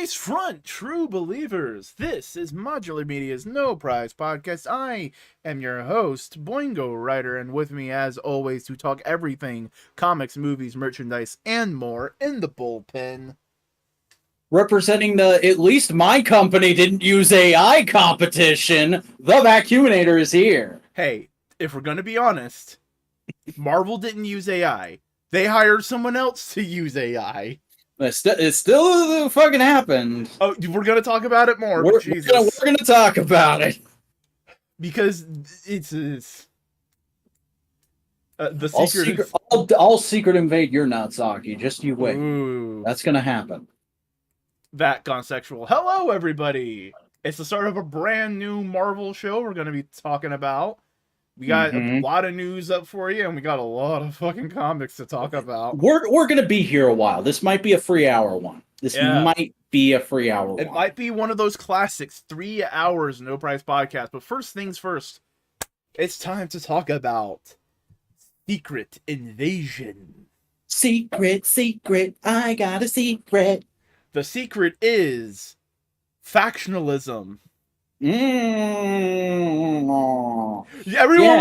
Face front, true believers. This is Modular Media's No Prize Podcast. I am your host, Boingo Writer, and with me, as always, to talk everything comics, movies, merchandise, and more in the bullpen. Representing at least my company didn't use AI competition, the Vacuuminator is here. Hey, if we're gonna be honest, Marvel didn't use AI. They hired someone else to use AI. It still fucking happened. Oh, we're gonna talk about it more. We're Jesus. gonna talk about it. Because it's the secret. I'll secret invade your Natsaki. Just you wait. Ooh. That's gonna happen. That gone sexual. Hello, everybody. It's the start of a brand new Marvel show we're going to be talking about. We got a lot of news up for you, and we got a lot of fucking comics to talk about. We're going to be here a while. This might be a free hour one. Might be a free hour one. It might be one of those classics, 3 hours, no price podcast. But first things first, it's time to talk about Secret Invasion. Secret, I got a secret. The secret is factionalism. Everyone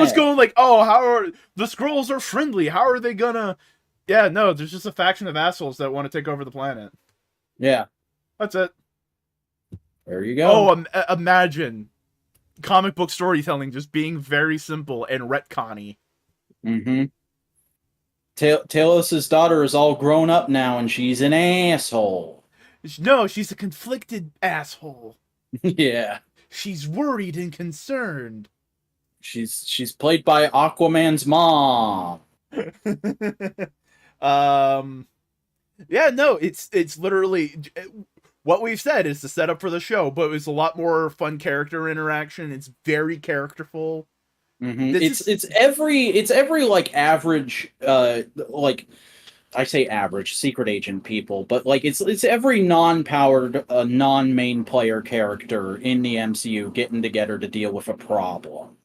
was going like, oh, how are the Skrulls are friendly? How are they gonna... Yeah, no, there's just a faction of assholes that want to take over the planet. Yeah. That's it. There you go. Oh, imagine comic book storytelling just being very simple and retconny. Talos' daughter is all grown up now, and she's an asshole. No, she's a conflicted asshole. Yeah. She's worried and concerned. She's played by Aquaman's mom. Yeah, no, it's literally what we've said is the setup for the show, but it's a lot more fun character interaction. It's very characterful. It's every like average like I say average secret agent people, but like it's every non-powered non-main player character in the MCU getting together to deal with a problem.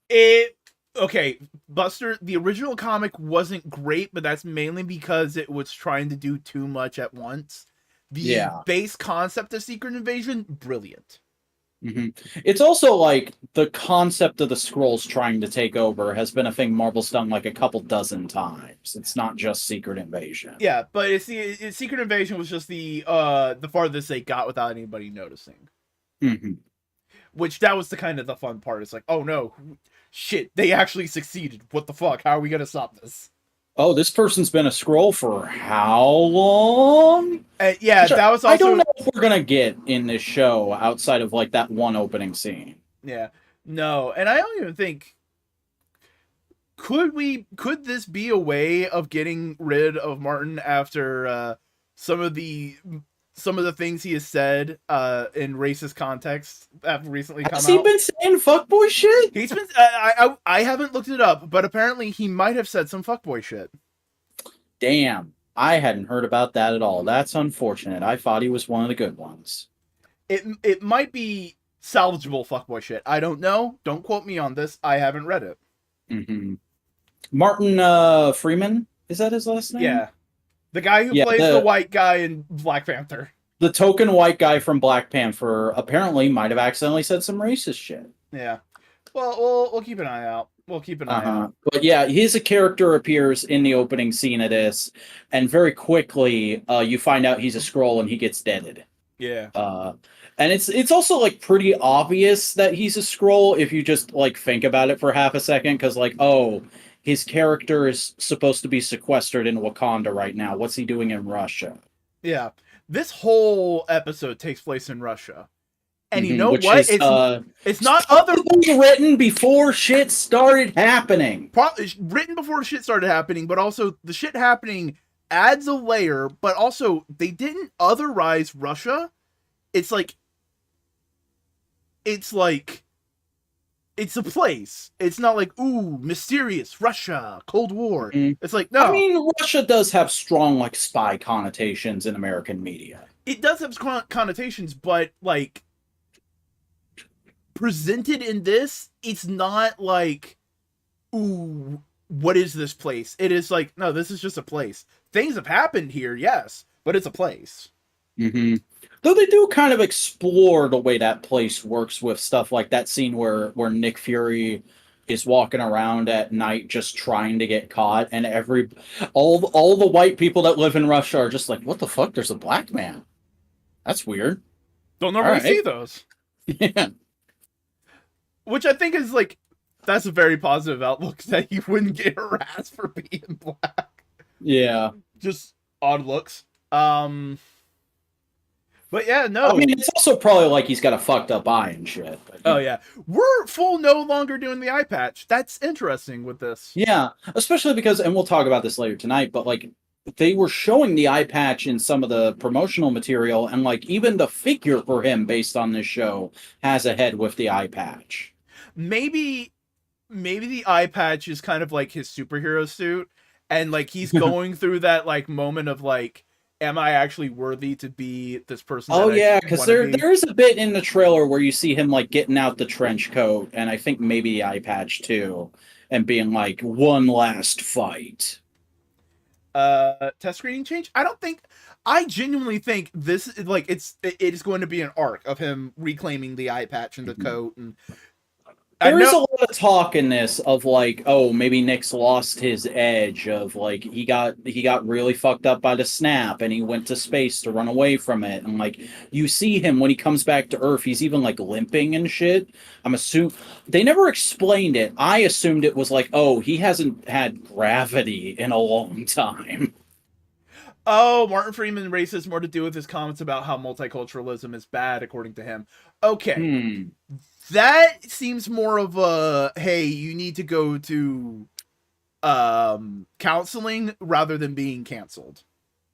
Okay, Buster, the original comic wasn't great, but that's mainly because it was trying to do too much at once. The base concept of Secret Invasion, brilliant. It's also like the concept of the Skrulls trying to take over has been a thing Marvel's done like a couple dozen times. It's not just Secret Invasion. Yeah, but Secret Invasion was just the farthest they got without anybody noticing. Which that was the kind of the fun part. It's like, oh no, shit, they actually succeeded. What the fuck? How are we gonna stop this? Oh, this person's been a Skrull for how long? Yeah, that was also... I don't know if we're gonna get in this show outside of like that one opening scene. Yeah, no, and I don't even think... Could this be a way of getting rid of Martin after some of the things he has said in racist context have recently come out? Has he been saying fuckboy shit? He's been... I haven't looked it up, but apparently he might have said some fuckboy shit. Damn. I hadn't heard about that at all. That's unfortunate. I thought he was one of the good ones. It might be salvageable fuckboy shit. I don't know. Don't quote me on this. I haven't read it. Martin Freeman? Is that his last name? Yeah. The guy who plays the white guy in Black Panther. The token white guy from Black Panther apparently might have accidentally said some racist shit. Yeah. Well, we'll keep an eye out. But yeah, his character appears in the opening scene of this, and very quickly you find out he's a Skrull and he gets deaded. Yeah. And it's also like pretty obvious that he's a Skrull if you just like think about it for half a second, because like, oh, his character is supposed to be sequestered in Wakanda right now. What's he doing in Russia? Yeah. This whole episode takes place in Russia. And you know what? It's not written before shit started happening. Written before shit started happening, but also the shit happening adds a layer, but also they didn't otherize Russia. It's a place. It's not like, ooh, mysterious Russia, Cold War. It's like, no. I mean, Russia does have strong, like, spy connotations in American media. It does have connotations, but, like, presented in this, it's not like, ooh, what is this place? It is like, no, this is just a place. Things have happened here, yes, but it's a place. Though they do kind of explore the way that place works with stuff like that scene where Nick Fury is walking around at night just trying to get caught, and all the white people that live in Russia are just like, "What the fuck? There's a black man. That's weird." Don't All normally see right, those. yeah, Which I think is like, that's a very positive outlook that he wouldn't get harassed for being black. yeah. Just odd looks. But yeah, I no. mean, it's also probably like he's got a fucked up eye and shit. But, Oh yeah, we're full no longer doing the eye patch. That's interesting with this. yeah, especially because, and we'll talk about this later tonight, but like they were showing the eye patch in some of the promotional material, and like even the figure for him based on this show has a head with the eye patch. Maybe the eye patch is kind of like his superhero suit, and like he's going through that like moment of like, am I actually worthy to be this person? Oh That yeah, I because want to be? there is a bit in the trailer where you see him like getting out the trench coat, and I think maybe the eye patch too, and being like one last fight. Test screening change. I genuinely think this is like it is going to be an arc of him reclaiming the eye patch and the coat, and I There is know. a lot of talk in this of like, oh, maybe Nick's lost his edge of like he got really fucked up by the snap and he went to space to run away from it. And like you see him when he comes back to Earth, he's even like limping and shit. I'm assuming they never explained it. I assumed it was like, oh, he hasn't had gravity in a long time. Oh, Martin Freeman race has more to do with his comments about how multiculturalism is bad, according to him. Okay, Hmm. that seems more of a hey, you need to go to counseling rather than being canceled.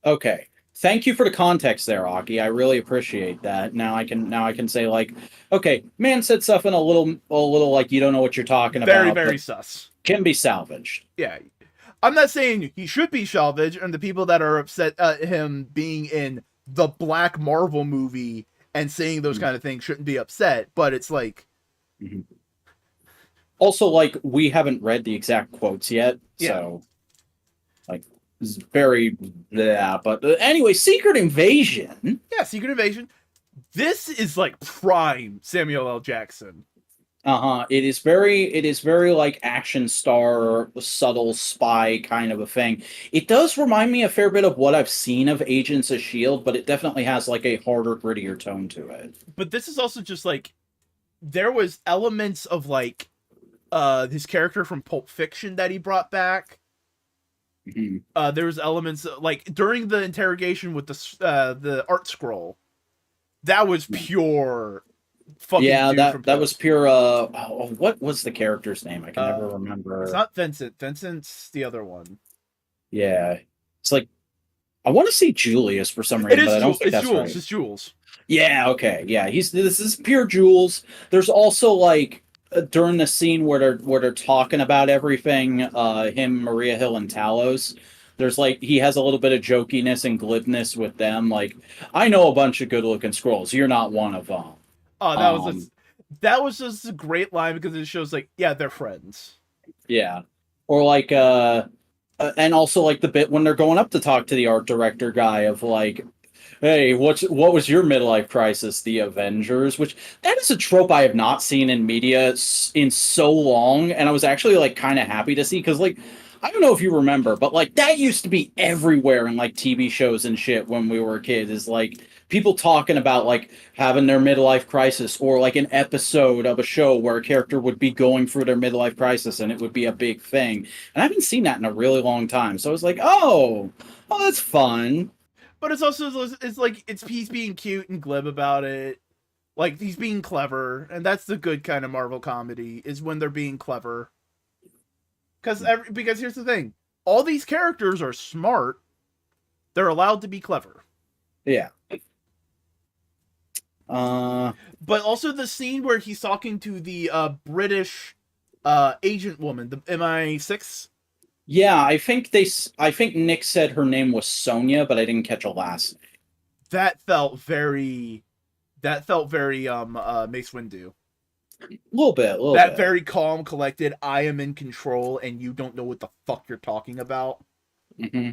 Okay. Thank you for the context there, Aki. I really appreciate that. Now I can say like, okay, man said stuff in a little like you don't know what you're talking Very, about, very but sus. can be salvaged. Yeah, I'm not saying he should be salvaged, and the people that are upset at him being in the Black Marvel movie and saying those kind of things shouldn't be upset. But it's like, Mm-hmm. Also, like we haven't read the exact quotes yet, yeah, so like it's very yeah. But anyway, Secret Invasion. yeah, Secret Invasion. This is like prime Samuel L. Jackson. Uh-huh. It is very like action star, subtle spy kind of a thing. It does remind me a fair bit of what I've seen of Agents of Shield, but it definitely has like a harder, grittier tone to it. But this is also just like there was elements of like his character from Pulp Fiction that he brought back. Mhm. There was elements like during the interrogation with the art scroll. That was pure fucking Yeah, dude from that was Pulp. pure what was the character's name? I can never It's remember. not Vincent. Vincent's the other one. Yeah. It's like I want to say Julius for some It reason, but is I don't Jules. think It's that's Jules. right. It's Jules. Yeah, okay. Yeah, he's this is pure Jules. There's also like during the scene where they're talking about everything, him, Maria Hill, and Talos. There's like he has a little bit of jokiness and glibness with them. Like, I know a bunch of good-looking scrolls. You're not one of them. Oh, Um, that was just a great line because it shows like yeah they're friends. yeah. Or like and also like the bit when they're going up to talk to the art director guy of like, hey, what was your midlife crisis? The Avengers, which that is a trope I have not seen in media in so long, and I was actually like kind of happy to see because like I don't know if you remember, but like that used to be everywhere in like TV shows and shit when we were kids. Is like people talking about like having their midlife crisis or like an episode of a show where a character would be going through their midlife crisis and it would be a big thing. And I haven't seen that in a really long time. So I was like, oh, that's fun. But it's also it's like he's being cute and glib about it. Like he's being clever, and that's the good kind of Marvel comedy is when they're being clever. Because here's the thing, all these characters are smart. They're allowed to be clever. Yeah. Uh, But also the scene where he's talking to the British agent woman, the MI6. yeah, I think Nick said her name was Sonia, but I didn't catch a last name. That felt very. That felt very Mace Windu. A little That bit. very calm, collected. I am in control, and you don't know what the fuck you're talking about. Hmm.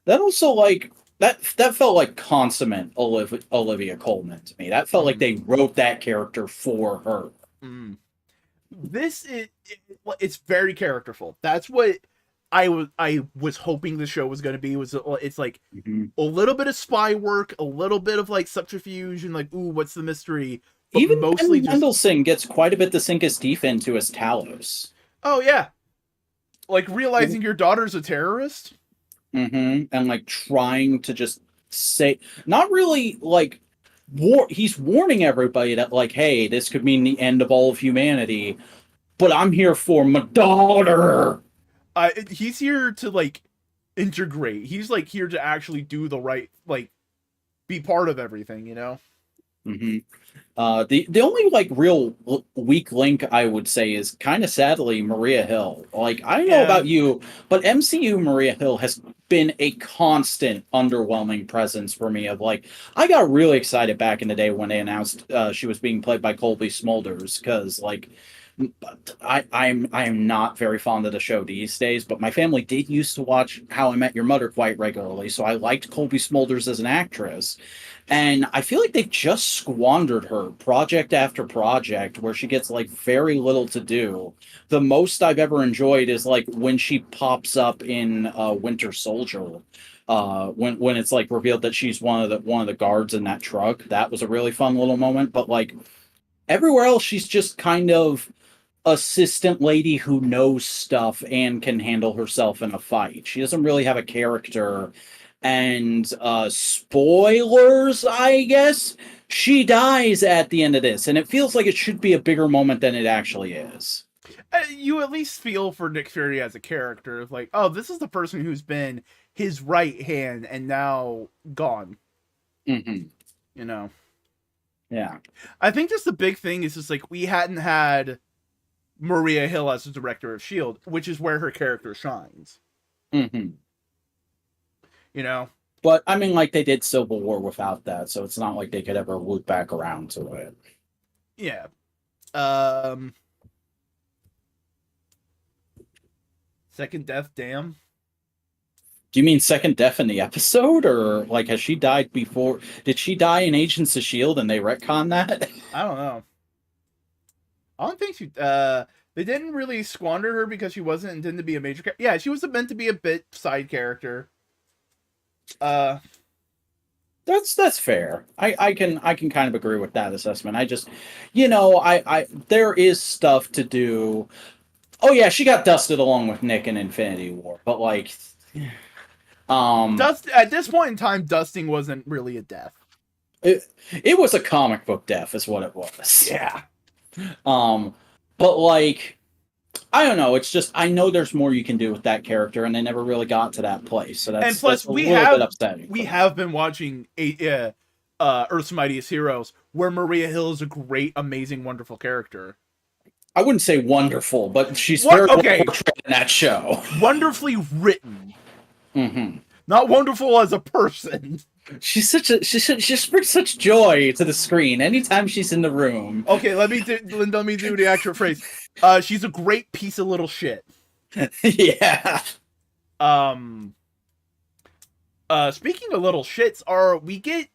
That also like that felt like consummate Olivia Colman to me. That felt like Mhm. they wrote that character for her. Mm. This is it's very characterful. That's what I was hoping the show was going to be. Was it's like Mhm. a little bit of spy work, a little bit of like subterfuge, and like ooh, what's the mystery? But Even mostly Ben just Mendelsohn gets quite a bit to sink his teeth into as Talos. oh yeah, like realizing your daughter's a terrorist. And like trying to just say, not really like he's warning everybody that like, hey, this could mean the end of all of humanity, but I'm here for my daughter. He's here to like integrate. He's like here to actually do the right, like be part of everything. You know. hmm the only like real weak link I would say is kind of sadly Maria Hill. Like I don't know Yeah. about you, but MCU Maria Hill has been a constant underwhelming presence for me. Of like, I got really excited back in the day when they announced she was being played by Colby Smulders because like. I'm not very fond of the show these days, but my family did used to watch How I Met Your Mother quite regularly, so I liked Colby Smulders as an actress. And I feel like they've just squandered her project after project where she gets like very little to do. The most I've ever enjoyed is like when she pops up in Winter Soldier. When it's like revealed that she's one of the guards in that truck. That was a really fun little moment. But like everywhere else, she's just kind of assistant lady who knows stuff and can handle herself in a fight. She doesn't really have a character. And spoilers, I guess, she dies at the end of this, and it feels like it should be a bigger moment than it actually is. You at least feel for Nick Fury as a character of like, oh, this is the person who's been his right hand and now gone. hmm You know, Yeah. I think just the big thing is just like we hadn't had Maria Hill as the director of Shield, which is where her character shines. hmm You know, But I mean, like they did Civil War without that, so it's not like they could ever loop back around to it. yeah. Um, Second Death, damn. Do you mean second death in the episode, or like has she died before? Did she die in Agents of Shield and they retcon that? I don't know. I don't think she. They didn't really squander her because she wasn't intended to be a major. Yeah, she was meant to be a bit side character. Uh, That's fair. I can kind of agree with that assessment. I just, I there is stuff to do. Oh yeah, she got dusted along with Nick in Infinity War, but like, um, Dust at this point in time, dusting wasn't really a death. it was a comic book death, is what it was. Yeah. Um, but like, I don't know. It's just I know there's more you can do with that character, and they never really got to that place. So And that's plus, a little bit upsetting. we have been watching Earth's Mightiest Heroes, where Maria Hill is a great, amazing, wonderful character. I wouldn't say wonderful, but she's What? very well Okay, portrayed in that show. wonderfully written, hmm not wonderful as a person. She brings such joy to the screen anytime she's in the room. Okay, let me do the actual phrase. She's a great piece of little shit. Yeah. Um. Speaking of little shits, we get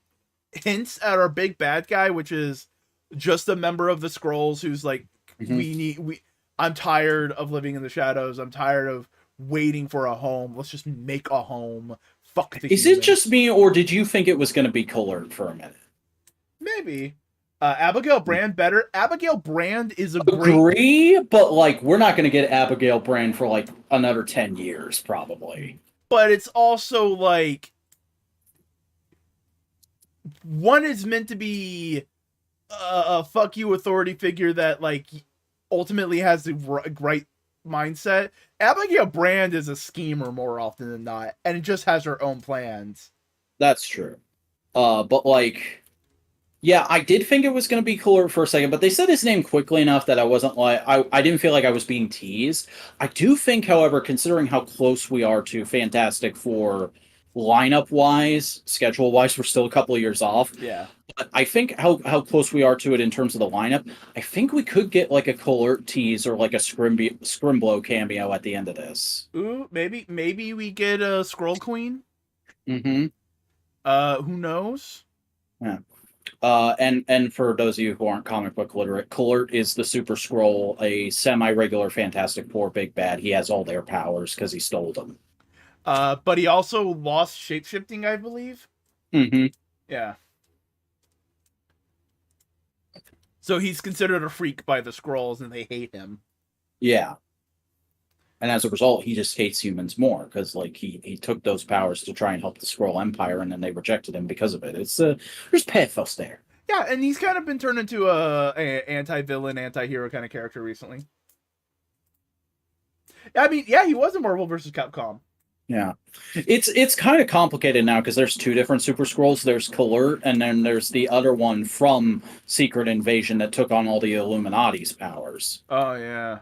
hints at our big bad guy, which is just a member of the Skrulls who's like, Mhm. I'm tired of living in the shadows. I'm tired of waiting for a home. Let's just make a home. Fuck the Is humans. it just me, or did you think it was going to be colored for a minute? Maybe. Abigail Brand better. Abigail Brand is a great. Agree, but like we're not going to get Abigail Brand for like another 10 years, probably. But it's also like one is meant to be a fuck you authority figure that like ultimately has the right mindset. Abigail Brand is a schemer more often than not, and it just has her own plans. That's true. But like, yeah, I did think it was going to be cooler for a second, but they said his name quickly enough that I wasn't like, I didn't feel like I was being teased. I do think, however, considering how close we are to Fantastic Four lineup wise, schedule wise, we're still a couple of years off. Yeah. But I think how close we are to it in terms of the lineup, I think we could get like a Colert tease or like a Scrimblow cameo at the end of this. Ooh, maybe we get a Scroll Queen. Mm-hmm. Who knows? Yeah. And for those of you who aren't comic book literate, Kl'rt is the Super Skrull, a semi-regular Fantastic Four big bad. He has all their powers because he stole them. But he also lost shapeshifting, I believe. Mm-hmm. Yeah. So he's considered a freak by the Skrulls, and they hate him. Yeah. And as a result, he just hates humans more because, like, he took those powers to try and help the Skrull Empire, and then they rejected him because of it. It's there's pathos there. Yeah, and he's kind of been turned into a anti-villain, anti-hero kind of character recently. I mean, yeah, he was in Marvel vs. Capcom. Yeah, it's kind of complicated now because there's two different Super Skrulls. There's Kl'rt, and then there's the other one from Secret Invasion that took on all the Illuminati's powers. Oh yeah.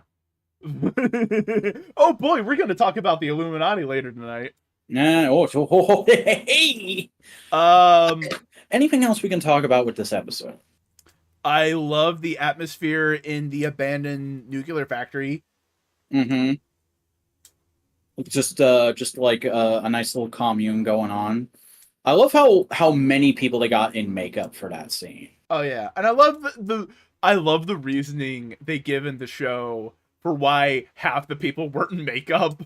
Oh boy, we're gonna talk about the Illuminati later tonight. Hey. Anything else we can talk about with this episode? I love the atmosphere in the abandoned nuclear factory. Mm-hmm. Just like a nice little commune going on. I love how many people they got in makeup for that scene. Oh yeah, and I love the reasoning they give in the show for why half the people weren't in makeup.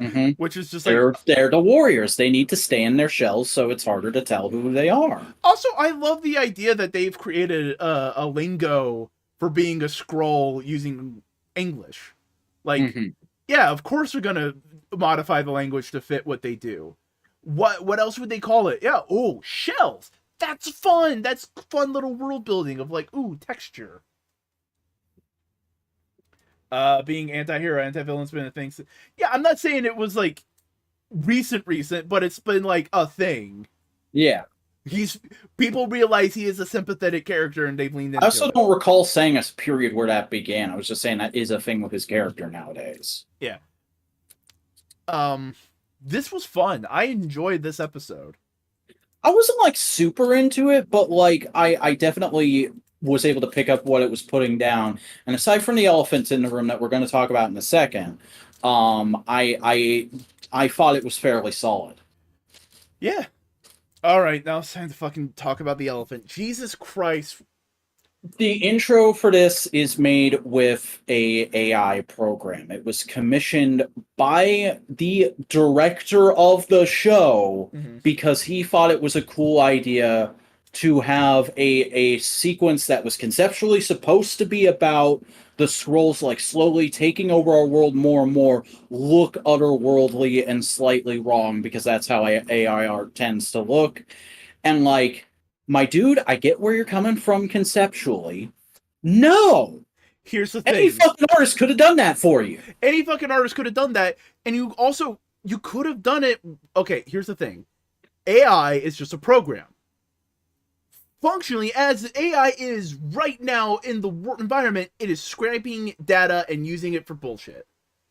Mm-hmm. Which is just they're the warriors. They need to stay in their shells, so it's harder to tell who they are. Also, I love the idea that they've created a lingo for being a Skrull using English. Like, yeah, of course they're gonna modify the language to fit what they do. What else would they call it? Yeah, oh, shells. That's fun. That's fun little world building of like, ooh, texture. Being anti-hero, anti-villain's been a thing. Yeah, I'm not saying it was like recent, but it's been like a thing. Yeah. People realize he is a sympathetic character and they've leaned into it. I also don't recall saying a period where that began. I was just saying that is a thing with his character nowadays. Yeah. This was fun. I enjoyed this episode. I wasn't like super into it, but like I definitely was able to pick up what it was putting down. And aside from the elephants in the room that we're going to talk about in a second, I thought it was fairly solid. Yeah. All right, now it's time to fucking talk about the elephant. Jesus Christ. The intro for this is made with a AI program. It was commissioned by the director of the show because he thought it was a cool idea to have a sequence that was conceptually supposed to be about the Skrulls like slowly taking over our world more and more look otherworldly and slightly wrong because that's how AI art tends to look. And like, my dude, I get where you're coming from conceptually. No! Here's the thing. Any fucking artist could have done that for you. Any fucking artist could have done that. And you could have done it. Okay, here's the thing. AI is just a program. Functionally, as AI is right now in the environment, it is scraping data and using it for bullshit.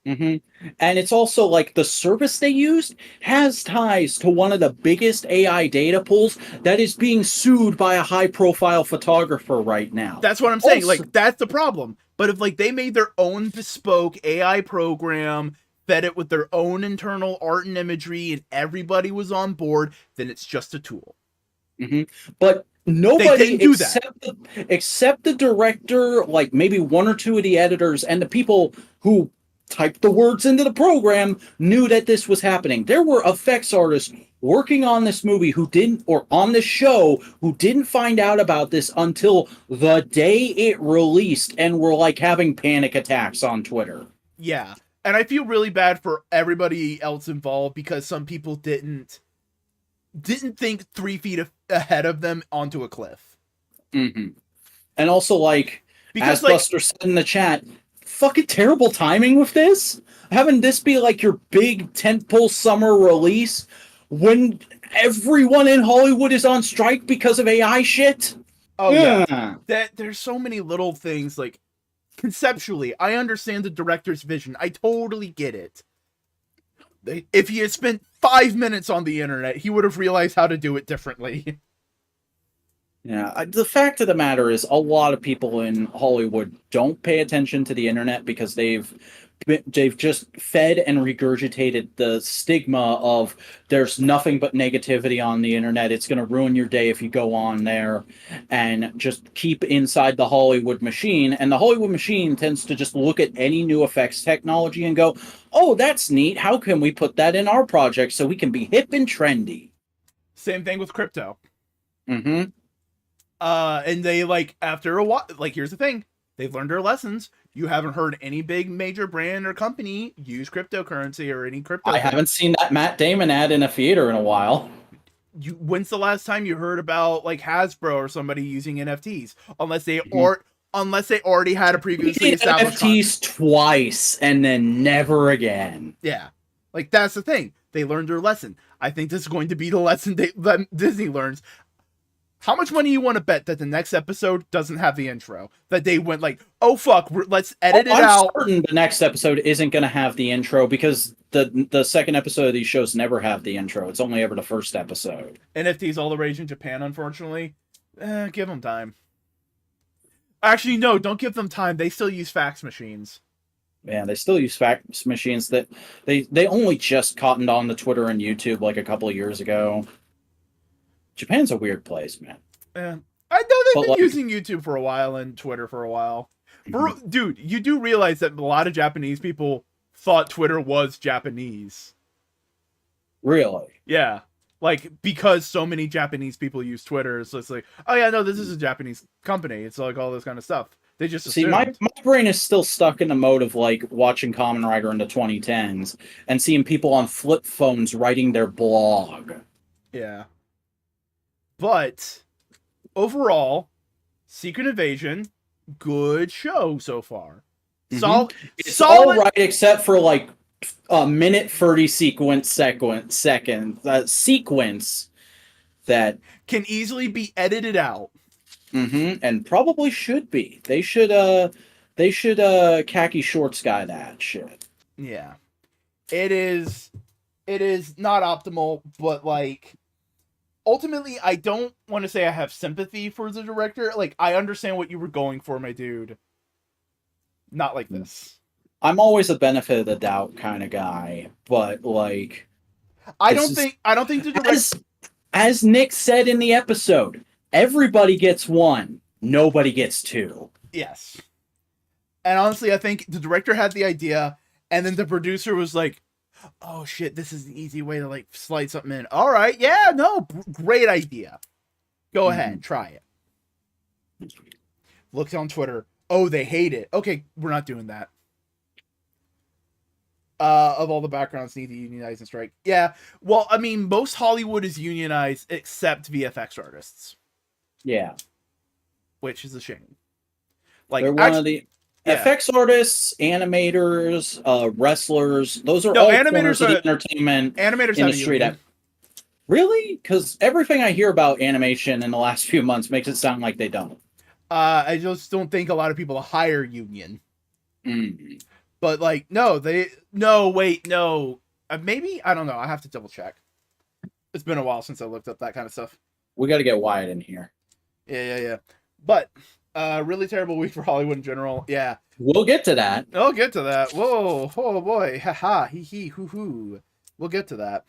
And it's also like the service they used has ties to one of the biggest AI data pools that is being sued by a high-profile photographer right now. That's what I'm saying. Also, like, that's the problem. But if like they made their own bespoke AI program, fed it with their own internal art and imagery, and everybody was on board, then it's just a tool. But nobody except the director, like maybe one or two of the editors, and the people who typed the words into the program knew that this was happening. There were effects artists working on this movie on this show who didn't find out about this until the day it released and were like having panic attacks on Twitter. Yeah. And I feel really bad for everybody else involved because some people didn't think 3 feet ahead of them onto a cliff. And also, like, because, as like, Buster said in the chat, fucking terrible timing with this. Having this be like your big tentpole summer release when everyone in Hollywood is on strike because of AI shit. Oh yeah. There's so many little things. Like, conceptually, I understand the director's vision. I totally get it. If he had spent 5 minutes on the internet, he would have realized how to do it differently. Yeah, the fact of the matter is, a lot of people in Hollywood don't pay attention to the internet because they've just fed and regurgitated the stigma of there's nothing but negativity on the internet. It's going to ruin your day if you go on there, and just keep inside the Hollywood machine. And the Hollywood machine tends to just look at any new effects technology and go, "Oh, that's neat. How can we put that in our project so we can be hip and trendy?" Same thing with crypto. Mm-hmm. And they like after a while, like here's the thing, they've learned their lessons. You haven't heard any big major brand or company use cryptocurrency or any crypto. I haven't seen that Matt Damon ad in a theater in a while. When's the last time you heard about like Hasbro or somebody using NFTs? Unless they already had a previously established NFTs twice and then never again. Yeah, like that's the thing. They learned their lesson. I think this is going to be the lesson that Disney learns. How much money you want to bet that the next episode doesn't have the intro? That they went like, oh fuck, let's edit it out. I'm certain the next episode isn't going to have the intro because the second episode of these shows never have the intro. It's only ever the first episode. NFTs all the rage in Japan, unfortunately. Give them time. Actually, no, don't give them time. They still use fax machines. Yeah, they still use fax machines. That they only just cottoned on to Twitter and YouTube like a couple of years ago. Japan's a weird place, man. Yeah. I know they've been using YouTube for a while and Twitter for a while. Dude, you do realize that a lot of Japanese people thought Twitter was Japanese. Really? Yeah. Like, because so many Japanese people use Twitter, so it's like, oh yeah, no, this is a Japanese company. It's like all this kind of stuff. They just assumed. See, my brain is still stuck in the mode of like watching Kamen Rider in the 2010s and seeing people on flip phones writing their blog. Yeah. But overall, Secret Invasion, good show so far. Mm-hmm. It's all right except for like a minute 30 sequence that can easily be edited out. And probably should be. They should khaki shorts guy that shit. Yeah. It is not optimal, but like ultimately I don't want to say I have sympathy for the director. Like I understand what you were going for, my dude. Not like this. I'm always a benefit of the doubt kind of guy, but like I don't think the director, as Nick said in the episode, everybody gets one, nobody gets two. Yes. And honestly, I think the director had the idea, and then the producer was like, oh shit, this is an easy way to like slide something in. All right, yeah, no, great idea. Go ahead, try it. Looked on Twitter. Oh, they hate it. Okay, we're not doing that. Of all the backgrounds need to unionize and strike. Yeah, well, I mean, most Hollywood is unionized except VFX artists. Yeah. Which is a shame. Like, they're one of the effects artists, animators, wrestlers. Those are all corners of the entertainment industry. Really? Because everything I hear about animation in the last few months makes it sound like they don't. I just don't think a lot of people hire union. But like, no. Maybe, I don't know. I have to double check. It's been a while since I looked up that kind of stuff. We got to get Wyatt in here. Yeah. But really terrible week for Hollywood in general. Yeah. We'll get to that. I'll get to that. Whoa, oh boy. Haha, hee hoo hoo. We'll get to that.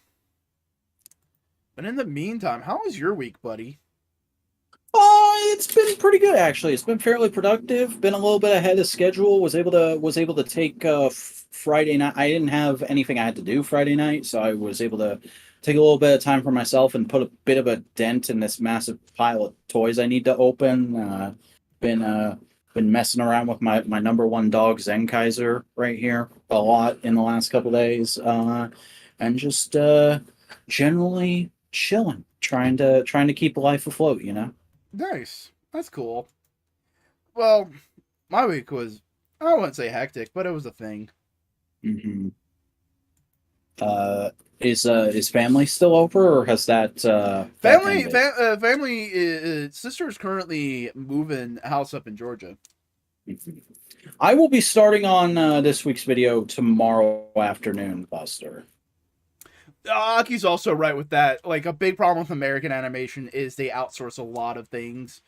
But in the meantime, how was your week, buddy? Oh, it's been pretty good actually. It's been fairly productive. Been a little bit ahead of schedule. Was able to take Friday night. I didn't have anything I had to do Friday night, so I was able to take a little bit of time for myself and put a bit of a dent in this massive pile of toys I need to open. Been messing around with my number one dog Zenkaiser right here a lot in the last couple days, and just generally chilling, trying to keep life afloat, you know. Nice. That's cool. Well, my week was, I wouldn't say hectic, but it was a thing. Is family still over, or has that family sister is currently moving a house up in Georgia. I will be starting on this week's video tomorrow afternoon, Buster. Aki's also right with that. Like, a big problem with American animation is they outsource a lot of things,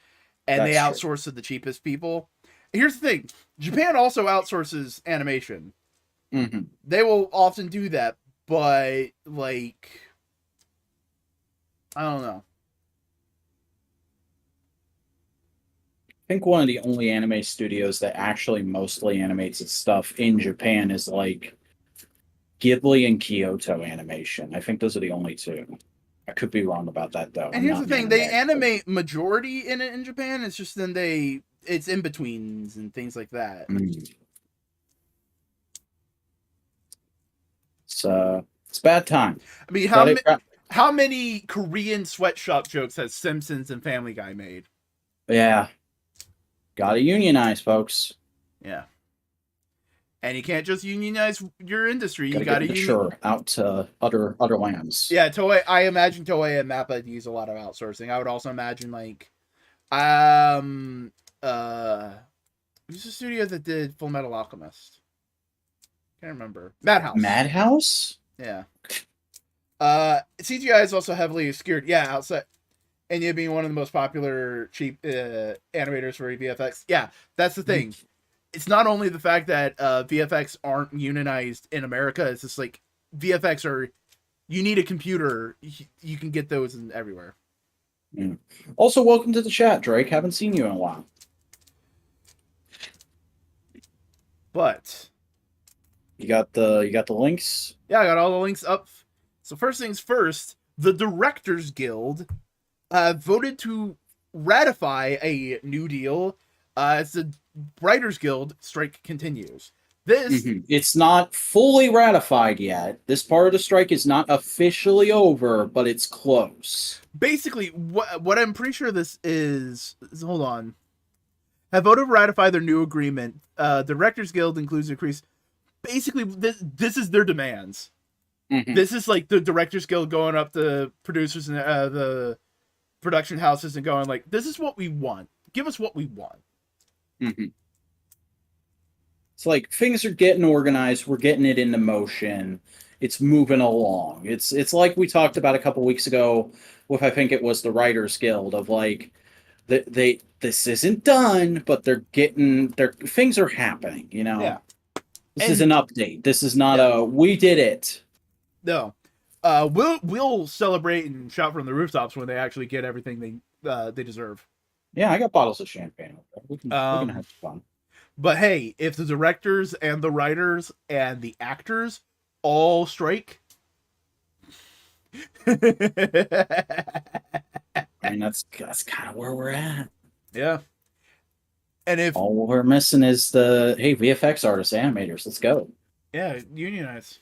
and they That's true. outsource to the cheapest people. Here's the thing: Japan also outsources animation. Mm-hmm. They will often do that, but like, I don't know. I think one of the only anime studios that actually mostly animates its stuff in Japan is like Ghibli and Kyoto Animation. I think those are the only two. I could be wrong about that though. And I'm here's the not an thing: anime they expert. animate majority in it in Japan. It's just then it's in betweens and things like that. Mm. It's a bad time. I mean, But it, how many Korean sweatshop jokes has Simpsons and Family Guy made? yeah, gotta unionize, folks. Yeah. And you can't just unionize your industry. You Gotta get gotta mature out to other lands. Yeah, Toei. I imagine Toei and Mappa use a lot of outsourcing. I would also imagine uh, who's the studio that did Full Metal Alchemist? Can't remember. Madhouse. Madhouse? Yeah. CGI is also heavily skewed. Yeah, outside. And you being one of the most popular cheap animators for VFX. Yeah, that's the thing. It's not only the fact that VFX aren't unionized in America. It's just like VFX are. You need a computer. You can get those in everywhere. Mm. Also, welcome to the chat, Drake. Haven't seen you in a while. But you got the links. Yeah, I got all the links up. So first things first, the Directors Guild voted to ratify a new deal as the Writers Guild strike continues. It's not fully ratified yet. This part of the strike is not officially over, but it's close. Basically, what I'm pretty sure this is hold on. Have voted to ratify their new agreement. The Directors Guild includes increase. Basically, this is their demands. This is like the Directors Guild going up to producers and the production houses and going like, "This is what we want. Give us what we want." It's like things are getting organized. We're getting it into motion. It's moving along. It's like we talked about a couple weeks ago with, I think it was the Writers Guild, of like this isn't done, but things are happening. You know, yeah. This is an update. This is not we did it. No, we'll celebrate and shout from the rooftops when they actually get everything they deserve. Yeah, I got bottles of champagne. We can have fun. But hey, if the directors and the writers and the actors all strike, I mean that's kind of where we're at. Yeah. And if all we're missing is the VFX artists, animators, let's go. Yeah, unionize.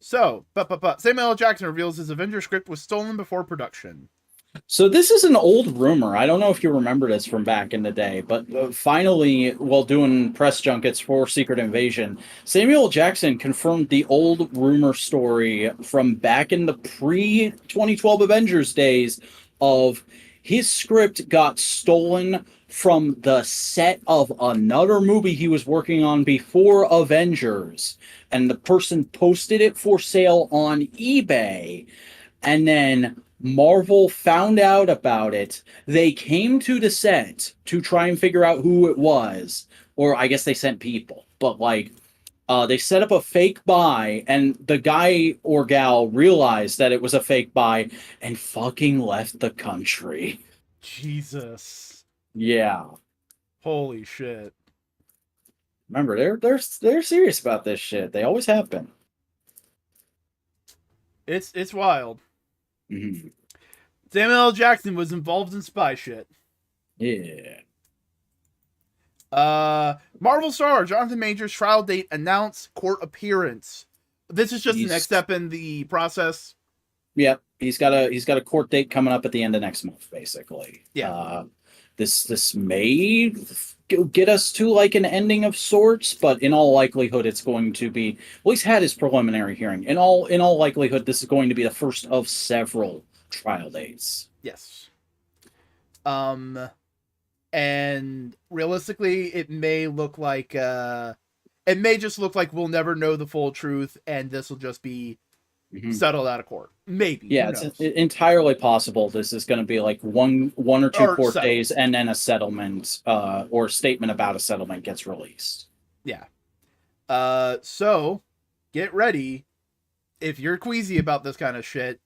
So, Samuel L. Jackson reveals his Avenger script was stolen before production. So this is an old rumor. I don't know if you remember this from back in the day, but finally, while doing press junkets for Secret Invasion, Samuel L. Jackson confirmed the old rumor story from back in the pre-2012 Avengers days of his script got stolen from the set of another movie he was working on before Avengers, and the person posted it for sale on eBay, and then Marvel found out about it. They came to the set to try and figure out who it was, or I guess they sent people, but they set up a fake buy, and the guy or gal realized that it was a fake buy and fucking left the country. Jesus. Yeah. Holy shit. Remember, they're serious about this shit. They always have been. It's wild. Samuel L. Jackson was involved in spy shit. Yeah. Marvel star Jonathan Majors trial date announced, court appearance. This is just the next step in the process. Yep, he's got a court date coming up at the end of next month, basically. Yeah. This may get us to like an ending of sorts, but in all likelihood, it's going to be. Well, he's had his preliminary hearing. In all likelihood, this is going to be the first of several trial dates. Yes. And realistically, it may look like it may just look like we'll never know the full truth, and this will just be settled out of court. Maybe. Yeah, it's entirely possible this is going to be like one or two court days, and then a settlement or statement about a settlement gets released. Yeah. So get ready. If you're queasy about this kind of shit,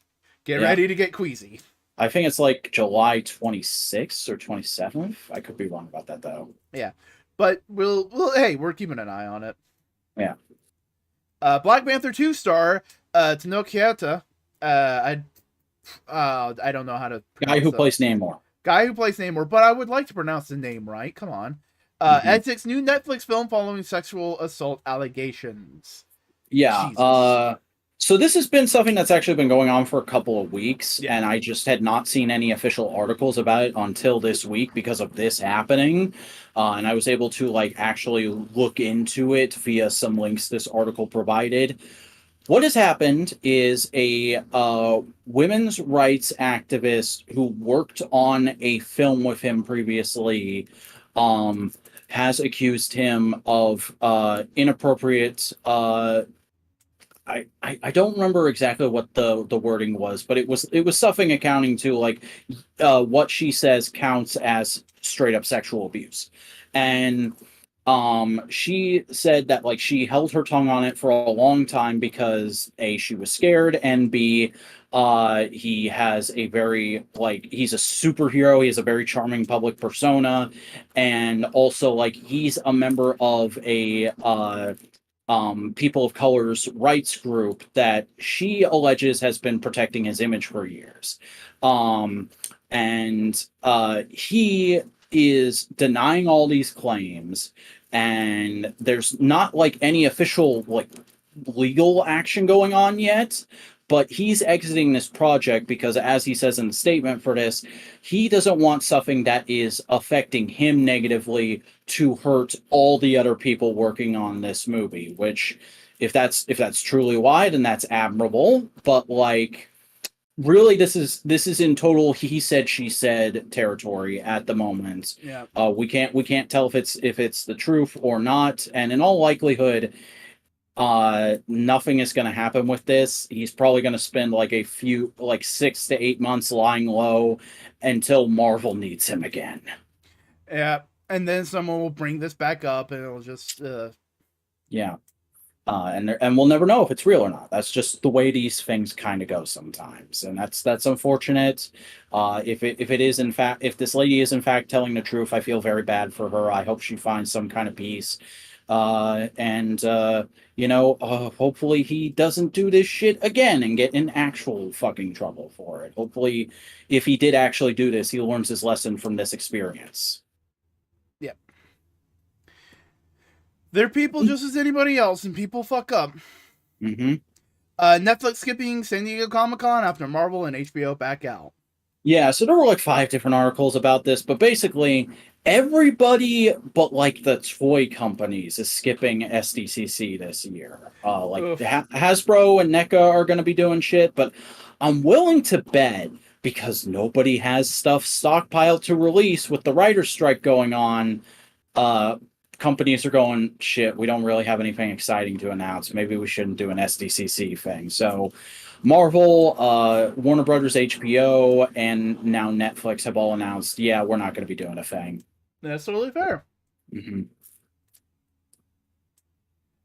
get ready to get queasy. I think it's like July 26th or 27th. I could be wrong about that though. Yeah. But hey, we're keeping an eye on it. Yeah. Black Panther 2 star Tenoch I don't know how to pronounce Guy who plays Namor, but I would like to pronounce the name right. Come on. Ed's new Netflix film following sexual assault allegations. Yeah. Jesus. So this has been something that's actually been going on for a couple of weeks, and I just had not seen any official articles about it until this week because of this happening. And I was able to like actually look into it via some links this article provided. What has happened is a women's rights activist who worked on a film with him previously has accused him of inappropriate I don't remember exactly what the wording was, but it was something accounting to like what she says counts as straight up sexual abuse. And she said that like she held her tongue on it for a long time because A, she was scared, and B, he has a very like he's a superhero, he has a very charming public persona, and also like he's a member of a people of color's rights group that she alleges has been protecting his image for years. And he is denying all these claims, and there's not like any official like legal action going on yet, but he's exiting this project because, as he says in the statement for this, he doesn't want something that is affecting him negatively to hurt all the other people working on this movie, which if that's truly why, then that's admirable. But like really this is in total he said she said territory at the moment. Yeah. We can't tell if it's the truth or not, and in all likelihood nothing is going to happen with this. He's probably going to spend like a few like 6 to 8 months lying low until Marvel needs him again. Yeah. And then someone will bring this back up, and it'll just yeah. And we'll never know if it's real or not. That's just the way these things kind of go sometimes, and that's unfortunate. If it is in fact, if this lady is in fact telling the truth, I feel very bad for her. I hope she finds some kind of peace. Hopefully he doesn't do this shit again and get in actual fucking trouble for it. Hopefully, if he did actually do this, he learns his lesson from this experience. They're people just as anybody else, and people fuck up. Mm-hmm. Netflix skipping San Diego Comic-Con after Marvel and HBO back out. Yeah, so there were like 5 different articles about this, but basically everybody but like the toy companies is skipping SDCC this year. Hasbro and NECA are going to be doing shit, but I'm willing to bet, because nobody has stuff stockpiled to release with the writer's strike going on, companies are going, shit, we don't really have anything exciting to announce. Maybe we shouldn't do an SDCC thing. So Marvel, Warner Brothers, HBO, and now Netflix have all announced, yeah, we're not going to be doing a thing. That's totally fair. Mm-hmm.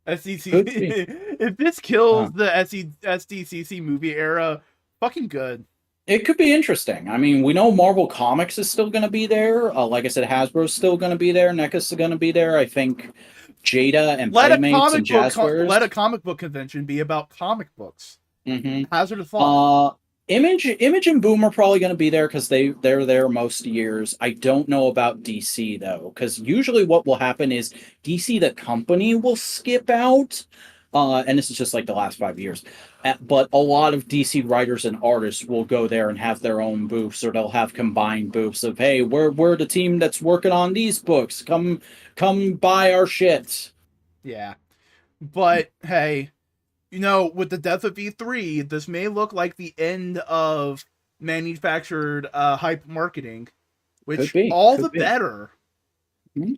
SDCC. If this kills the SDCC movie era, fucking good. It could be interesting. I mean, we know Marvel Comics is still going to be there. Like I said, Hasbro's still going to be there. NECA's going to be there. I think Jada and Playmates and Jazzwares. Let a comic book convention be about comic books. Mm-hmm. Hazard of thought. Image and Boom are probably going to be there because they're there most years. I don't know about DC though, because usually what will happen is DC the company will skip out. And this is just like the last 5 years. But a lot of DC writers and artists will go there and have their own booths, or they'll have combined booths of, hey, we're the team that's working on these books. Come buy our shit. Yeah. But hey, with the death of E3, this may look like the end of manufactured hype marketing, which all the better. Mm-hmm.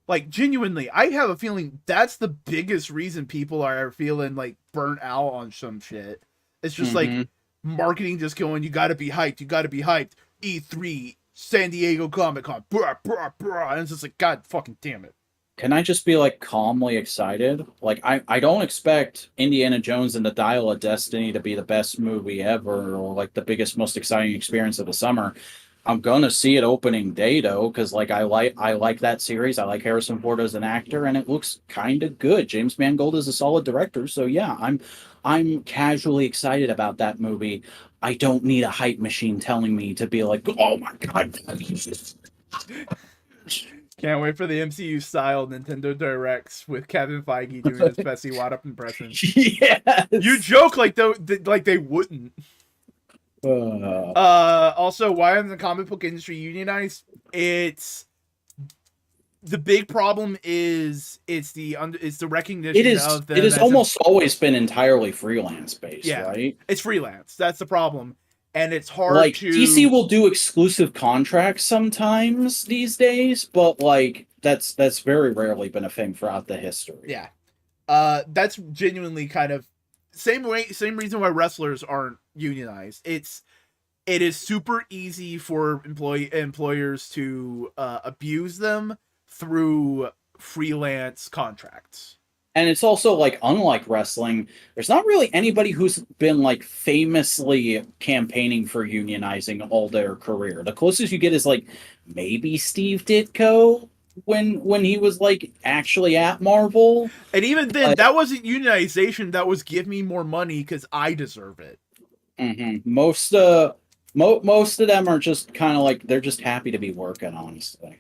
Like, genuinely, I have a feeling that's the biggest reason people are feeling like burnt out on some shit. It's just like Hmm. marketing just going, you gotta be hyped, you gotta be hyped. E3, San Diego Comic Con, brah, brah, brah. And it's just like, God fucking damn it. Can I just be like calmly excited? Like I don't expect Indiana Jones and the Dial of Destiny to be the best movie ever or like the biggest, most exciting experience of the summer. I'm gonna see it opening day though, because like I like that series. I like Harrison Ford as an actor, and it looks kind of good. James Mangold is a solid director, so yeah, I'm casually excited about that movie. I don't need a hype machine telling me to be like, oh my god. Can't wait for the MCU style Nintendo Directs with Kevin Feige doing his Bessie Watt impression. You Yes. joke like they wouldn't. Uh, Also, why isn't the comic book industry unionized? It's the big problem is it's the it recognition is. of It them has as a almost always been entirely freelance based, yeah, right? it's freelance. That's the problem, and it's hard Like DC to will do exclusive contracts sometimes these days, but like that's very rarely been a thing throughout the history. yeah. That's genuinely kind of same reason why wrestlers aren't unionized. It is super easy for employers to abuse them through freelance contracts. And it's also like unlike wrestling, there's not really anybody who's been like famously campaigning for unionizing all their career. The closest you get is like maybe Steve Ditko when he was like actually at Marvel. And even then, But that wasn't unionization. That was give me more money because I deserve it. most of them are just kind of like they're just happy to be working, honestly.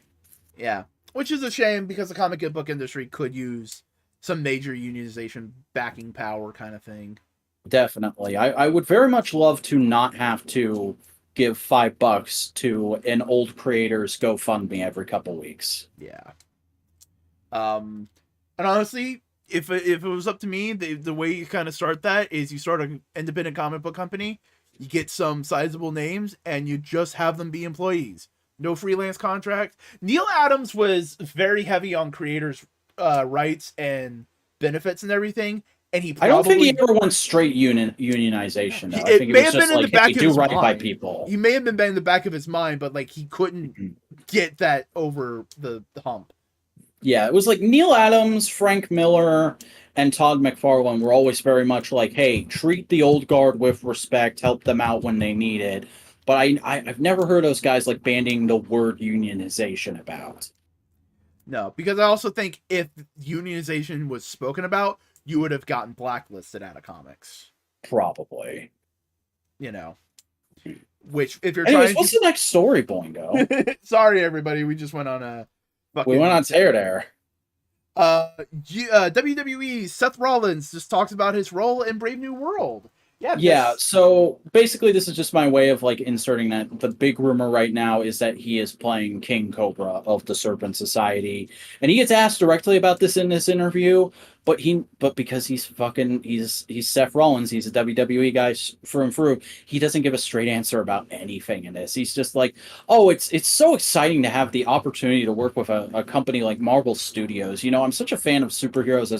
Yeah, which is a shame because the comic book industry could use some major unionization backing power kind of thing. Definitely. I would very much love to not have to give $5 to an old creator's GoFundMe every couple weeks. Yeah. And honestly, if it was up to me, the way you kind of start that is you start an independent comic book company, you get some sizable names, and you just have them be employees. No freelance contract. Neil Adams was very heavy on creators' rights and benefits and everything, and he I don't think he probably ever went straight unionization, though. I it think it may was have been just in the like, hey, back of do his right by mind. people. He may have been in the back of his mind, but like he couldn't Mhm. get that over the hump. Yeah, it was like Neil Adams, Frank Miller, and Todd McFarlane were always very much like, hey, treat the old guard with respect, help them out when they need it. But I've never heard those guys like bandying the word unionization about. No, because I also think if unionization was spoken about, you would have gotten blacklisted out of comics. Probably. You know, which if you're Anyways, trying what's the next story, Boingo? to, sorry everybody, we just went on a We went fucking on tear there. WWE Seth Rollins just talks about his role in Brave New World. Yeah, Yeah, this so basically this is just my way of like inserting that the big rumor right now is that he is playing King Cobra of the Serpent Society. And he gets asked directly about this in this interview, but because he's Seth Rollins, he's a WWE guy through and through, he doesn't give a straight answer about anything in this. He's just like, "Oh, it's so exciting to have the opportunity to work with a company like Marvel Studios. You know, I'm such a fan of superheroes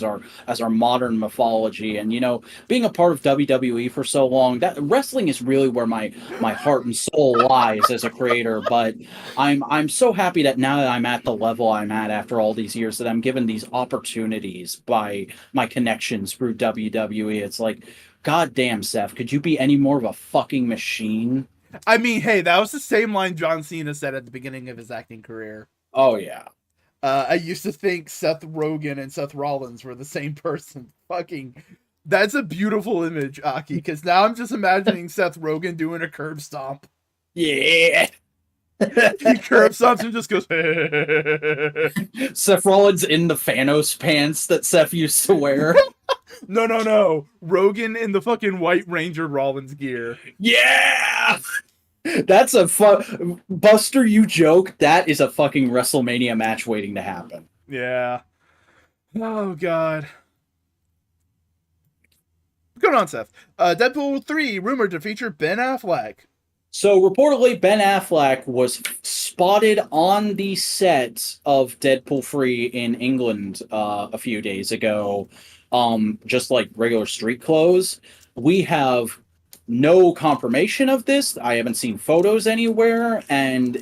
as our modern mythology, and you know, being a part of WWE for so long, that wrestling is really where my heart and soul lies as a creator. But I'm so happy that now that I'm at the level I'm at after all these years, that I'm given these opportunities by my connections through WWE. It's like, God damn, Seth, could you be any more of a fucking machine? I mean, hey, that was the same line John Cena said at the beginning of his acting career. Oh yeah. I used to think Seth Rogen and Seth Rollins were the same person. Fucking, that's a beautiful image, Aki. Because now I'm just imagining Seth Rogen doing a curb stomp. Yeah. He curb stomps and just goes. Seth Rollins in the Thanos pants that Seth used to wear. No. Rogan in the fucking White Ranger Rollins gear. Yeah. That's a fun Buster, you joke. That is a fucking WrestleMania match waiting to happen. Yeah. Oh god. What's going on, Seth? Deadpool 3 rumored to feature Ben Affleck. So reportedly, Ben Affleck was spotted on the set of Deadpool 3 in England a few days ago, just like regular street clothes. We have no confirmation of this. I haven't seen photos anywhere, and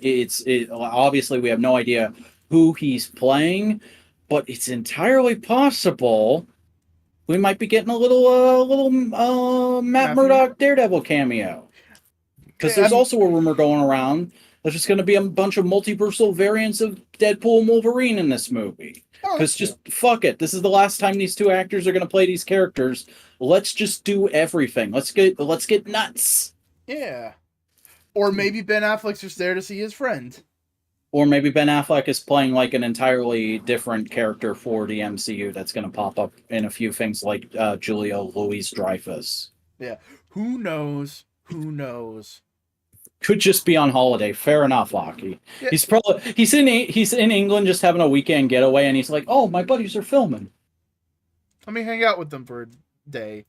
obviously we have no idea who he's playing, but it's entirely possible we might be getting a little Matt Matthew? Murdock Daredevil cameo. Because Yeah, there's also a rumor going around there's just going to be a bunch of multiversal variants of Deadpool and Wolverine in this movie. oh, Because that's cool. just fuck it, this is the last time these two actors are going to play these characters. Let's just do everything. Let's get nuts. Yeah. Or maybe Ben Affleck's just there to see his friend. Or maybe Ben Affleck is playing like an entirely different character for the MCU that's going to pop up in a few things like Julia Louis-Dreyfus. Yeah. Who knows? Who knows? Could just be on holiday. Fair enough, Lockie. Yeah. He's in England just having a weekend getaway, and he's like, "Oh, my buddies are filming. Let me hang out with them for a day."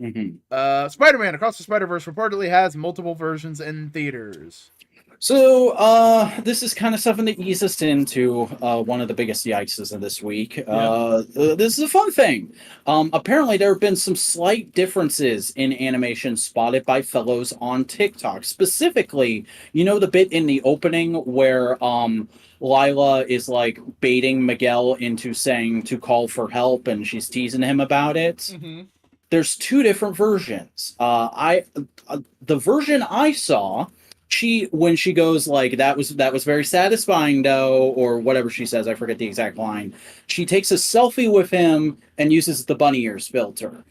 Mm-hmm. Spider-Man Across the Spider-Verse reportedly has multiple versions in theaters. So, this is kind of something to ease us into one of the biggest yikes of this week. This is a fun thing. Apparently, there have been some slight differences in animation spotted by fellows on TikTok. Specifically, you know the bit in the opening where Lila is like baiting Miguel into saying to call for help, and she's teasing him about it. Mm-hmm. There's two different versions. The version I saw, when she goes like that was very satisfying though, or whatever she says, I forget the exact line. She takes a selfie with him and uses the bunny ears filter.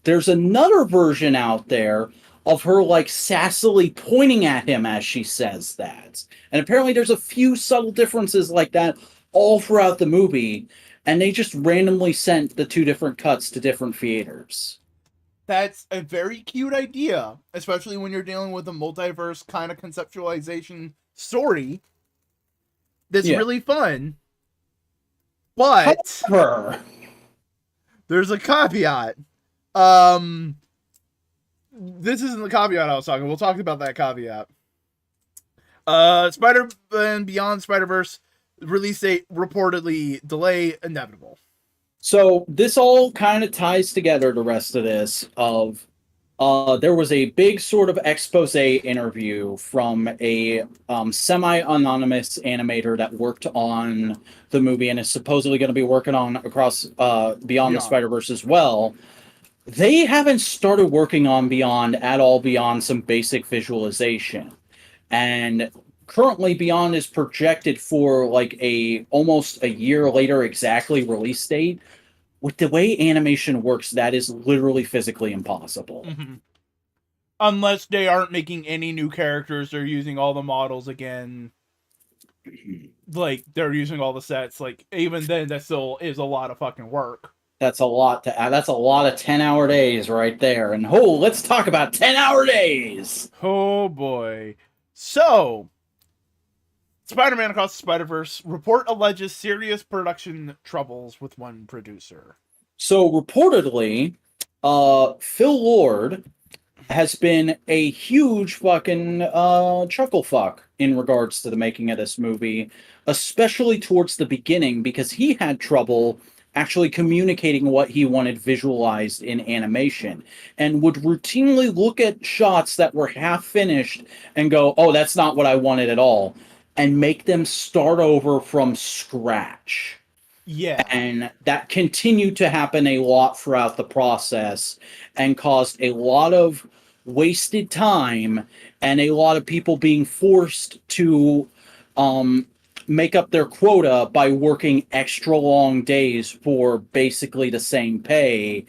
There's another version out there of her like sassily pointing at him as she says that. And apparently there's a few subtle differences like that all throughout the movie, and they just randomly sent the two different cuts to different theaters. That's a very cute idea, especially when you're dealing with a multiverse kind of conceptualization story. That's really fun. But However, there's a caveat. This isn't the caveat I was talking. We'll talk about that caveat. Spider-Man Beyond Spider-Verse release date reportedly delay inevitable. So this all kind of ties together the rest of this of there was a big sort of expose interview from a semi-anonymous animator that worked on the movie and is supposedly going to be working on across Beyond the Spider-Verse as well. They haven't started working on Beyond at all beyond some basic visualization. And currently Beyond is projected for like almost a year later exactly release date. With the way animation works, that is literally physically impossible. Mm-hmm. Unless they aren't making any new characters, they're using all the models again. Like, they're using all the sets. Like, even then, that still is a lot of fucking work. That's a lot to add. That's a lot of 10-hour days right there. And let's talk about 10-hour days. Oh boy. So, Spider-Man Across the Spider-Verse report alleges serious production troubles with one producer. So reportedly, Phil Lord has been a huge fucking chuckle fuck in regards to the making of this movie, especially towards the beginning, because he had trouble actually communicating what he wanted visualized in animation, and would routinely look at shots that were half finished and go, "Oh, that's not what I wanted at all," and make them start over from scratch. Yeah. And that continued to happen a lot throughout the process and caused a lot of wasted time and a lot of people being forced to make up their quota by working extra long days for basically the same pay.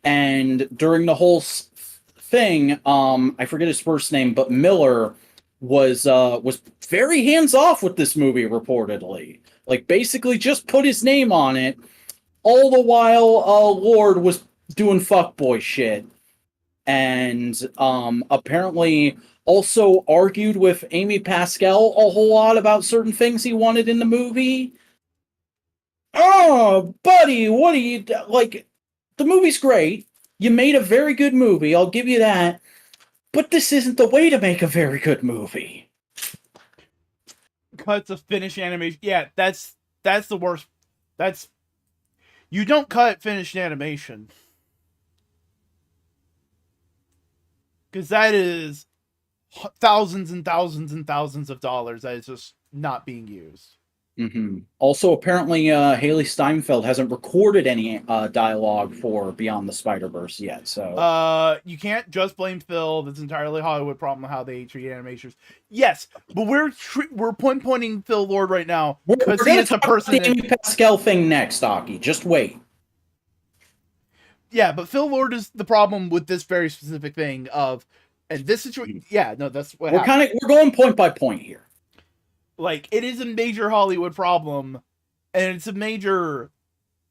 And during the whole thing, I forget his first name, but Miller was very hands off with this movie reportedly. Like basically just put his name on it. All the while, Lord was doing fuckboy shit, and apparently also argued with Amy Pascal a whole lot about certain things he wanted in the movie. Oh, buddy, what do you like? The movie's great. You made a very good movie. I'll give you that. But this isn't the way to make a very good movie. Cuts of finished animation. Yeah, that's the worst. That's you don't cut finished animation because that is thousands and thousands and thousands of dollars that is just not being used. Also, apparently, Haley Steinfeld hasn't recorded any dialogue for Beyond the Spider-Verse yet. So, you can't just blame Phil. That's entirely a Hollywood problem how they treat animators. Yes, but we're pointing Phil Lord right now because he is the person. The Amy Pascal thing next, Aki. Just wait. Yeah, but Phil Lord is the problem with this very specific thing of, and this situation. Yeah, no, that's what we're going point by point here. Like, it is a major Hollywood problem, and it's a major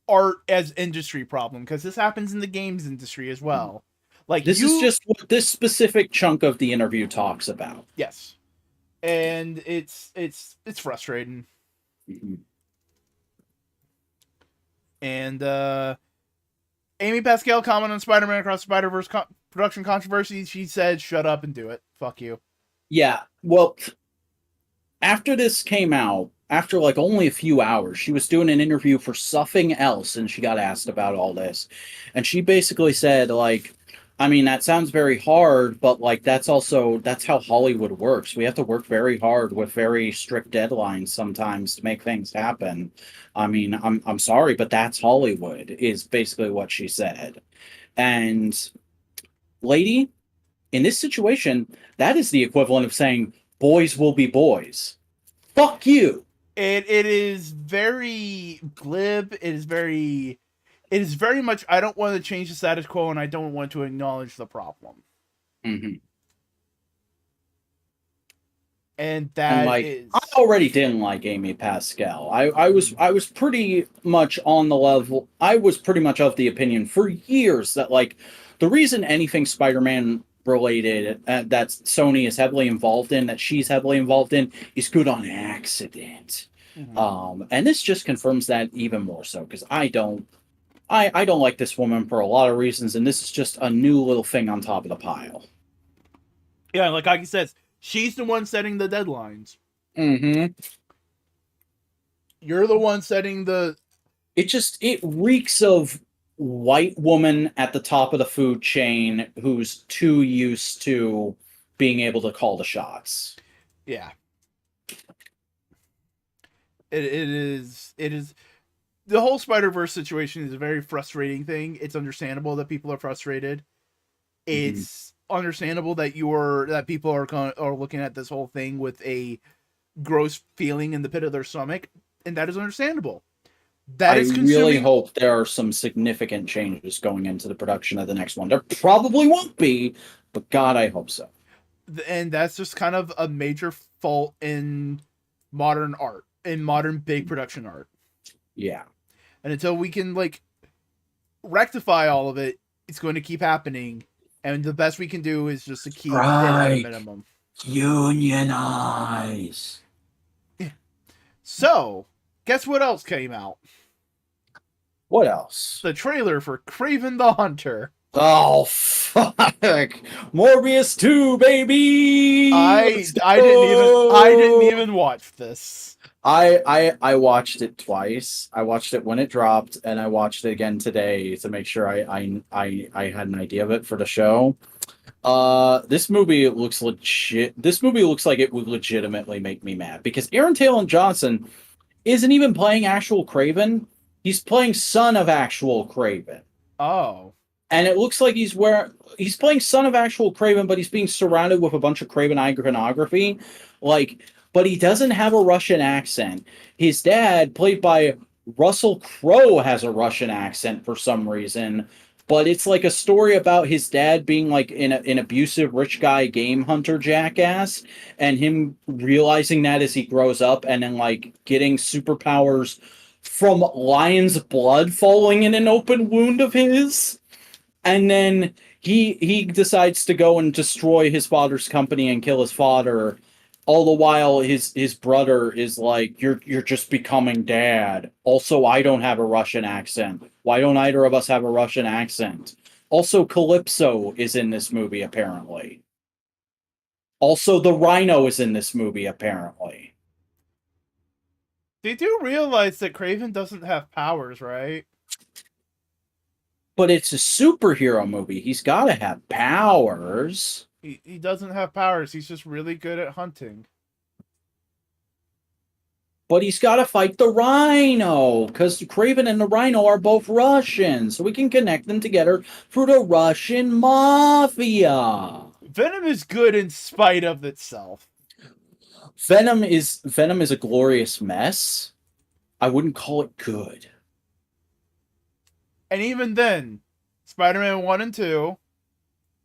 art as industry problem, because this happens in the games industry as well. Like, this is just what this specific chunk of the interview talks about. Yes. And it's frustrating. And Amy Pascal comment on Spider-Man Across the Spider-Verse production controversy. She said, shut up and do it. Fuck you. Yeah, well, after this came out, after like only a few hours, she was doing an interview for Something Else, and she got asked about all this. And she basically said, like, I mean, that sounds very hard, but like that's how Hollywood works. We have to work very hard with very strict deadlines sometimes to make things happen. I mean, I'm sorry, but that's Hollywood, is basically what she said. And lady, in this situation, that is the equivalent of saying boys will be boys. Fuck you. It is very glib. It is very much, I don't want to change the status quo and I don't want to acknowledge the problem. And that is... I already didn't like Amy Pascal. I was pretty much on the level. I was pretty much of the opinion for years that, like, the reason anything Spider-Man related that Sony is heavily involved in, that she's heavily involved in, is good on accident. And this just confirms that even more so, because I don't like this woman for a lot of reasons, and this is just a new little thing on top of the pile. Yeah, like Aki says, she's the one setting the deadlines. You're the one setting the... It reeks of white woman at the top of the food chain who's too used to being able to call the shots. Yeah. It is the whole Spider-Verse situation is a very frustrating thing. It's understandable that people are frustrated. It's understandable that people are looking at this whole thing with a gross feeling in the pit of their stomach, and that is understandable. I really hope there are some significant changes going into the production of the next one. There probably won't be, but God, I hope so. And that's just kind of a major fault in modern art, in modern big production art. Yeah. And until we can, like, rectify all of it, it's going to keep happening. And the best we can do is just to keep it at a minimum. Unionize. So, guess what else came out? What else? The trailer for Kraven the Hunter. Oh, fuck. Morbius 2, baby! I didn't even watch this. I watched it twice. I watched it when it dropped, and I watched it again today to make sure I had an idea of it for the show. This movie looks legit. This movie looks like it would legitimately make me mad, because Aaron Taylor Johnson isn't even playing actual Kraven. He's playing son of actual Kraven. Oh. And it looks like he's playing son of actual Kraven, but he's being surrounded with a bunch of Kraven iconography. But he doesn't have a Russian accent. His dad, played by Russell Crowe, has a Russian accent for some reason. But it's like a story about his dad being like an abusive rich guy game hunter jackass, and him realizing that as he grows up, and then like getting superpowers from lion's blood falling in an open wound of his. And then he decides to go and destroy his father's company and kill his father. All the while, his brother is like, you're just becoming dad. Also, I don't have a Russian accent. Why don't either of us have a Russian accent? Also, Calypso is in this movie, apparently. Also, the Rhino is in this movie, apparently. They do realize that Kraven doesn't have powers, right? But it's a superhero movie. He's got to have powers. He doesn't have powers. He's just really good at hunting. But he's got to fight the Rhino, because Kraven and the Rhino are both Russian, so we can connect them together through the Russian mafia. Venom is good in spite of itself. Venom is a glorious mess. I wouldn't call it good. And even then, Spider-Man 1 and 2,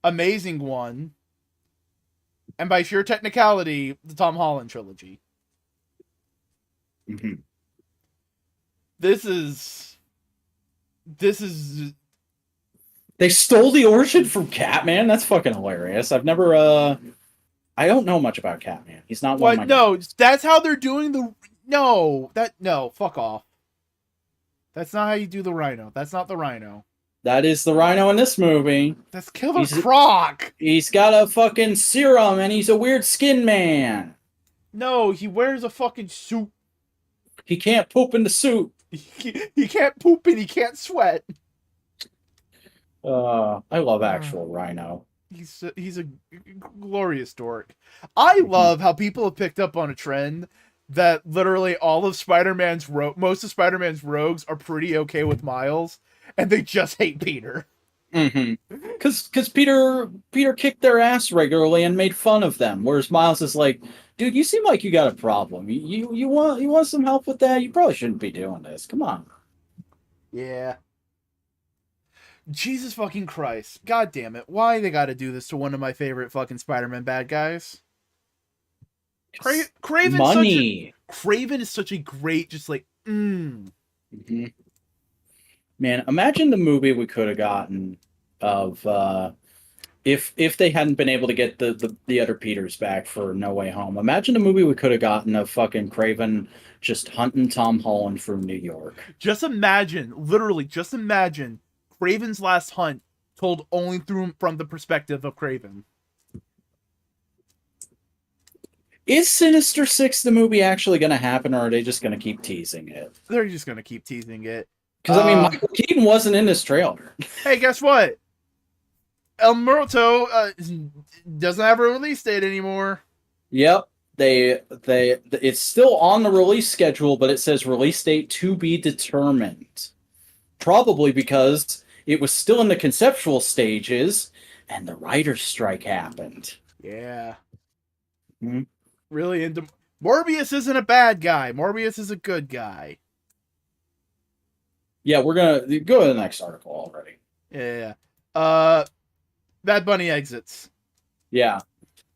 Amazing 1, and by sheer technicality, the Tom Holland trilogy. Mm-hmm. This is They stole the origin from Catman. That's fucking hilarious. I don't know much about Catman. He's not one of my... No, that's how they're doing fuck off. That's not how you do the Rhino. That's not the Rhino. That is the Rhino in this movie. That's Killer Croc. He's got a fucking serum and he's a weird skin man. No, he wears a fucking suit. He can't poop in the suit. He can't poop and he can't sweat. I love actual Rhino. He's a glorious dork. I love how people have picked up on a trend that literally all of most of Spider-Man's rogues are pretty okay with Miles, and they just hate Peter. Mm-hmm. Because Peter kicked their ass regularly and made fun of them, whereas Miles is like, dude, you seem like you got a problem. You want some help with that? You probably shouldn't be doing this. Come on. Yeah. Jesus fucking Christ. God damn it. Why they gotta do this to one of my favorite fucking Spider-Man bad guys? Craven is such a great, just like, Mm-hmm. Man, imagine the movie we could have gotten of if they hadn't been able to get the other Peters back for No Way Home. Imagine the movie we could have gotten of fucking Craven just hunting Tom Holland from New York. Just imagine Craven's last hunt told only from the perspective of Craven. Is Sinister Six the movie actually going to happen, or are they just going to keep teasing it? They're just going to keep teasing it. Because, I mean, Michael Keaton wasn't in this trailer. Hey, guess what? El Muerto doesn't have a release date anymore. Yep. It's still on the release schedule, but it says release date to be determined. Probably because it was still in the conceptual stages, and the writer's strike happened. Yeah. Mm-hmm. Really into... Morbius isn't a bad guy. Morbius is a good guy. Yeah, we're going to go to the next article already. Yeah. Bad Bunny exits. Yeah.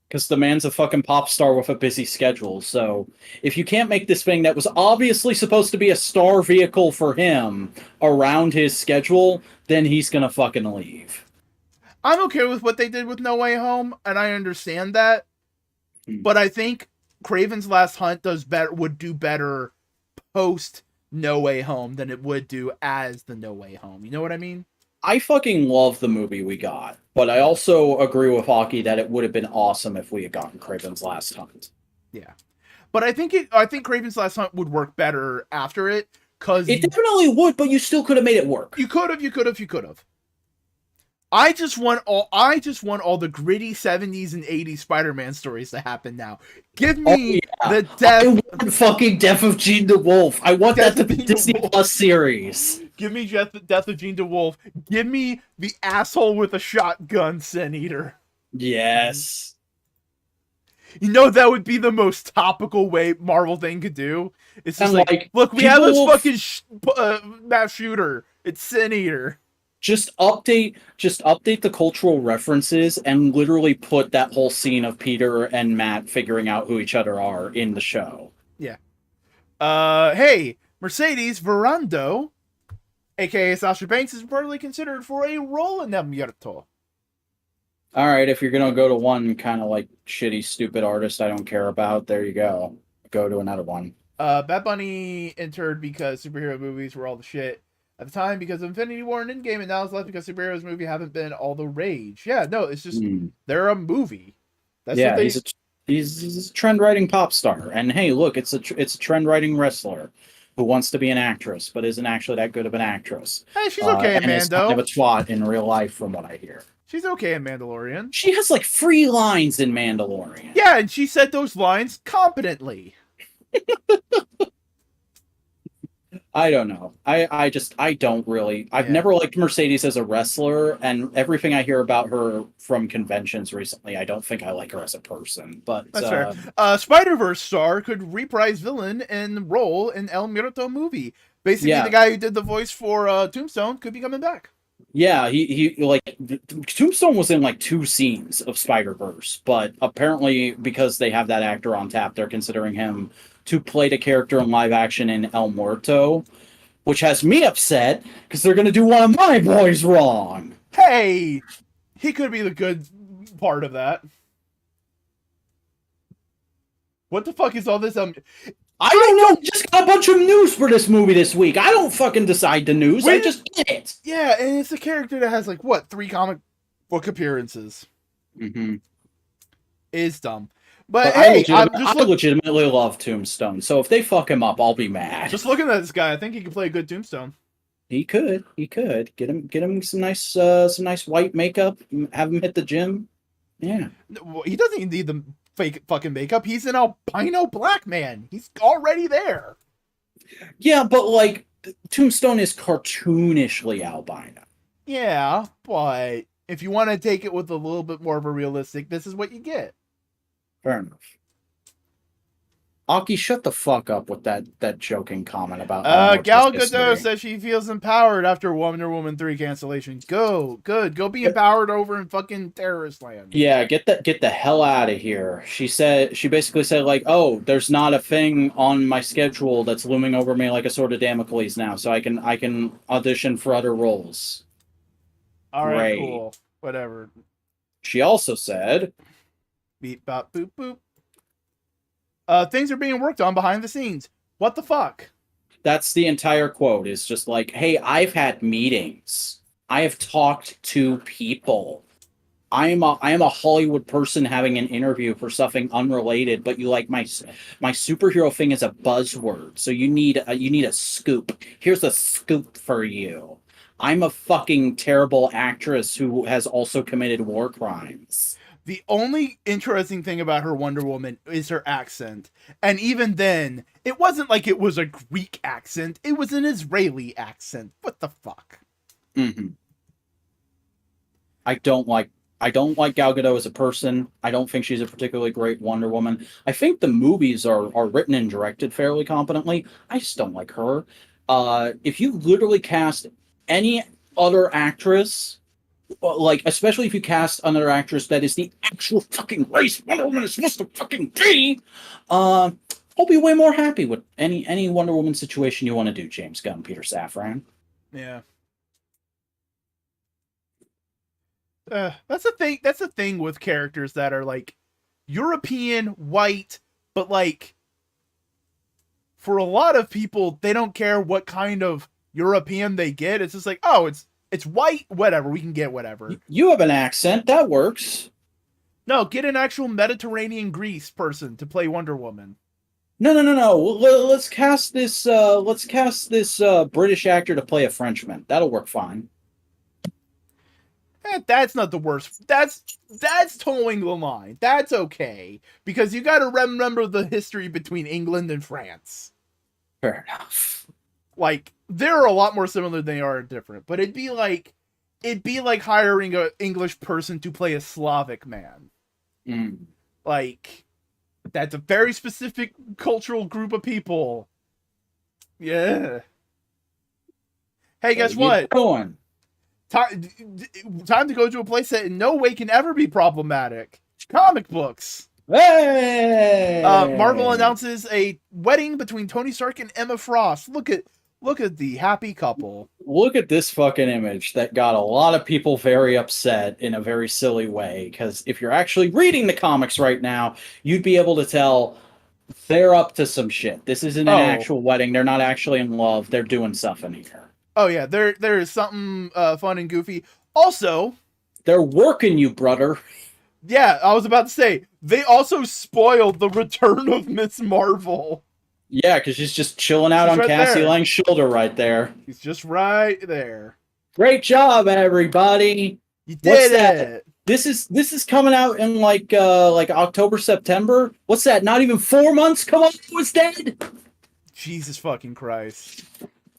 Because the man's a fucking pop star with a busy schedule. So if you can't make this thing that was obviously supposed to be a star vehicle for him around his schedule, then he's going to fucking leave. I'm okay with what they did with No Way Home, and I understand that. But I think Craven's Last Hunt would do better post No Way Home than it would do as the No Way Home. You know what I mean? I fucking love the movie we got, but I also agree with Hockey that it would have been awesome if we had gotten Craven's Last Hunt. Yeah, but I think Craven's Last Hunt would work better after it, because it definitely would, but you still could have made it work. You could have. I just want all the gritty 70s and 80s Spider-Man stories to happen now. Give me the death. I want fucking Death of Gene DeWolf. I want that to be Disney Plus series. Give me Death of Gene DeWolf. Give me the asshole with a shotgun Sin Eater. Yes. You know, that would be the most topical way Marvel thing could do. It's just like, look, we Gene have this DeWolf... fucking mass shooter. It's Sin Eater. Just update the cultural references and literally put that whole scene of Peter and Matt figuring out who each other are in the show. Yeah. Hey, Mercedes Verando, aka Sasha Banks, is reportedly considered for a role in El Muerto. All right, if you're gonna go to one kind of like shitty, stupid artist I don't care about, there you go. Go to another one. Bad Bunny entered because superhero movies were all the shit at the time because of Infinity War and Endgame, and now it's left because superheroes movie haven't been all the rage. Yeah, no, it's just they're a movie. That's what Yeah, they. he's a trend writing pop star, and hey, look, it's a trend writing wrestler who wants to be an actress but isn't actually that good of an actress, Hey, she's okay in and is kind of a Mando. twat in real life, from what I hear. She's okay in Mandalorian. She has like 3 lines in Mandalorian. Yeah, and she said those lines competently. I don't know. I don't really. I've Yeah. never liked Mercedes as a wrestler, and everything I hear about her from conventions recently, I don't think I like her as a person. But That's fair. Spider-Verse star could reprise villain and role in El Muerto movie. Basically, yeah, the guy who did the voice for Tombstone could be coming back. yeah, he like Tombstone was in like 2 scenes of Spider-Verse, but apparently because they have that actor on tap, they're considering him to play the character in live action in El Muerto, which has me upset because they're gonna do one of my boys wrong. Hey, he could be the good part of that. What the fuck is all this? I don't know. We just got a bunch of news for this movie this week. I don't fucking decide the news. I just get it. Yeah, and it's a character that has like what 3 comic book appearances. Mm-hmm. Is dumb. But I hey, I'm just legitimately love Tombstone. So if they fuck him up, I'll be mad. just looking at this guy. I think he could play a good Tombstone. He could get him some nice white makeup. Have him hit the gym. Yeah, He doesn't even need the fake fucking makeup. He's an albino black man. He's already there. yeah, but like Tombstone is cartoonishly albino. Yeah, but if you want to take it with a little bit more of a realistic, this is what you get. Fair enough. Aki, shut the fuck up with that joking comment about Gal Gadot says she feels empowered after Wonder Woman 3 cancellation. Go be empowered over in fucking terrorist land. Yeah, get the hell out of here. She basically said like, oh, there's not a thing on my schedule that's looming over me like a sword of Damocles now, so I can audition for other roles. All right, cool. Whatever. She also said, beep bop boop boop. Things are being worked on behind the scenes. What the fuck? That's the entire quote. It's just like, hey, I've had meetings. I have talked to people. I am a Hollywood person having an interview for something unrelated, but you like my superhero thing is a buzzword. So you need a scoop. Here's a scoop for you. I'm a fucking terrible actress who has also committed war crimes. The only interesting thing about her Wonder Woman is her accent. And even then, it wasn't like it was a Greek accent. It was an Israeli accent. What the fuck? Mm-hmm. I don't like Gal Gadot as a person. I don't think she's a particularly great Wonder Woman. I think the movies are written and directed fairly competently. I just don't like her. If you literally cast any other actress, like, especially if you cast another actress that is the actual fucking race Wonder Woman is supposed to fucking be, I'll be way more happy with any Wonder Woman situation you want to do, James Gunn, Peter Safran. Yeah. That's the thing. That's the thing with characters that are like European, white, but like for a lot of people, they don't care what kind of European they get. It's just like, oh, it's white, whatever. We can get whatever. You have an accent that works. No, get an actual Mediterranean Greece person to play Wonder Woman. No. Let's cast this. British actor to play a Frenchman. That'll work fine. That's not the worst. That's towing the line. That's okay because you got to remember the history between England and France. Fair enough. Like they're a lot more similar than they are different. But it'd be like hiring an English person to play a Slavic man. Mm. Like that's a very specific cultural group of people. Yeah. Hey, guess what? Going. Time to go to a place that in no way can ever be problematic. Comic books. Hey! Marvel announces a wedding between Tony Stark and Emma Frost. Look at the happy couple. Look at this fucking image that got a lot of people very upset in a very silly way. Because if you're actually reading the comics right now, you'd be able to tell they're up to some shit. This isn't an actual wedding. They're not actually in love. They're doing something here. Oh yeah, there is something fun and goofy. Also, they're working you, brother. Yeah, I was about to say, they also spoiled the return of Miss Marvel. Yeah, because she's just chilling out She's on right Cassie there. Lang's shoulder right there. She's just right there. Great job, everybody. You What's did that? it! This is coming out in like October, September. What's that? Not even 4 months? Come on, it was dead. Jesus fucking Christ.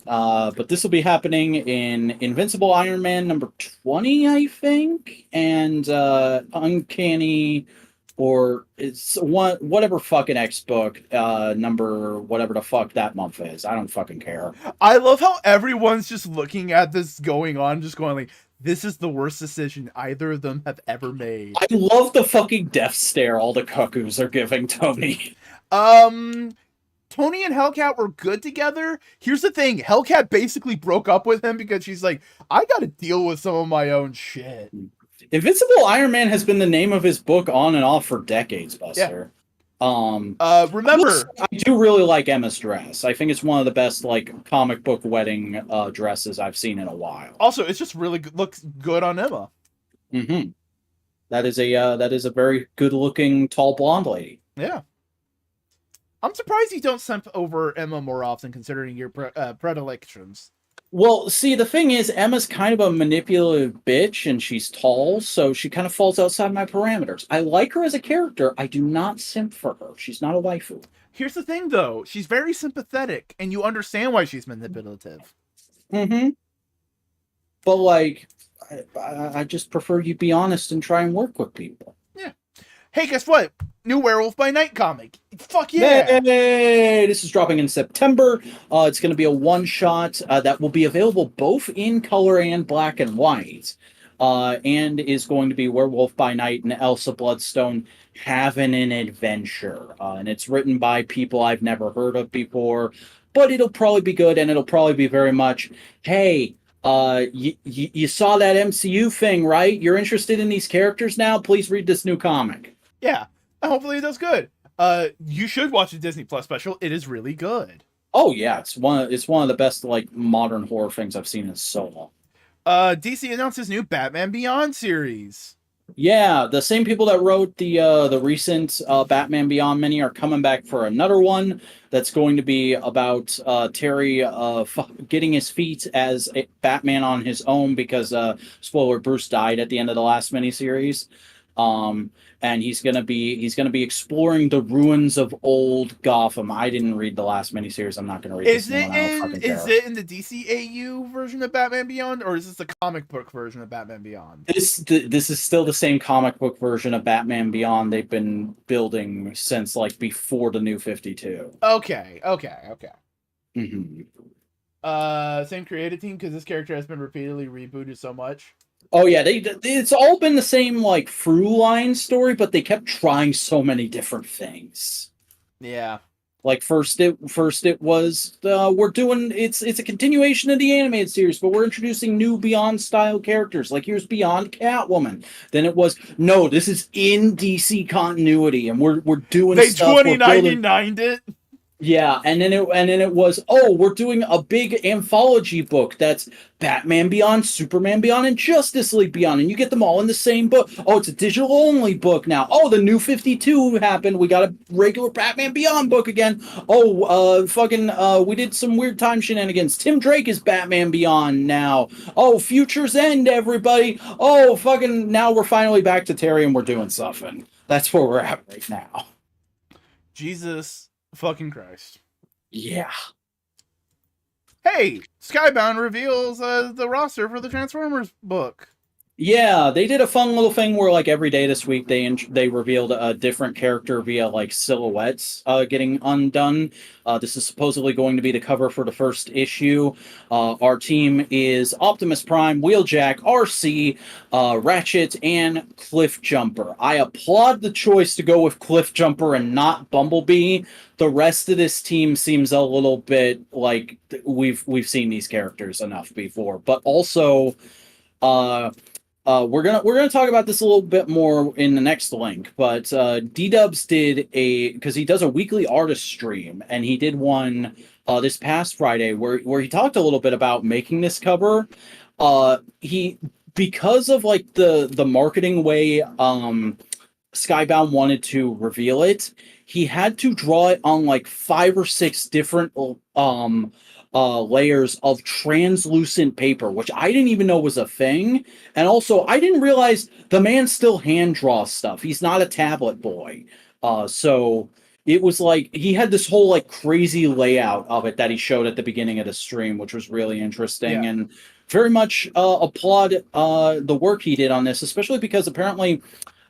But this will be happening in Invincible Iron Man number 20, I think, and Uncanny, or it's whatever fucking X book number whatever the fuck that month is. I don't fucking care. I love how everyone's just looking at this going on, just going like, this is the worst decision either of them have ever made. I love the fucking death stare all the cuckoos are giving Tony. Tony and Hellcat were good together. Here's the thing, Hellcat basically broke up with him because she's like, I gotta deal with some of my own shit. Invincible Iron Man has been the name of his book on and off for decades, Buster. Remember, I do really like Emma's dress. I think it's one of the best like comic book wedding dresses I've seen in a while. also, it's just really good, looks good on Emma. Mm-hmm. That is a very good looking tall blonde lady. Yeah. I'm surprised you don't simp over Emma more often, considering your predilections. Well, see, the thing is, Emma's kind of a manipulative bitch, and she's tall, so she kind of falls outside my parameters. I like her as a character. I do not simp for her. She's not a waifu. Here's the thing, though. She's very sympathetic, and you understand why she's manipulative. Mm-hmm. But, like, I just prefer you be honest and try and work with people. Yeah. Hey, guess what? New Werewolf by Night comic. Fuck yeah! Yay! This is dropping in September. It's going to be a one-shot that will be available both in color and black and white. And is going to be Werewolf by Night and Elsa Bloodstone having an adventure. And it's written by people I've never heard of before. But it'll probably be good, and it'll probably be very much, hey, you saw that MCU thing, right? You're interested in these characters now? Please read this new comic. Yeah. Hopefully it does good. You should watch the Disney Plus special. It is really good. Oh yeah, it's one of the best like modern horror things I've seen in so long. DC announced his new Batman Beyond series. Yeah, the same people that wrote the recent Batman Beyond mini are coming back for another one that's going to be about Terry getting his feet as a Batman on his own because spoiler, Bruce died at the end of the last miniseries. And he's gonna be exploring the ruins of old Gotham. I didn't read the last miniseries. I'm not gonna read this one. Is it in the DCAU version of Batman Beyond, or is this the comic book version of Batman Beyond? This is still the same comic book version of Batman Beyond they've been building since like before the New 52. Okay. Mm-hmm. Same creative team, because this character has been repeatedly rebooted so much. Oh yeah, it's all been the same like through line story, but they kept trying so many different things. Yeah. Like first it was we're doing it's a continuation of the animated series, but we're introducing new Beyond style characters. Like here's Beyond Catwoman. Then it was no, this is in DC continuity, and we're doing they stuff. 2099'd it. Yeah, and then it was, oh, we're doing a big anthology book that's Batman Beyond, Superman Beyond, and Justice League Beyond, and you get them all in the same book. Oh, it's a digital only book now. Oh, the New 52 happened. We got a regular Batman Beyond book again. Oh, we did some weird time shenanigans. Tim Drake is Batman Beyond now. Oh, Future's End, everybody. Oh, now we're finally back to Terry and we're doing something. That's where we're at right now. Jesus fucking Christ. Yeah. Hey, Skybound reveals the roster for the Transformers book. Yeah, they did a fun little thing where, like, every day this week they revealed a different character via like silhouettes getting undone. This is supposedly going to be the cover for the first issue. Our team is Optimus Prime, Wheeljack, RC, Ratchet, and Cliffjumper. I applaud the choice to go with Cliffjumper and not Bumblebee. The rest of this team seems a little bit like we've seen these characters enough before, but also. We're gonna talk about this a little bit more in the next link, but D-Dubs did because he does a weekly artist stream, and he did one this past Friday where he talked a little bit about making this cover. Because of like the marketing way Skybound wanted to reveal it, he had to draw it on like 5 or 6 different layers of translucent paper, which I didn't even know was a thing. And also, I didn't realize the man still hand draws stuff. He's not a tablet boy. So it was like he had this whole like crazy layout of it that he showed at the beginning of the stream, which was really interesting Yeah. and very much applaud the work he did on this, especially because apparently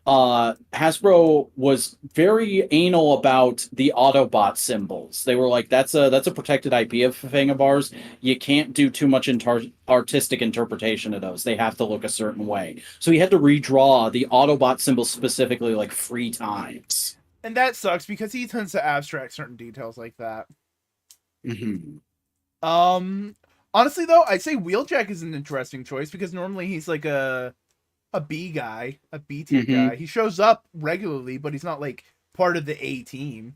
Hasbro was very anal about the Autobot symbols. They were like, that's a protected IP of a thing of ours. You can't do too much artistic interpretation of those. They have to look a certain way. So he had to redraw the Autobot symbols specifically like 3 times. And that sucks because he tends to abstract certain details like that. Mm-hmm. Honestly though, I'd say Wheeljack is an interesting choice because normally he's like a B guy, a B tier guy. He shows up regularly, but he's not like part of the A team.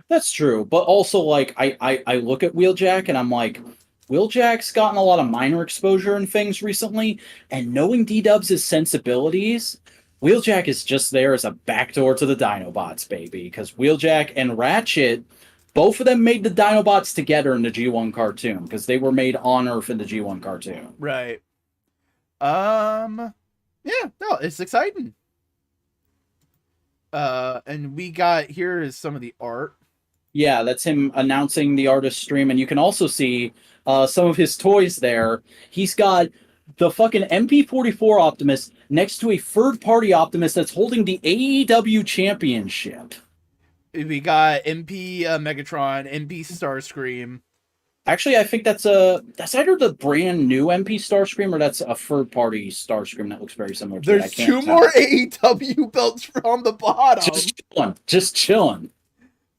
That's true, but also like I look at Wheeljack and I'm like, Wheeljack's gotten a lot of minor exposure and things recently, and knowing D-Dubs' sensibilities, Wheeljack is just there as a backdoor to the Dinobots, baby. Because Wheeljack and Ratchet, both of them made the Dinobots together in the G1 cartoon, because they were made on Earth in the G1 cartoon. Right. Yeah, no, it's exciting. And we got here is some of the art. Yeah, that's him announcing the artist stream, and you can also see some of his toys there. He's got the fucking MP44 Optimus next to a third-party Optimus that's holding the AEW Championship. We got MP Megatron, MP Starscream. Actually, I think that's either the brand new MP Starscream or that's a third-party Starscream that looks very similar to it. There's 2 more AEW belts on the bottom. Just chilling.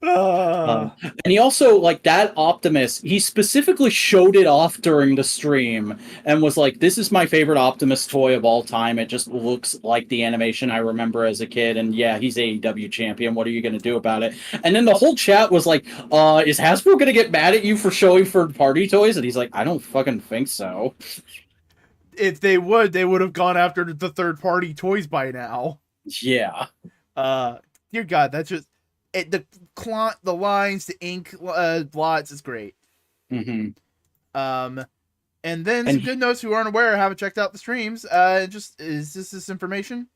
And he also, like, that Optimus, he specifically showed it off during the stream and was like, this is my favorite Optimus toy of all time. It just looks like the animation I remember as a kid. And yeah, he's AEW champion. What are you going to do about it? And then the whole chat was like, is Hasbro going to get mad at you for showing third-party toys? And he's like, I don't fucking think so. If they would have gone after the third-party toys by now. Yeah. Dear God, that's just... the lines, the ink blots is great. Mm-hmm. And then some good notes who aren't aware, haven't checked out the streams. Just is this information?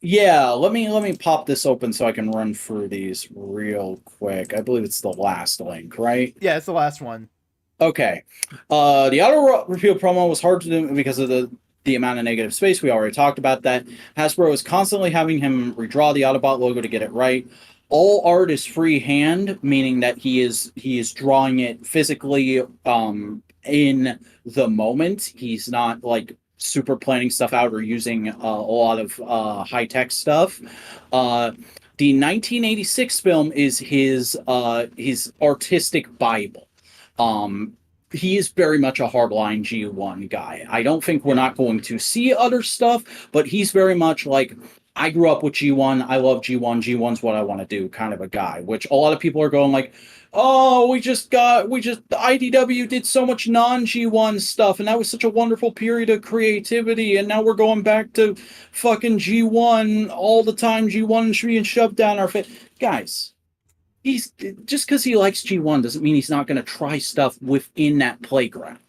Yeah, let me pop this open so I can run through these real quick. I believe it's the last link, right? Yeah, it's the last one. Okay. The auto reveal promo was hard to do because of the amount of negative space. We already talked about that. Hasbro is constantly having him redraw the Autobot logo to get it right. All art is freehand, meaning that he is drawing it physically in the moment. He's not like super planning stuff out or using a lot of high-tech stuff. The 1986 film is his artistic Bible. He is very much a hardline G1 guy. I don't think we're not going to see other stuff, but he's very much like, I grew up with G1. I love G1. G1's what I want to do, kind of a guy, which a lot of people are going like, oh, the IDW did so much non-G1 stuff, and that was such a wonderful period of creativity, and now we're going back to fucking G1 all the time. G1 being shoved down our face. Guys, he's just because he likes G1 doesn't mean he's not going to try stuff within that playground.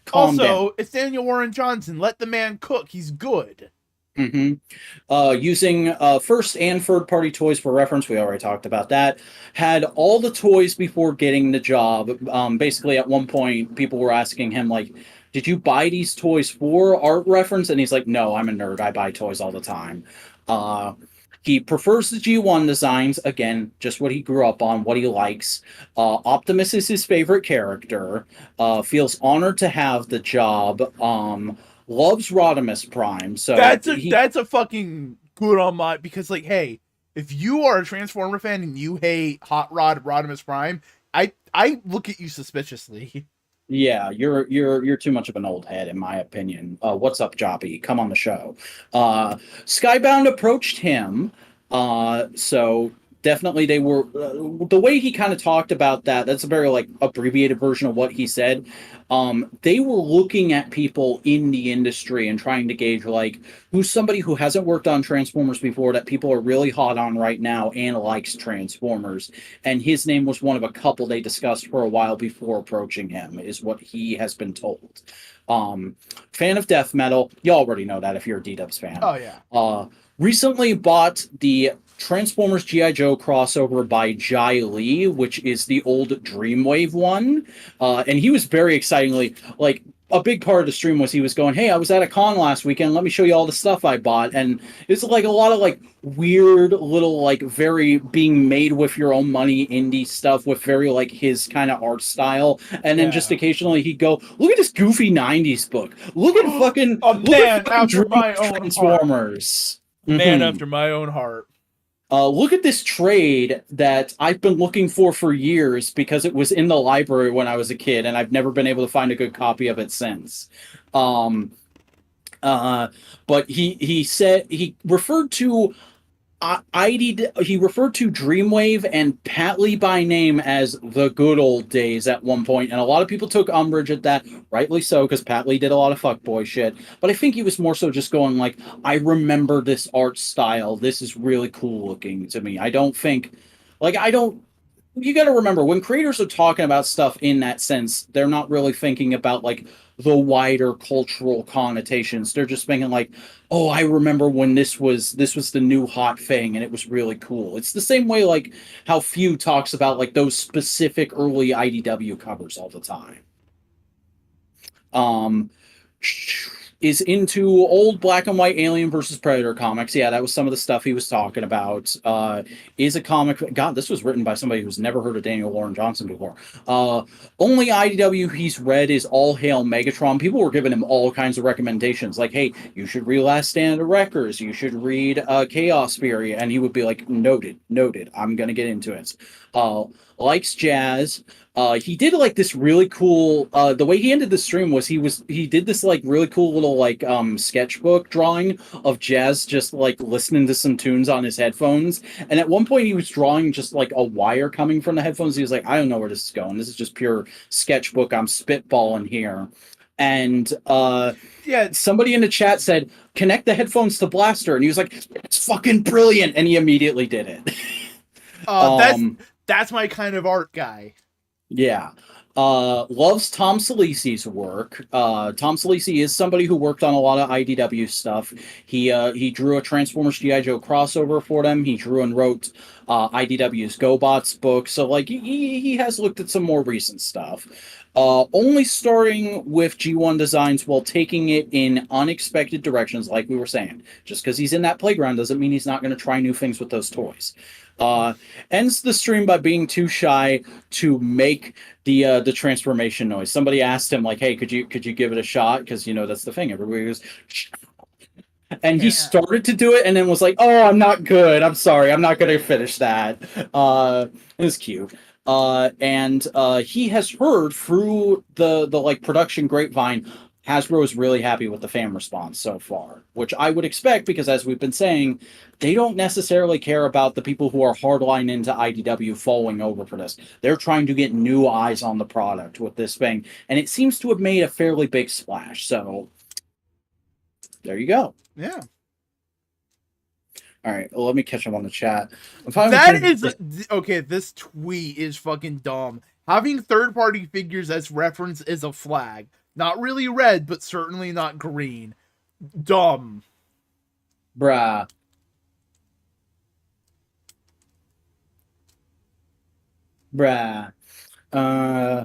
Calm down. It's Daniel Warren Johnson. Let the man cook. He's good. Mm-hmm. Using first and third party toys for reference, we already talked about that. Had all the toys before getting the job. Basically, at one point, people were asking him, like, did you buy these toys for art reference? And he's like, no, I'm a nerd. I buy toys all the time. He prefers the G1 designs. Again, just what he grew up on, what he likes. Optimus is his favorite character. Feels honored to have the job. Loves Rodimus Prime. So that's a fucking good on my, because like, hey, if you are a Transformer fan and you hate Hot Rod Rodimus Prime, I look at you suspiciously. Yeah, you're too much of an old head, in my opinion. What's up, Joppy? Come on the show. Skybound approached him, so definitely they were the way he kind of talked about that. That's a very like abbreviated version of what he said. They were looking at people in the industry and trying to gauge like who's somebody who hasn't worked on Transformers before that people are really hot on right now and likes Transformers. And his name was one of a couple they discussed for a while before approaching him, is what he has been told. Fan of death metal. You already know that if you're a D-Dubs fan. Oh yeah. Recently bought the Transformers G.I. Joe crossover by Jai Lee, which is the old Dreamwave one. And he was very excitingly, like, a big part of the stream was he was going, "Hey, I was at a con last weekend. Let me show you all the stuff I bought." And it's like a lot of like weird little like very being made with your own money indie stuff with very like his kind of art style. And then just Yeah. occasionally he'd go, "Look at this goofy '90s book. Look at fucking A look man at fucking after my own heart. Transformers." Man Mhm. after my own heart. Look at this trade that I've been looking for years because it was in the library when I was a kid, and I've never been able to find a good copy of it since. Um, but he said he referred to he referred to Dreamwave and Pat Lee by name as the good old days at one point, and a lot of people took umbrage at that, rightly so, because Pat Lee did a lot of fuckboy shit. But I think he was more so just going like, I remember this art style. This is really cool looking to me. I don't think, like, I don't. You got to remember when creators are talking about stuff in that sense, they're not really thinking about like the wider cultural connotations. They're just thinking like, oh, I remember when this was the new hot thing and it was really cool. It's the same way like how Few talks about like those specific early IDW covers all the time. Um, is into old black and white Alien versus Predator comics. Yeah, that was some of the stuff he was talking about. Is a comic. God, this was written by somebody who's never heard of Daniel Warren Johnson before. Only IDW he's read is All Hail Megatron. People were giving him all kinds of recommendations, like, "Hey, you should read Last Stand of Wreckers. You should read Chaos Fury," and he would be like, "Noted, noted. I'm gonna get into it." Likes jazz. He did like this really cool. The way he ended the stream was he did this like really cool little like sketchbook drawing of jazz, just like listening to some tunes on his headphones. And at one point, he was drawing just like a wire coming from the headphones. He was like, "I don't know where this is going. This is just pure sketchbook. I'm spitballing here." And Yeah. somebody in the chat said, "Connect the headphones to Blaster," and he was like, "It's fucking brilliant," and he immediately did it. That's um, that's my kind of art guy. Yeah. Loves Tom Salisi's work. Tom Salisi is somebody who worked on a lot of IDW stuff. He drew a Transformers G.I. Joe crossover for them. He drew and wrote IDW's GoBots book. So like he has looked at some more recent stuff. Only starting with G1 designs while taking it in unexpected directions, like we were saying. Just because he's in that playground doesn't mean he's not going to try new things with those toys. Ends the stream by being too shy to make the transformation noise. Somebody asked him like, "Hey, could you give it a shot?" Because you know that's the thing. Everybody goes, and he Yeah. started to do it, and then was like, "Oh, I'm not good. I'm sorry. I'm not going to finish that." It was cute. And he has heard through the like production grapevine, Hasbro is really happy with the fan response so far, which I would expect because, as we've been saying, they don't necessarily care about the people who are hardline into IDW falling over for this. They're trying to get new eyes on the product with this thing, and it seems to have made a fairly big splash. So there you go. Yeah. All right, well, let me catch up on the chat. That is okay. This tweet is fucking dumb. Having third-party figures as reference is a flag. Not really red, but certainly not green. Dumb. Bruh. Bruh. Uh,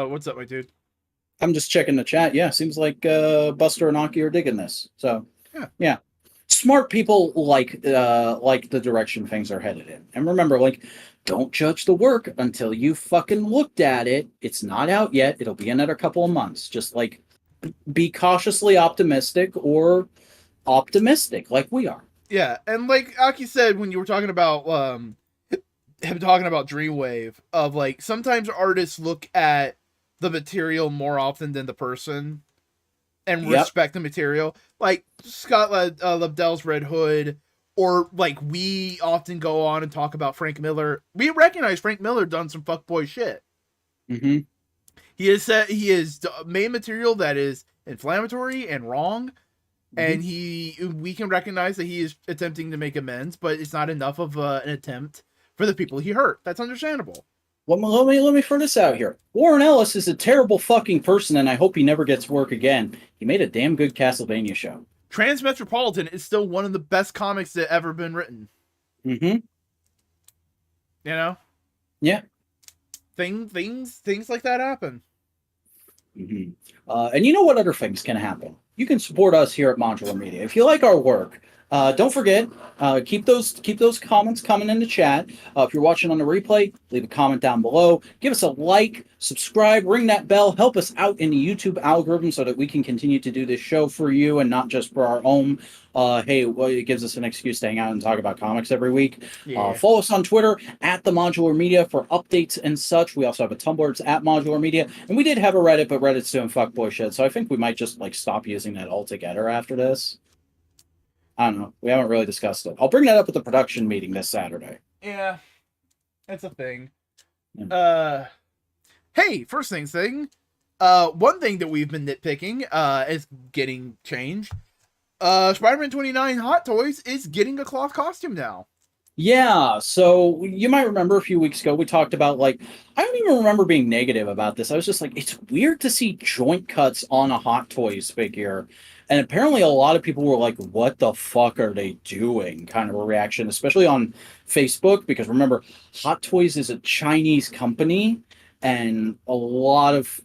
What's up, my dude? I'm just checking the chat. Yeah, seems like Buster and Aki are digging this. So yeah. Smart people like the direction things are headed in. And remember, like, don't judge the work until you fucking looked at it. It's not out yet. It'll be another couple of months. Just like be cautiously optimistic or optimistic, like we are. Yeah, and like Aki said when you were talking about him talking about Dreamwave, of like sometimes artists look at the material more often than the person. and Yep. respect the material. Like Scott Lobdell's Red Hood, or like we often go on and talk about Frank Miller. We recognize Frank Miller done some fuckboy shit. Mm-hmm. He has made material that is inflammatory and wrong, and we can recognize that he is attempting to make amends, but it's not enough of an attempt for the people he hurt. That's understandable. Let me throw this out here. Warren Ellis is a terrible fucking person, and I hope he never gets work again. He made a damn good Castlevania show. Transmetropolitan is still one of the best comics that ever been written. Mm-hmm. You know? Yeah. Things like that happen. Mm-hmm. And you know what other things can happen? You can support us here at Modular Media. If you like our work, don't forget, keep those comments coming in the chat. If you're watching on the replay, leave a comment down below. Give us a like, subscribe, ring that bell. Help us out in the YouTube algorithm so that we can continue to do this show for you and not just for our own. It gives us an excuse to hang out and talk about comics every week. Yeah. Follow us on Twitter at The Modular Media for updates and such. We also have a Tumblr. It's at Modular Media. And we did have a Reddit, but Reddit's doing fuckboy shit. So I think we might just stop using that altogether after this. I don't know. We haven't really discussed it. I'll bring that up at the production meeting this Saturday. Yeah. It's a thing. Yeah. Hey, first thing. One thing that we've been nitpicking is getting changed. Spider-Man 29 Hot Toys is getting a cloth costume now. Yeah, so you might remember a few weeks ago we talked about, I don't even remember being negative about this. I was just like, it's weird to see joint cuts on a Hot Toys figure. And apparently a lot of people were like, what the fuck are they doing? Kind of a reaction, especially on Facebook, because remember, Hot Toys is a Chinese company, and a lot of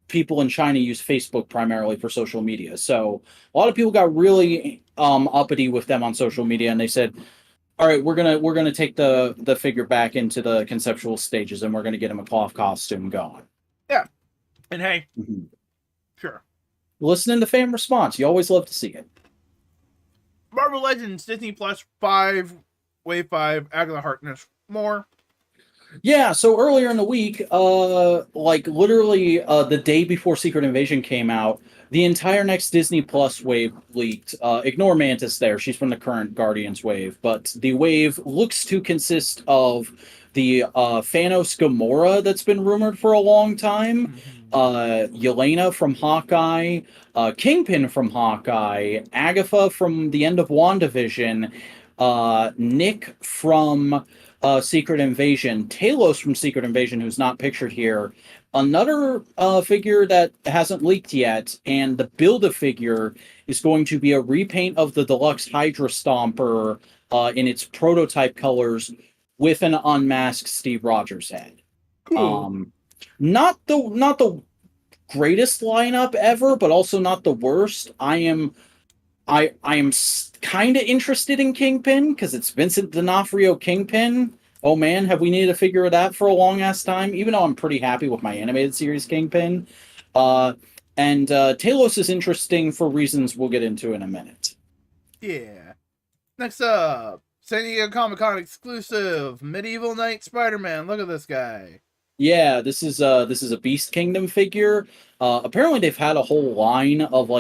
people in China use Facebook primarily for social media. So a lot of people got really uppity with them on social media, and they said, all right, we're gonna take the figure back into the conceptual stages, and we're gonna get him a cloth costume going. Yeah, and hey, sure. Listening to fan response, you always love to see it. Marvel Legends Disney Plus 5, Wave 5, Agatha Harkness, more. Yeah, so earlier in the week, literally the day before Secret Invasion came out, the entire next Disney Plus wave leaked. Ignore Mantis there, she's from the current Guardians wave, but the wave looks to consist of the Thanos Gamora that's been rumored for a long time, Yelena from Hawkeye, Kingpin from Hawkeye, Agatha from the end of WandaVision, Nick from Secret Invasion, Talos from Secret Invasion, who's not pictured here, another figure that hasn't leaked yet, and the Build-A-Figure is going to be a repaint of the deluxe Hydra Stomper in its prototype colors with an unmasked Steve Rogers head. Cool. Not the greatest lineup ever, but also not the worst. I am kind of interested in Kingpin because it's Vincent D'Onofrio Kingpin. Oh man, have we needed to figure that for a long ass time? Even though I'm pretty happy with my animated series Kingpin, and Talos is interesting for reasons we'll get into in a minute. Yeah. Next up, San Diego Comic-Con exclusive Medieval Knight Spider-Man. Look at this guy. Yeah, this is a Beast Kingdom figure. Apparently, they've had a whole line of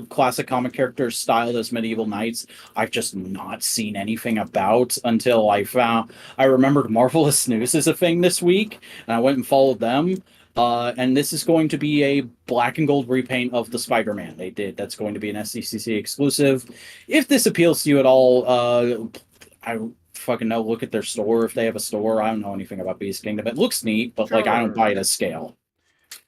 classic comic characters styled as medieval knights. I've just not seen anything about until I remembered Marvelous News is a thing this week, and I went and followed them. And this is going to be a black and gold repaint of the Spider-Man they did. That's going to be an SDCC exclusive. If this appeals to you at all, I fucking know. Look at their store if they have a store. I don't know anything about Beast Kingdom. It looks neat, but I don't buy it as scale.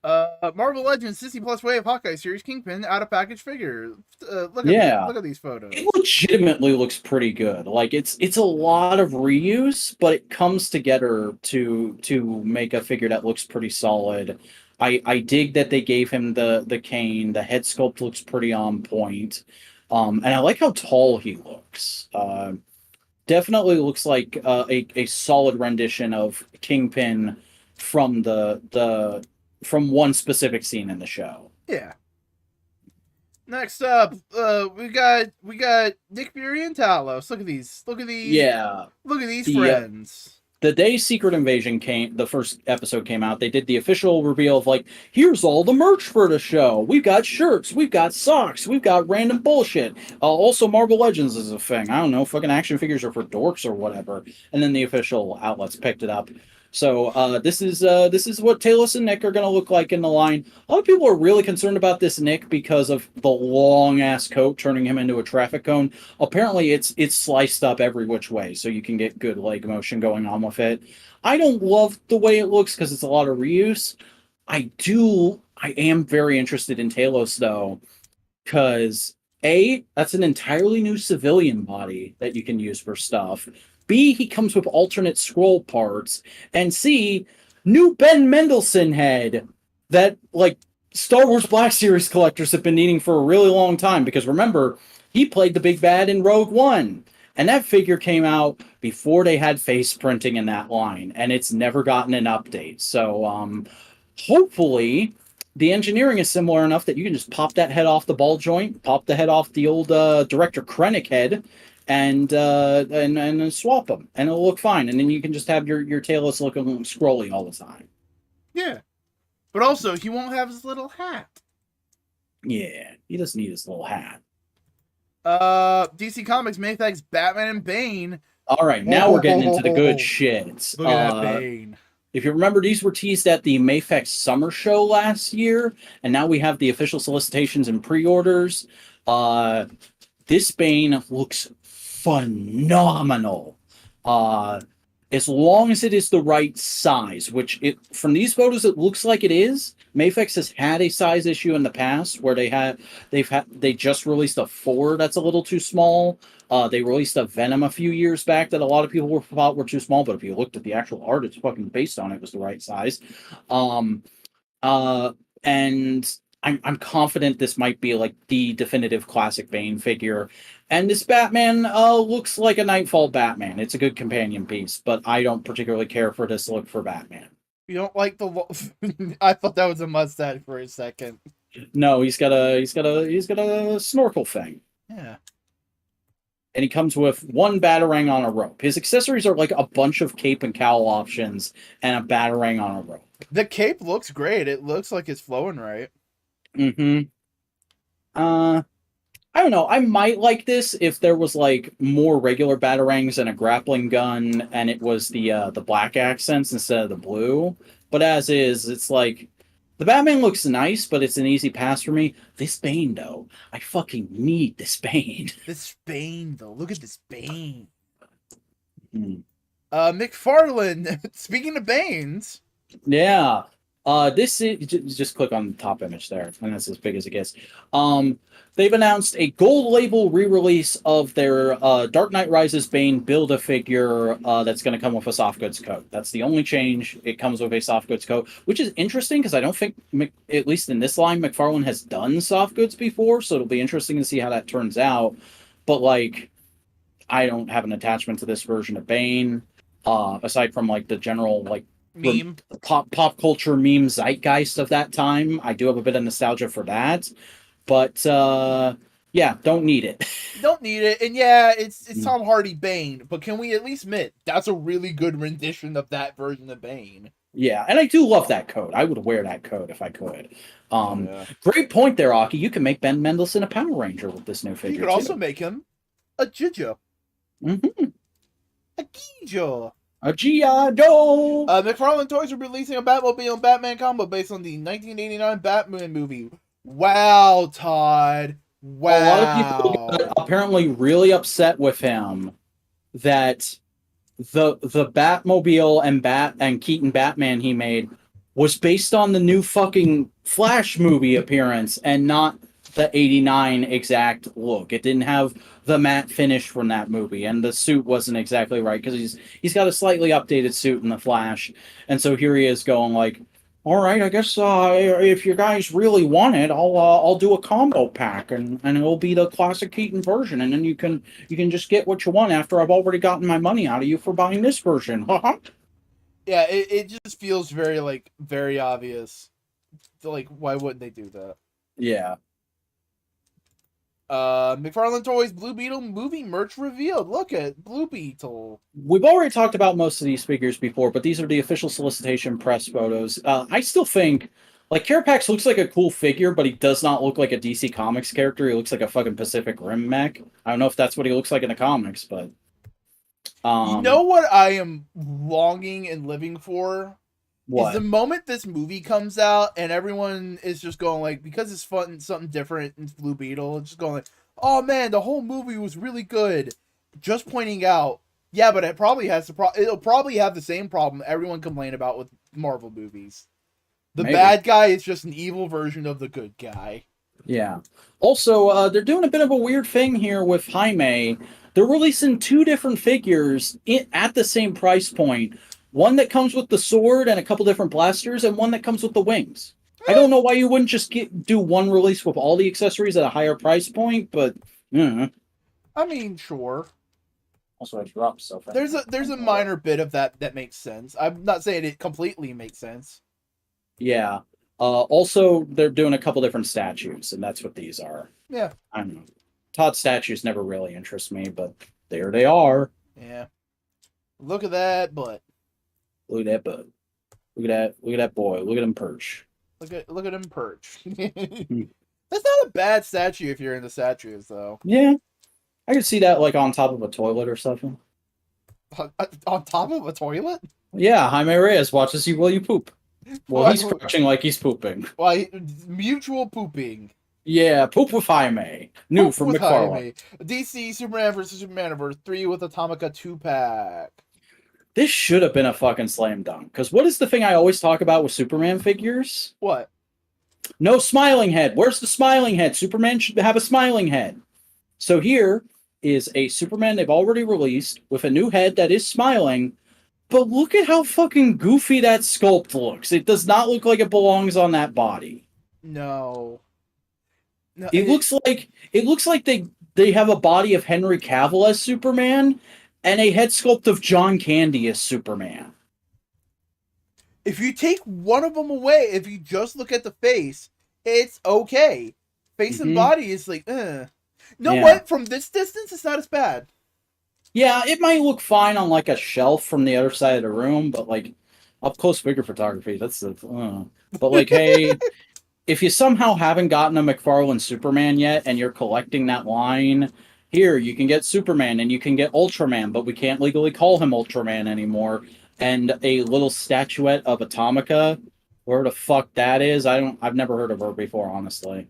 Marvel Legends Disney Plus Wave Hawkeye series Kingpin out of package figure. Look at these photos. It legitimately looks pretty good. It's a lot of reuse, but it comes together to make a figure that looks pretty solid. I dig that they gave him the cane. The head sculpt looks pretty on point. And I like how tall he looks. Definitely looks like a solid rendition of Kingpin from from one specific scene in the show. Yeah. Next up, we got Nick Fury and Talos. Look at these. Yeah. Look at these friends. the day Secret Invasion the first episode came out, they did the official reveal of like, here's all the merch for the show. We've got shirts, we've got socks, we've got random bullshit. Also, Marvel Legends is a thing. I don't know, fucking action figures are for dorks or whatever. And then the official outlets picked it up. So this is what Talos and Nick are going to look like in the line. A lot of people are really concerned about this Nick because of the long ass coat turning him into a traffic cone. Apparently, it's sliced up every which way, so you can get good leg motion going on with it. I don't love the way it looks because it's a lot of reuse. I am very interested in Talos though, because that's an entirely new civilian body that you can use for stuff. B, he comes with alternate scroll parts. And C, new Ben Mendelsohn head that, like, Star Wars Black Series collectors have been needing for a really long time. Because remember, he played the big bad in Rogue One. And that figure came out before they had face printing in that line. And it's never gotten an update. So, hopefully, the engineering is similar enough that you can just pop that head off the ball joint, pop the head off the old Director Krennic head, and swap them, and it'll look fine. And then you can just have your Talos looking scrolly all the time. Yeah, but also he won't have his little hat. Yeah, he doesn't need his little hat. DC Comics Mayfag's Batman and Bane. All right, now we're getting into the good shit. Look at that Bane. If you remember, these were teased at the Mayfex Summer Show last year, and now we have the official solicitations and pre-orders. This Bane looks phenomenal. As long as it is the right size, which from these photos it looks like it is. Mayfex has had a size issue in the past where they just released a 4 that's a little too small. They released a Venom a few years back that a lot of people thought were too small, but if you looked at the actual art, it's fucking based on it was the right size. And I'm confident this might be like the definitive classic Bane figure. And this Batman looks like a Nightfall Batman. It's a good companion piece, but I don't particularly care for this look for Batman. You don't like the? I thought that was a mustache for a second. No, he's got a snorkel thing. Yeah. And he comes with one batarang on a rope. His accessories are like a bunch of cape and cowl options and a batarang on a rope. The cape looks great. It looks like it's flowing right. Mm-hmm. I don't know. I might like this if there was like more regular batarangs and a grappling gun, and it was the black accents instead of the blue. But as is, it's like the Batman looks nice, but it's an easy pass for me. This Bane, though, I fucking need this Bane. This Bane, though, look at this Bane. Hmm. McFarlane. Speaking of Banes, yeah. This is just click on the top image there, and that's as big as it gets. They've announced a gold label re-release of their Dark Knight Rises Bane Build-A-Figure that's going to come with a soft goods coat. That's the only change. It comes with a soft goods coat, which is interesting because I don't think, at least in this line, McFarlane has done soft goods before, so it'll be interesting to see how that turns out. But, like, I don't have an attachment to this version of Bane, aside from, like, the general, like, meme pop culture meme zeitgeist of that time. I do have a bit of nostalgia for that, but yeah, don't need it. Don't need it. And yeah, it's Tom Hardy Bane, but can we at least admit that's a really good rendition of that version of Bane? Yeah, and I do love that coat. I would wear that coat if I could. Great point there, Aki. You can make Ben Mendelsohn a Power Ranger with this new figure. You could also make him a Gijo. Mm-hmm. A Gijo. A G.I. Joe! McFarlane Toys are releasing a Batmobile and Batman combo based on the 1989 Batman movie. Wow, Todd. Wow. A lot of people got apparently really upset with him that the Batmobile and Keaton Batman he made was based on the new fucking Flash movie appearance and not the 89 exact look. It didn't have the matte finish from that movie, and the suit wasn't exactly right because he's got a slightly updated suit in the Flash, and so here he is going like, all right, I guess if you guys really want it, I'll do a combo pack, and it'll be the classic Keaton version, and then you can just get what you want after I've already gotten my money out of you for buying this version. Yeah, it just feels very obvious. Like, why wouldn't they do that? Yeah. McFarlane Toys Blue Beetle movie merch revealed. Look at Blue Beetle. We've already talked about most of these figures before, but these are the official solicitation press photos. I still think, like, Carapax looks like a cool figure, but he does not look like a DC Comics character. He looks like a fucking Pacific Rim mech. I don't know if that's what he looks like in the comics, but You know what I am longing and living for? Is the what? moment this movie comes out and everyone is just going like, because it's fun and something different in Blue Beetle, just going like, oh man, the whole movie was really good. Just pointing out, yeah, but it probably has it'll probably have the same problem everyone complained about with Marvel movies. The Maybe. bad guy is just an evil version of the good guy. Yeah. Also, they're doing a bit of a weird thing here with Jaime. They're releasing two different figures at the same price point. One that comes with the sword and a couple different blasters, and one that comes with the wings. I don't know why you wouldn't just do one release with all the accessories at a higher price point, but I mean, sure. Also, I dropped stuff. There's a minor bit of that makes sense. I'm not saying it completely makes sense. Yeah. Also, they're doing a couple different statues, and that's what these are. Yeah. I don't know. Todd statues never really interest me, but there they are. Yeah. Look at that butt. Look at that butt. Look at that boy. Look at him perch. Look at him perch. That's not a bad statue if you're into statues, though. Yeah. I could see that like on top of a toilet or something. On top of a toilet? Yeah, Jaime Reyes watches you while you poop. Well, he's Why- crouching like he's pooping. Why, mutual pooping. Yeah, poop with Jaime. New Poop from with McFarlane. Jaime. DC Superman vs. Superman number 3 with Atomica 2-pack. This should have been a fucking slam dunk. Because what is the thing I always talk about with Superman figures? What? No smiling head. Where's the smiling head? Superman should have a smiling head. So here is a Superman they've already released with a new head that is smiling. But look at how fucking goofy that sculpt looks. It does not look like it belongs on that body. No. No, It looks like they have a body of Henry Cavill as Superman and a head sculpt of John Candy as Superman. If you take one of them away, if you just look at the face, it's okay. Face and body is like, You know what? From this distance, it's not as bad. Yeah, it might look fine on like a shelf from the other side of the room, but like up close figure photography, that's the. But like, hey, if you somehow haven't gotten a McFarlane Superman yet, and you're collecting that line, here you can get Superman and you can get Ultraman, but we can't legally call him Ultraman anymore. And a little statuette of Atomica, where the fuck that is, I've never heard of her before, honestly.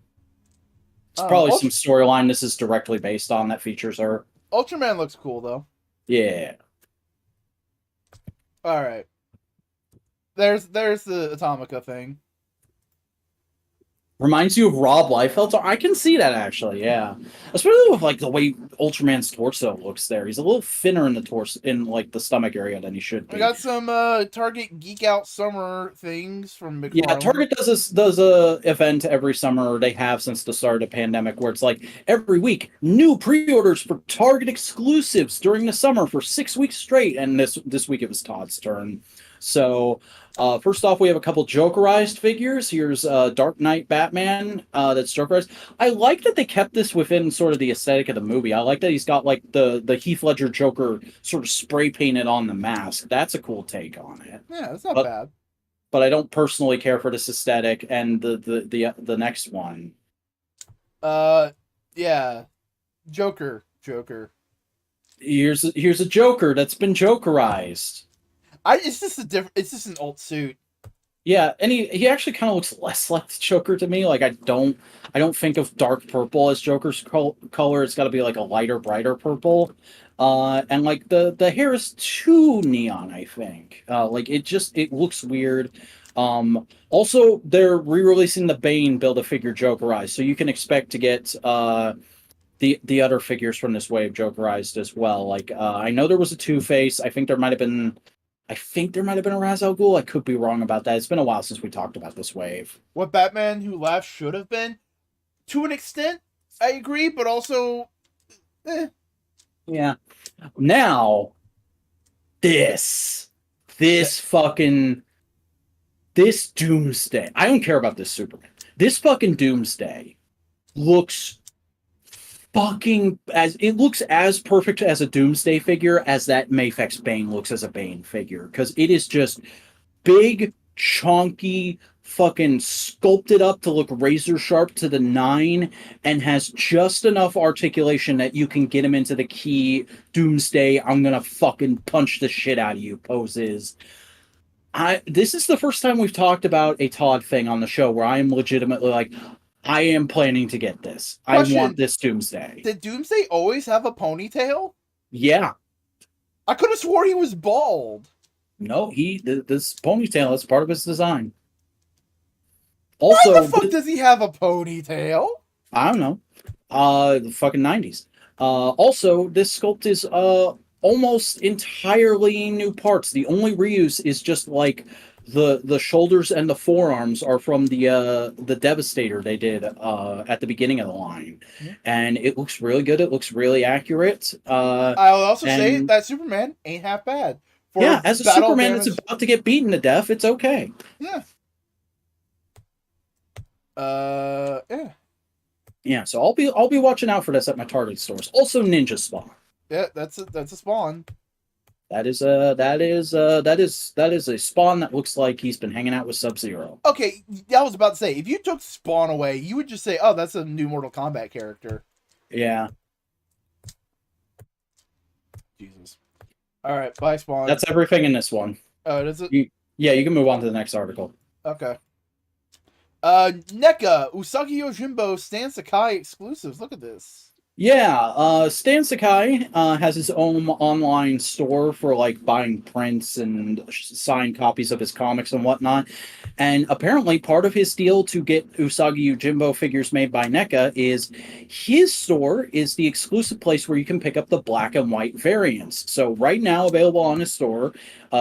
It's probably some storyline this is directly based on that features her. Ultraman looks cool, though. Yeah. All right. There's the Atomica thing. Reminds you of Rob Liefeld. I can see that, actually, yeah. Especially with, like, the way Ultraman's torso looks there. He's a little thinner in the torso, in, like, the stomach area than he should be. We got some Target Geek Out Summer things from McFarlane. Yeah, Target does a event every summer. They have since the start of the pandemic, where it's like, every week, new pre-orders for Target exclusives during the summer for 6 weeks straight. And this week it was Todd's turn. So, first off, we have a couple Jokerized figures. Here's Dark Knight Batman that's Jokerized. I like that they kept this within sort of the aesthetic of the movie. I like that he's got like the Heath Ledger Joker sort of spray painted on the mask. That's a cool take on it. Yeah, that's not bad. But I don't personally care for this aesthetic. And the next one. Yeah, Joker. Here's a Joker that's been Jokerized. It's just an alt suit. Yeah, and he actually kind of looks less like the Joker to me. Like I don't think of dark purple as Joker's color. It's got to be like a lighter, brighter purple. And like the hair is too neon, I think. Like it looks weird. Also, they're re-releasing the Bane Build-A-Figure Jokerized, so you can expect to get the other figures from this wave Jokerized as well. Like I know there was a Two-Face. I think there might have been a Ra's al Ghul. I could be wrong about that. It's been a while since we talked about this wave. What Batman Who Laughs should have been, to an extent, I agree, but also, Yeah. Now, this Doomsday. I don't care about this Superman. This fucking Doomsday looks fucking as it looks as perfect as a Doomsday figure as that Mafex Bane looks as a Bane figure, because it is just big, chunky, fucking sculpted up to look razor sharp to the nine, and has just enough articulation that you can get him into the key Doomsday, I'm gonna fucking punch the shit out of you poses. This is the first time we've talked about a Todd thing on the show where I am legitimately like, I am planning to get this. I want Question. this Doomsday. Did Doomsday always have a ponytail? Yeah. I could have swore he was bald. No, this ponytail is part of his design. Why Also, the fuck does he have a ponytail? I don't know. The fucking 90s. Also, this sculpt is almost entirely new parts. The only reuse is just like the shoulders and the forearms are from the Devastator they did at the beginning of the line, and it looks really good. It looks really accurate. I'll also say that Superman ain't half bad. Yeah, as a Superman that's about to get beaten to death, it's okay. Yeah. Yeah. Yeah, so I'll be watching out for this at my Target stores. Also, Ninja Spawn. Yeah, that's a spawn. That is a Spawn that looks like he's been hanging out with Sub-Zero. Okay, I was about to say, if you took Spawn away, you would just say, "Oh, that's a new Mortal Kombat character." Yeah. Jesus. All right, bye, Spawn. That's everything in this one. Oh, does it? Yeah, you can move on to the next article. Okay. NECA Usagi Yojimbo Stan Sakai exclusives. Look at this. Yeah, Stan Sakai has his own online store for like buying prints and signed copies of his comics and whatnot. And apparently, part of his deal to get Usagi Yojimbo figures made by NECA is his store is the exclusive place where you can pick up the black and white variants. So right now, available on his store,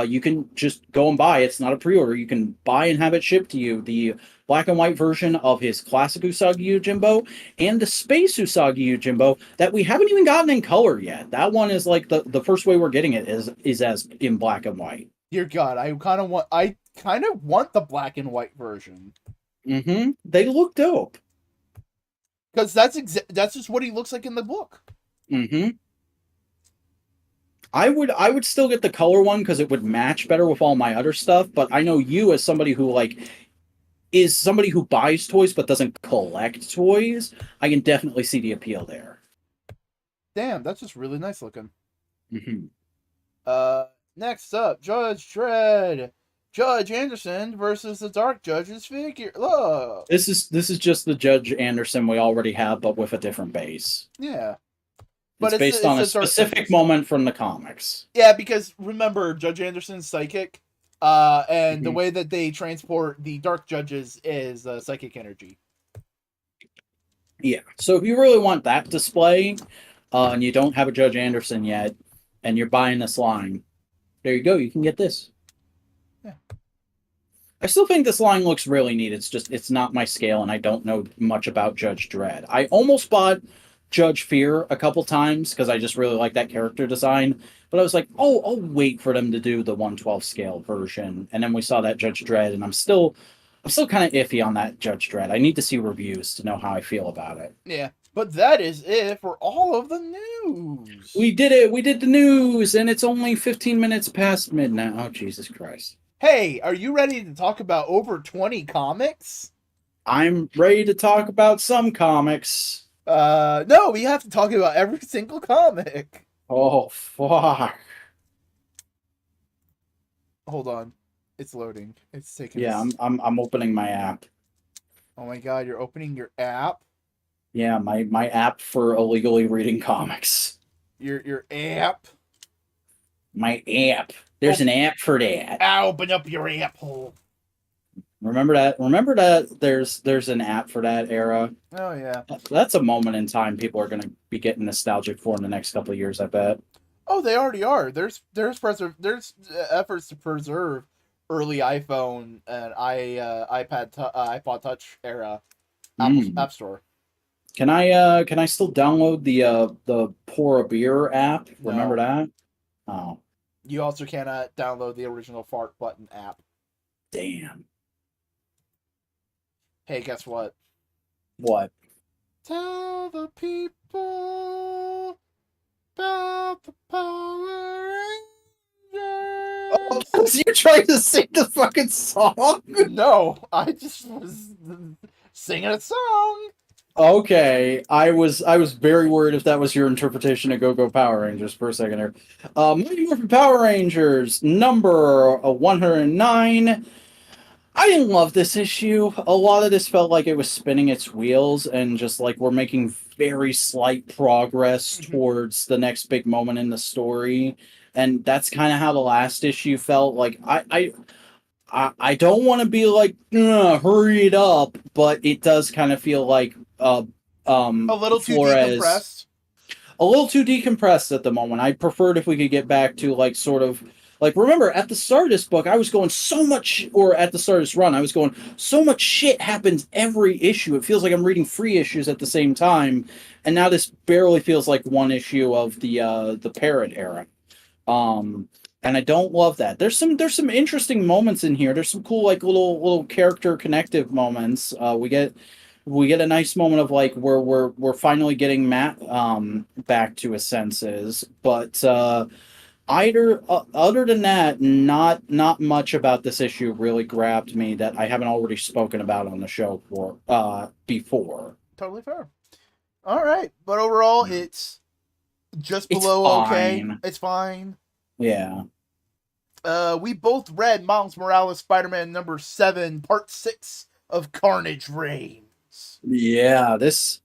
you can just go and buy. It's not a pre-order. You can buy and have it shipped to you. The black and white version of his classic Usagi Yojimbo and the space Usagi Yojimbo that we haven't even gotten in color yet. That one is like the first way we're getting it is as in black and white. Dear God, I kind of want the black and white version. Mm-hmm. They look dope. Because that's just what he looks like in the book. Mm-hmm. I would still get the color one because it would match better with all my other stuff. But I know you as somebody who is somebody who buys toys but doesn't collect toys. I can definitely see the appeal there. Damn, that's just really nice looking. Mm-hmm. Next up, Judge Dredd. Judge Anderson versus the Dark Judge's figure. Look. This is just the Judge Anderson we already have, but with a different base. Yeah. But it's based on a specific moment from the comics. Yeah, because remember, Judge Anderson's psychic, and the way that they transport the Dark Judges is psychic energy. Yeah. So if you really want that display, and you don't have a Judge Anderson yet, and you're buying this line, there you go. You can get this. Yeah. I still think this line looks really neat. It's not my scale, and I don't know much about Judge Dredd. I almost bought Judge Fear a couple times because I just really like that character design. But I was like, oh, I'll wait for them to do the 1/12 scale version. And then we saw that Judge Dredd, and I'm still kind of iffy on that Judge Dredd. I need to see reviews to know how I feel about it. Yeah. But that is it for all of the news. We did it. We did the news, and it's only 15 minutes past midnight. Oh, Jesus Christ. Hey, are you ready to talk about over 20 comics? I'm ready to talk about some comics. No, we have to talk about every single comic. Oh, fuck. Hold on. It's loading. It's taking. Yeah, I'm opening my app. Oh my God, you're opening your app? Yeah, my app for illegally reading comics. Your app? My app. There's an app for that. Open up your app hole. Remember that there's an app for that era. Oh yeah. That's a moment in time people are gonna be getting nostalgic for in the next couple of years, I bet. Oh, they already are. There's efforts to preserve early iPhone and iPod Touch era App Store. Can I still download the Pour a Beer app? No. Remember that? Oh. You also cannot download the original Fart Button app. Damn. Hey, guess what? What? Tell the people about the Power Oh, Rangers. so you're trying to sing the fucking song? No, I just was singing a song. Okay, I was very worried if that was your interpretation of Go Go Power Rangers for a second here. Mighty Morphin Power Rangers number 109. I didn't love this issue. A lot of this felt like it was spinning its wheels and just like we're making very slight progress Mhm. towards the next big moment in the story. And that's kind of how the last issue felt. Like I don't want to be like, hurry it up, but it does kind of feel like A little too Flores decompressed. a little too decompressed at the moment. I preferred if we could get back to like sort of like remember at the start of this book I was going so much or at the start of this run I was going so much shit happens every issue. It feels like I'm reading 3 issues at the same time, and now this barely feels like one issue of the Parrot era. Um and I don't love that. There's some interesting moments in here. There's some cool like little character connective moments. We get a nice moment of like where we're finally getting Matt back to his senses, but other than that, not much about this issue really grabbed me that I haven't already spoken about on the show for before. Totally fair. All right, but overall, it's just It's below okay. fine. It's fine. Yeah. We both read Miles Morales Spider-Man number 7, part 6 of Carnage Reigns. Yeah, this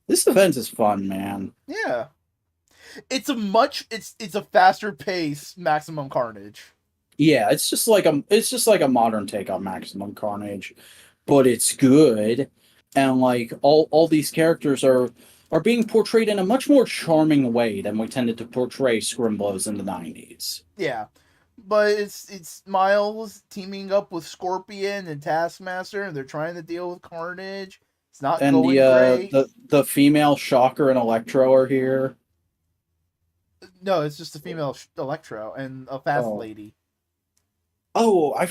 event is fun, man. Yeah. It's a faster pace Maximum Carnage. Yeah, it's just like a modern take on Maximum Carnage, but it's good, and like all these characters are being portrayed in a much more charming way than we tended to portray Scrimblows in the 90s. Yeah. But it's Miles teaming up with Scorpion and Taskmaster, and they're trying to deal with Carnage. It's not And the going uh great. the female Shocker and Electro are here. No, it's just a female Electro and a fast Oh. lady. Oh, I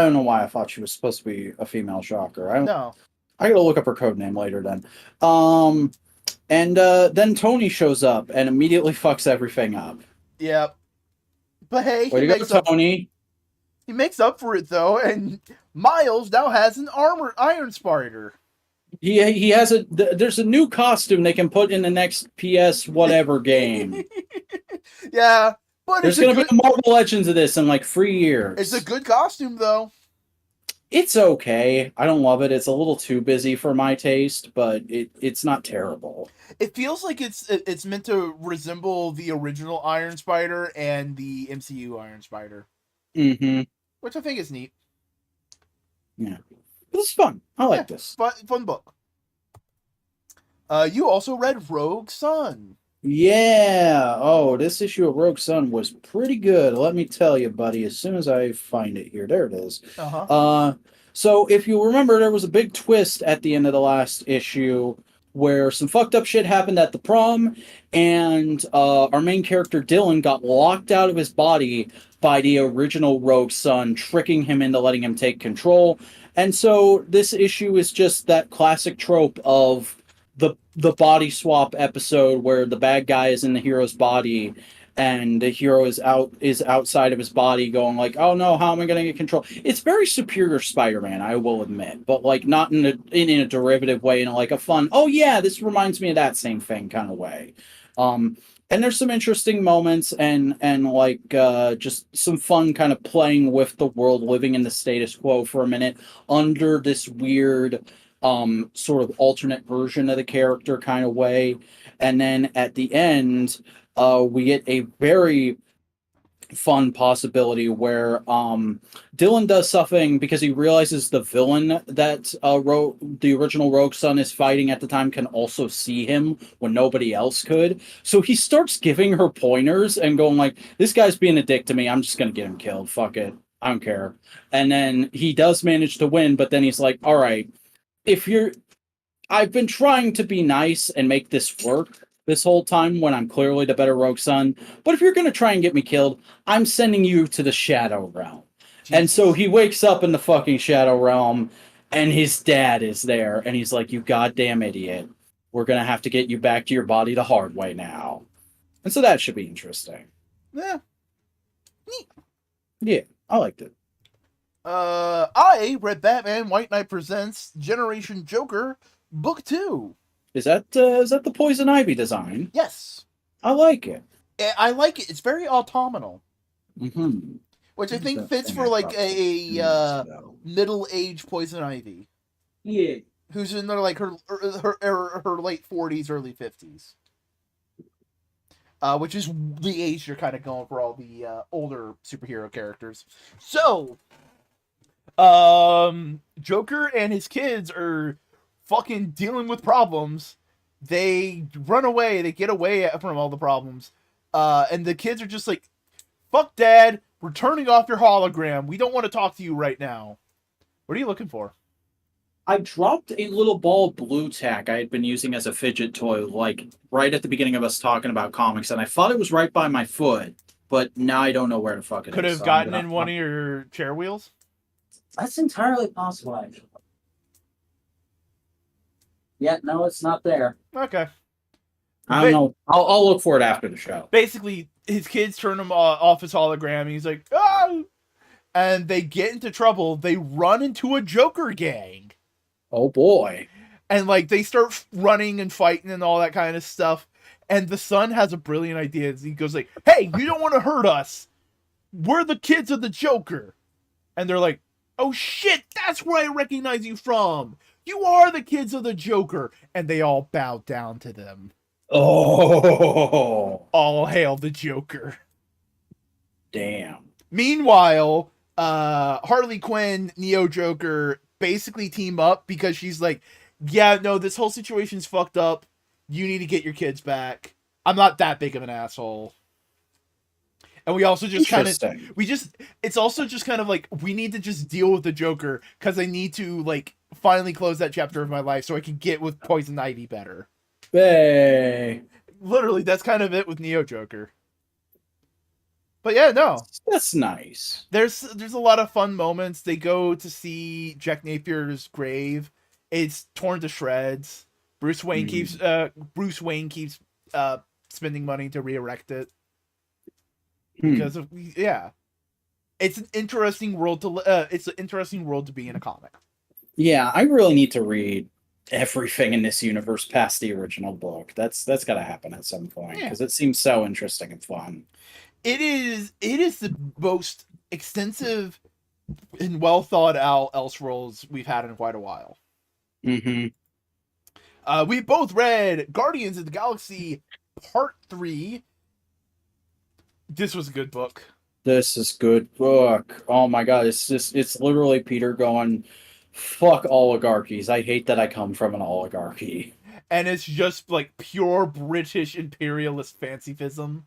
don't know why I thought she was supposed to be a female Shocker. No. I gotta look up her code name later then. And then Tony shows up and immediately fucks everything up. Yep. But hey, Way to go, Tony. he makes up for it though, and Miles now has an Iron Spider. He has there's a new costume they can put in the next PS whatever game. Yeah, but There's gonna be a Marvel Legends of this in like 3 years. It's a good costume though. It's okay. I don't love it. It's a little too busy for my taste, but it's not terrible. It feels like it's meant to resemble the original Iron Spider and the MCU Iron Spider, Mm-hmm. which I think is neat. Yeah. This is fun. I like this. Fun book. You also read Rogue Sun. Yeah. Oh, this issue of Rogue Sun was pretty good. Let me tell you, buddy. As soon as I find it here, there it is. Uh-huh. So if you remember, there was a big twist at the end of the last issue where some fucked up shit happened at the prom, and our main character Dylan got locked out of his body by the original Rogue Sun, tricking him into letting him take control. And so this issue is just that classic trope of the body swap episode where the bad guy is in the hero's body and the hero is outside of his body going like, oh no, how am I going to get control? It's very Superior Spider-Man, I will admit, but like not in a derivative way, in like a fun, oh yeah, this reminds me of that same thing kind of way. And there's some interesting moments and like just some fun kind of playing with the world, living in the status quo for a minute under this weird sort of alternate version of the character kind of way. And then at the end, we get a very fun possibility where Dylan does something because he realizes the villain that the original Rogue Sun is fighting at the time can also see him when nobody else could. So he starts giving her pointers and going like, this guy's being a dick to me. I'm just going to get him killed. Fuck it. I don't care. And then he does manage to win, but then he's like, all right, I've been trying to be nice and make this work this whole time when I'm clearly the better Rogue Sun. But if you're going to try and get me killed, I'm sending you to the Shadow Realm. Jesus. And so he wakes up in the fucking Shadow Realm and his dad is there. And he's like, you goddamn idiot. we're gonna have to get you back to your body the hard way now. And so that should be interesting. Yeah. Neat. Yeah, I liked it. I read Batman White Knight Presents Generation Joker Book 2. Is that the Poison Ivy design? Yes. I like it. I like it. It's very autumnal. Mm-hmm. Which I think fits for like a middle-aged Poison Ivy. Yeah. Who's in their like her late 40s, early 50s. Which is the age you're kind of going for all the older superhero characters. So, Joker and his kids are fucking dealing with problems. They run away. They get away from all the problems. And the kids are just like, fuck dad, we're turning off your hologram. We don't want to talk to you right now. What are you looking for? I dropped a little ball of blue tack I had been using as a fidget toy, like right at the beginning of us talking about comics, and I thought it was right by my foot, but now I don't know where to fuck it. Could have gotten in one of your chair wheels? That's entirely possible, actually. Yeah, no, it's not there. Okay. I don't know. I'll look for it after the show. Basically, his kids turn him off his hologram, and he's like, ah! And they get into trouble. They run into a Joker gang. Oh, boy. And, like, they start running and fighting and all that kind of stuff. And the son has a brilliant idea. He goes like, hey, you don't want to hurt us. We're the kids of the Joker. And they're like, oh, shit, that's where I recognize you from. You are the kids of the Joker. And they all bow down to them. Oh. All hail the Joker. Damn. Meanwhile, Harley Quinn, Neo Joker, basically team up because she's like, yeah, no, this whole situation's fucked up. You need to get your kids back. I'm not that big of an asshole. And we also just kind of, it's also just kind of like, we need to just deal with the Joker because I need to, like, finally close that chapter of my life so I can get with Poison Ivy better. Hey. Literally, that's kind of it with Neo Joker. But yeah, no. That's nice. There's a lot of fun moments. They go to see Jack Napier's grave. It's torn to shreds. Bruce Wayne keeps spending money to re-erect it. Because of it's an interesting world to be in a comic. Yeah, I really need to read everything in this universe past the original book. That's got to happen at some point because it seems so interesting and fun. It is the most extensive and well thought out Elseworlds we've had in quite a while. Mm-hmm. We both read Guardians of the Galaxy Part 3. This was a good book. This is good book. Oh my god, it's literally Peter going, fuck oligarchies. I hate that I come from an oligarchy. And it's just like pure British imperialist fancyism.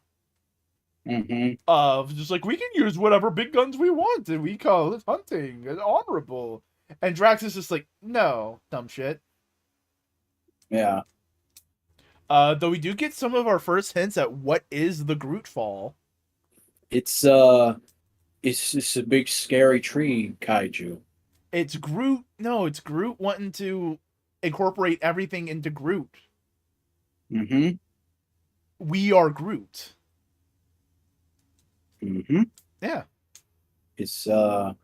Mm-hmm. Of just like, we can use whatever big guns we want and we call it hunting and honorable. And Drax is just like, no, dumb shit. Yeah. Though we do get some of our first hints at what is the Groot fall. It's a big scary tree kaiju. It's Groot. No, it's Groot wanting to incorporate everything into Groot. Mm-hmm. We are Groot. Mm-hmm. Yeah. It's a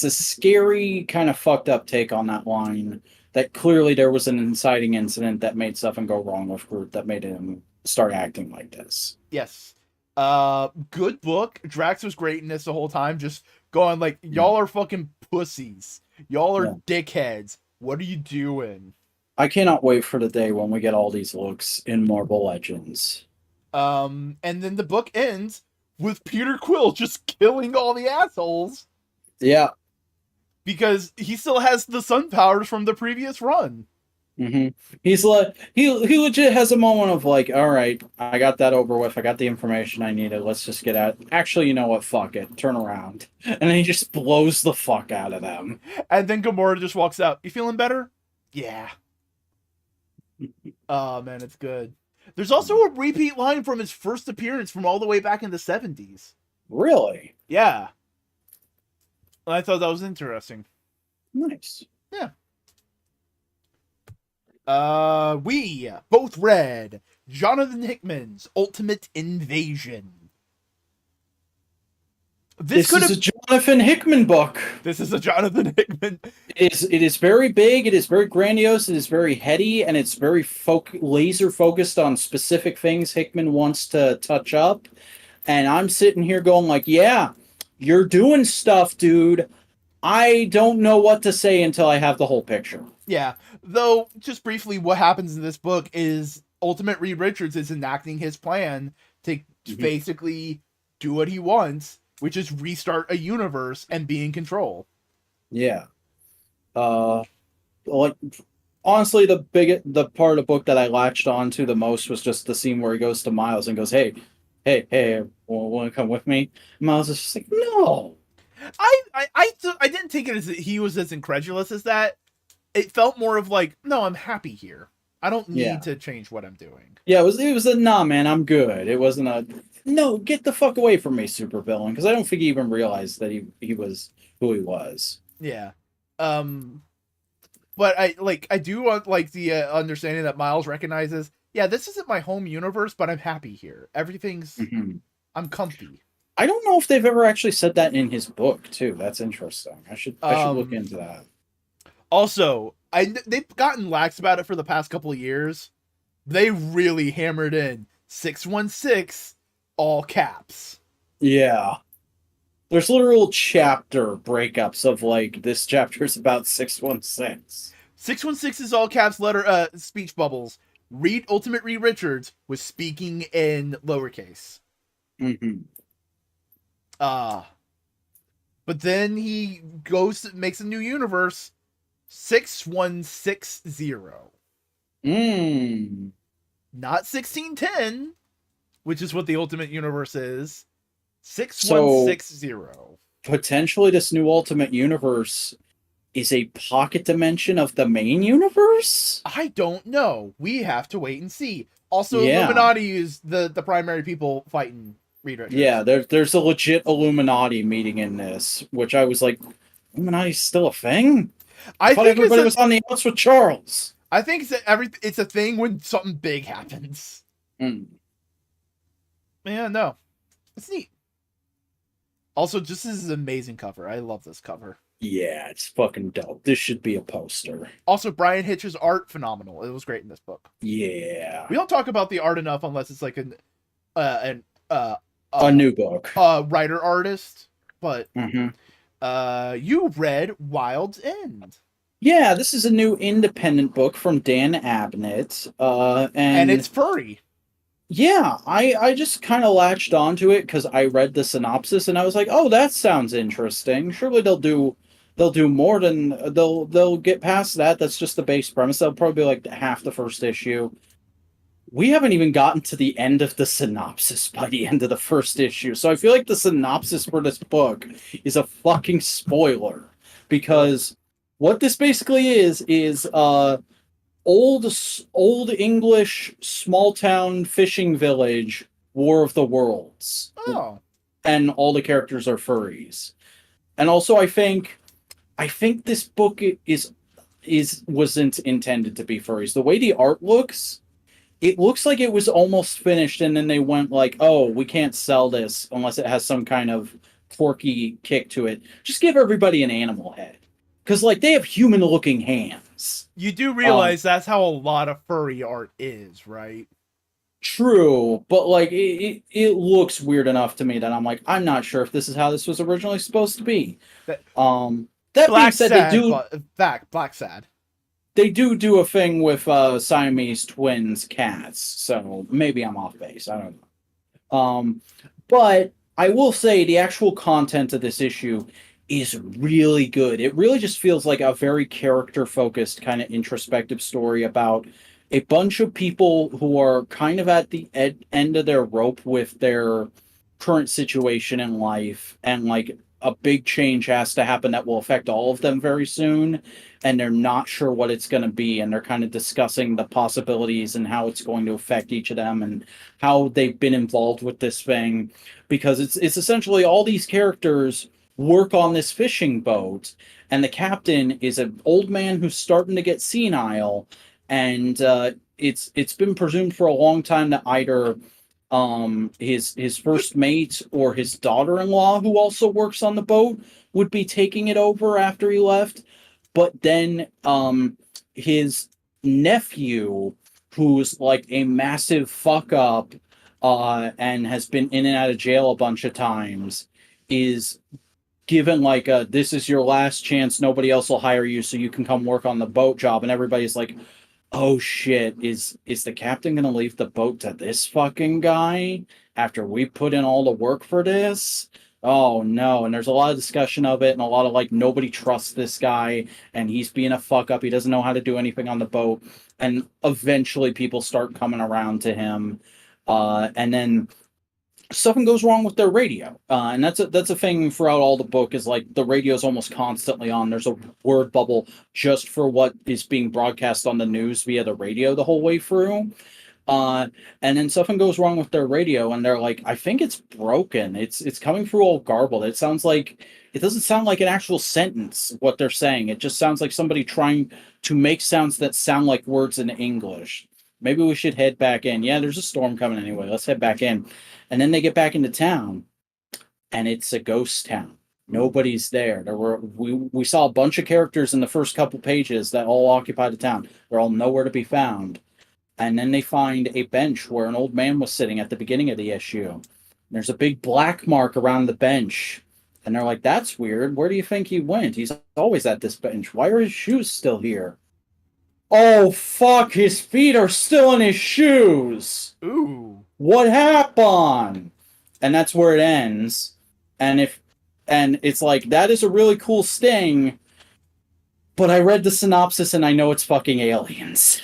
scary kind of fucked up take on that line. That clearly there was an inciting incident that made something go wrong with Groot that made him start acting like this. Yes. Good book. Drax was great in this the whole time, just going like, y'all are fucking pussies. Y'all are dickheads. What are you doing? I cannot wait for the day when we get all these looks in Marvel Legends. And then the book ends with Peter Quill just killing all the assholes. Yeah. Because he still has the sun powers from the previous run. Mm-hmm. He's like, he legit has a moment of like, all right, I got that over with. I got the information I needed. Let's just get out. Actually, you know what? Fuck it. Turn around. And then he just blows the fuck out of them. And then Gamora just walks out. You feeling better? Yeah. Oh, man, it's good. There's also a repeat line from his first appearance from all the way back in the 70s. Really? Yeah. I thought that was interesting. Nice. Yeah. We both read Jonathan Hickman's Ultimate Invasion. This is a Jonathan Hickman book. This is a Jonathan Hickman. It is very big. It is very grandiose. It is very heady, and it's very laser focused on specific things Hickman wants to touch up. And I'm sitting here going like, yeah, you're doing stuff, dude. I don't know what to say until I have the whole picture. Yeah, though, just briefly, what happens in this book is Ultimate Reed Richards is enacting his plan to basically do what he wants, which is restart a universe and be in control. Yeah. Like, honestly, the part of the book that I latched onto the most was just the scene where he goes to Miles and goes, hey, want to come with me? Miles is just like, no. I didn't take it as he was as incredulous as that. It felt more of like, no, I'm happy here. I don't need to change what I'm doing. Yeah, it was a nah, man, I'm good. It wasn't a no, get the fuck away from me, supervillain, because I don't think he even realized that he was who he was. Yeah. But I do want like the understanding that Miles recognizes, yeah, this isn't my home universe, but I'm happy here. Everything's I'm comfy. I don't know if they've ever actually said that in his book too. That's interesting. I should look into that. Also, they've gotten lax about it for the past couple of years. They really hammered in 616 all caps. Yeah. There's literal chapter breakups of like this chapter is about 616. 616 is all caps letter speech bubbles. Ultimate Reed Richards was speaking in lowercase. But then he makes a new universe, 6160. Not 1610, which is what the Ultimate Universe is. 6160. So, potentially this new Ultimate Universe is a pocket dimension of the main universe? I don't know. We have to wait and see. Also, Illuminati is the primary people fighting Reed Richards. Yeah, there's a legit Illuminati meeting in this, which I was like, Illuminati's still a thing? I thought everybody was on the outs with Charles. I think it's a thing when something big happens. Yeah, no. It's neat. Also, just this is an amazing cover. I love this cover. Yeah, it's fucking dope. This should be a poster. Also, Brian Hitch's art, phenomenal. It was great in this book. Yeah. We don't talk about the art enough unless it's like a new book. Writer artist. But you read Wild's End. Yeah, this is a new independent book from Dan Abnett. And it's furry. Yeah, I just kind of latched onto it because I read the synopsis and I was like, oh, that sounds interesting. Surely they'll do more than they'll get past that. That's just the base premise. That'll probably be like half the first issue. We haven't even gotten to the end of the synopsis by the end of the first issue. So I feel like the synopsis for this book is a fucking spoiler, because what this basically is old English small town fishing village War of the Worlds. Oh. And all the characters are furries. And also I think this book wasn't intended to be furries. The way the art looks, it looks like it was almost finished and then they went like, oh, we can't sell this unless it has some kind of quirky kick to it. Just give everybody an animal head. Because, like, they have human-looking hands. You do realize that's how a lot of furry art is, right? True, but, like, it looks weird enough to me that I'm like, I'm not sure if this is how this was originally supposed to be. That being said, they do... Black Sad. They do a thing with Siamese twins cats, so maybe I'm off base. I don't know. But I will say the actual content of this issue is really good. It really just feels like a very character-focused kind of introspective story about a bunch of people who are kind of at the end of their rope with their current situation in life, and like a big change has to happen that will affect all of them very soon, and they're not sure what it's going to be, and they're kind of discussing the possibilities and how it's going to affect each of them and how they've been involved with this thing, because it's essentially all these characters work on this fishing boat, and the captain is an old man who's starting to get senile, and it's been presumed for a long time that either his first mate or his daughter-in-law, who also works on the boat, would be taking it over after he left. But then his nephew, who's like a massive fuck up and has been in and out of jail a bunch of times, is given like a this is your last chance, nobody else will hire you, so you can come work on the boat job. And everybody's like, oh shit, is the captain gonna leave the boat to this fucking guy after we put in all the work for this? Oh no. And there's a lot of discussion of it, and a lot of like, nobody trusts this guy, and he's being a fuck up, he doesn't know how to do anything on the boat. And eventually people start coming around to him, and then something goes wrong with their radio, and that's a thing throughout all the book, is like the radio is almost constantly on. There's a word bubble just for what is being broadcast on the news via the radio the whole way through. And then something goes wrong with their radio, and they're like, I think it's broken. It's coming through all garbled. It doesn't sound like an actual sentence what they're saying. It just sounds like somebody trying to make sounds that sound like words in English. Maybe we should head back in. Yeah, there's a storm coming anyway. Let's head back in. And then they get back into town, and it's a ghost town. Nobody's there. We saw a bunch of characters in the first couple pages that all occupy the town. They're all nowhere to be found. And then they find a bench where an old man was sitting at the beginning of the issue. There's a big black mark around the bench. And they're like, that's weird. Where do you think he went? He's always at this bench. Why are his shoes still here? Oh, fuck. His feet are still in his shoes. Ooh. What happened? And that's where it ends. And it's like, that is a really cool sting, but I read the synopsis and I know it's fucking aliens.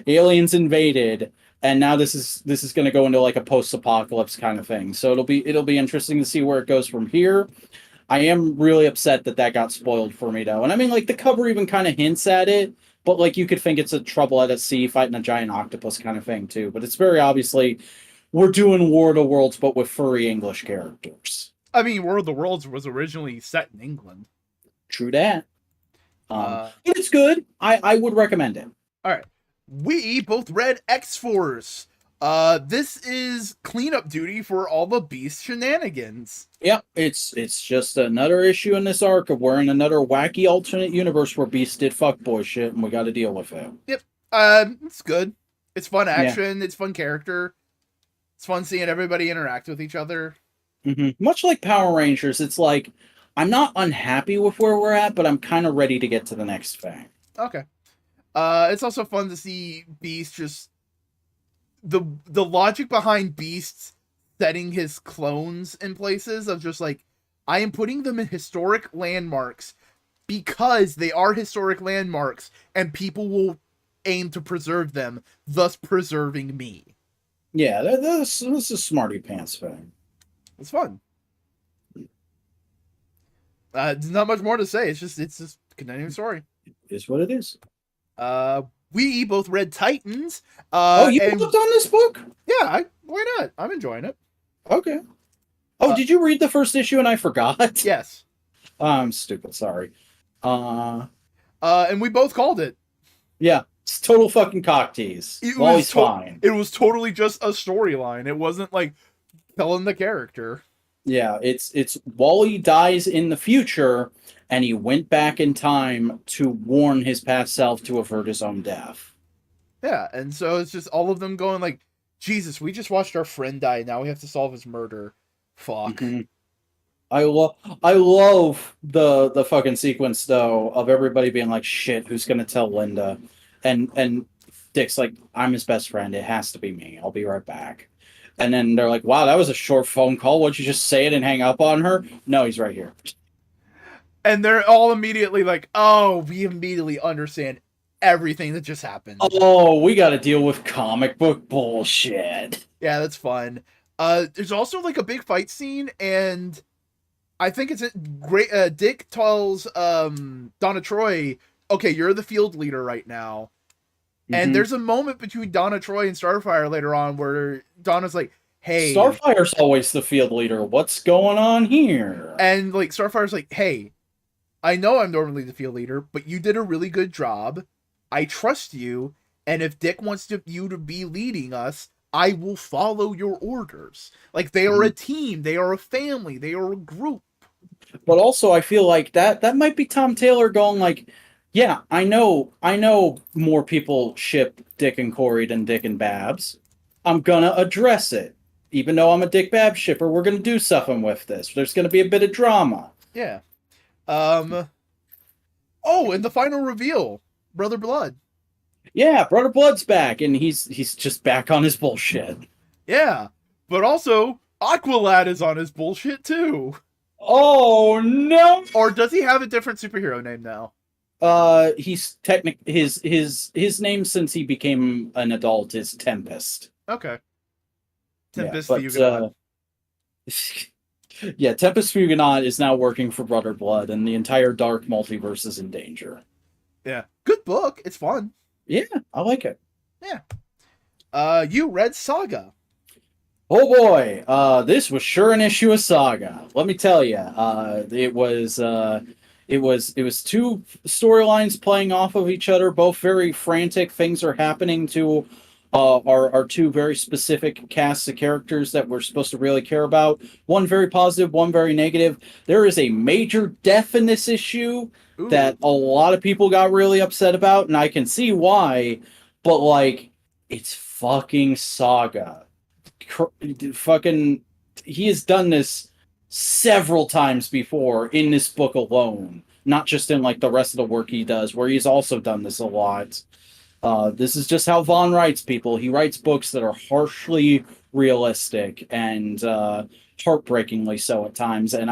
Aliens invaded, and now this is going to go into like a post-apocalypse kind of thing. So it'll be interesting to see where it goes from here. I am really upset that got spoiled for me though. And I mean, like, the cover even kind of hints at it, but like, you could think it's a trouble at sea fighting a giant octopus kind of thing too. But it's very obviously, we're doing War of the Worlds, but with furry English characters. I mean, War of the Worlds was originally set in England. True that. But it's good. I would recommend it. All right. We both read X-Force. This is cleanup duty for all the Beast shenanigans. Yep, it's just another issue in this arc of we're in another wacky alternate universe where Beast did fuckboy shit, and we got to deal with it. Yep. It's good. It's fun action. Yeah. It's fun character. It's fun seeing everybody interact with each other. Mm-hmm. Much like Power Rangers, it's like, I'm not unhappy with where we're at, but I'm kind of ready to get to the next thing. Okay. It's also fun to see Beast just the logic behind Beast setting his clones in places of just like, I am putting them in historic landmarks because they are historic landmarks and people will aim to preserve them, thus preserving me. Yeah, this is a smarty pants thing. It's fun. There's not much more to say. It's just continuing story. It is what it is. We both read Titans. You looked on this book? Yeah, why not? I'm enjoying it. Okay. Oh, did you read the first issue and I forgot? Yes. I'm stupid, sorry. And we both called it. Yeah, it's total fucking cock tease. Wally's fine. It was totally just a storyline. It wasn't like telling the character. Yeah, it's Wally dies in the future, and he went back in time to warn his past self to avert his own death. Yeah, and so it's just all of them going like, Jesus, we just watched our friend die. Now we have to solve his murder. Fuck. Mm-hmm. I love the fucking sequence though of everybody being like, shit, who's gonna tell Linda? And Dick's like, I'm his best friend. It has to be me. I'll be right back. And then they're like, wow, that was a short phone call. What'd you just say it and hang up on her? No, he's right here. And they're all immediately like, oh, we immediately understand everything that just happened. Oh, we got to deal with comic book bullshit. Yeah, that's fun. There's also like a big fight scene, and I think it's great. Dick tells Donna Troy, okay, you're the field leader right now. And there's a moment between Donna Troy and Starfire later on where Donna's like, hey. Starfire's always the field leader. What's going on here? And like Starfire's like, hey, I know I'm normally the field leader, but you did a really good job. I trust you, and if Dick wants you to be leading us, I will follow your orders. Like, they are a team, they are a family, they are a group. But also, I feel like that might be Tom Taylor going like, yeah, I know more people ship Dick and Corey than Dick and Babs. I'm gonna address it. Even though I'm a Dick Babs shipper, we're gonna do something with this. There's gonna be a bit of drama. Yeah. Oh, and the final reveal, Brother Blood. Yeah, Brother Blood's back, and he's just back on his bullshit. Yeah, but also Aqualad is on his bullshit too. Oh no! Or does he have a different superhero name now? He's his name since he became an adult is Tempest. Okay. Tempest yeah, Fugonaut. Yeah, Tempest Fugonaut is now working for Brother Blood, and the entire Dark Multiverse is in danger. Yeah, good book. It's fun. Yeah, I like it. Yeah. You read Saga. Oh boy, this was sure an issue of Saga. Let me tell you, it was two storylines playing off of each other, both very frantic. Things are happening to our two very specific casts of characters that we're supposed to really care about. One very positive, one very negative. There is a major death in this issue that a lot of people got really upset about, and I can see why. But like, it's fucking Saga. Fucking, he has done this several times before in this book alone, not just in like the rest of the work he does, where he's also done this a lot. This is just how Vaughn writes people. He writes books that are harshly realistic and heartbreakingly so at times. And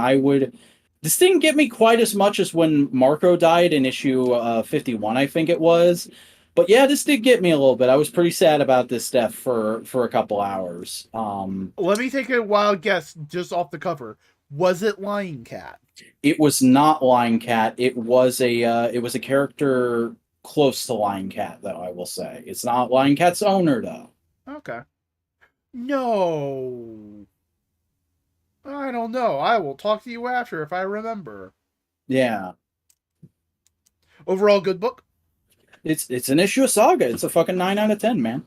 this didn't get me quite as much as when Marco died in issue 51, I think it was. But yeah, this did get me a little bit. I was pretty sad about this death for a couple hours. Let me take a wild guess just off the cover. Was it Lion Cat? It was not Lion Cat. It was a character close to Lion Cat, though, I will say. It's not Lion Cat's owner, though. Okay. No. I don't know. I will talk to you after if I remember. Yeah. Overall, good book? It's an issue of Saga. It's a fucking 9 out of 10, man.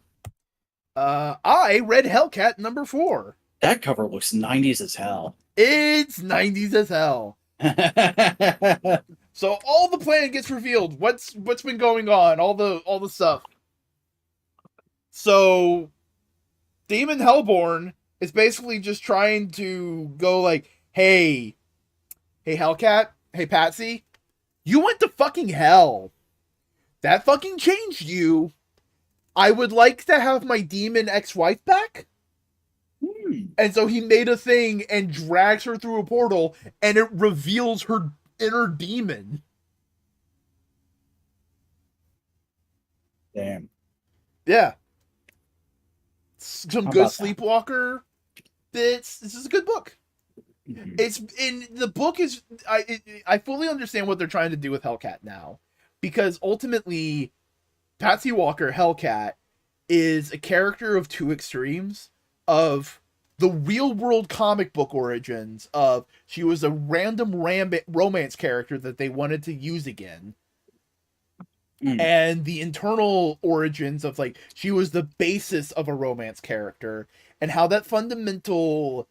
I read Hellcat number 4. That cover looks 90s as hell. It's 90s as hell. So all the plan gets revealed. What's been going on? All the stuff. So Demon Hellborn is basically just trying to go like, hey Hellcat, hey Patsy, you went to fucking hell. That fucking changed you. I would like to have my demon ex-wife back. And so he made a thing and drags her through a portal, and it reveals her inner demon. Damn. Yeah. Some good Sleepwalker bits. This is a good book. Mm-hmm. It's in the book is I fully understand what they're trying to do with Hellcat now, because ultimately Patsy Walker Hellcat is a character of two extremes of the real world comic book origins of she was a random romance character that they wanted to use again. And the internal origins of like she was the basis of a romance character, and how that fundamental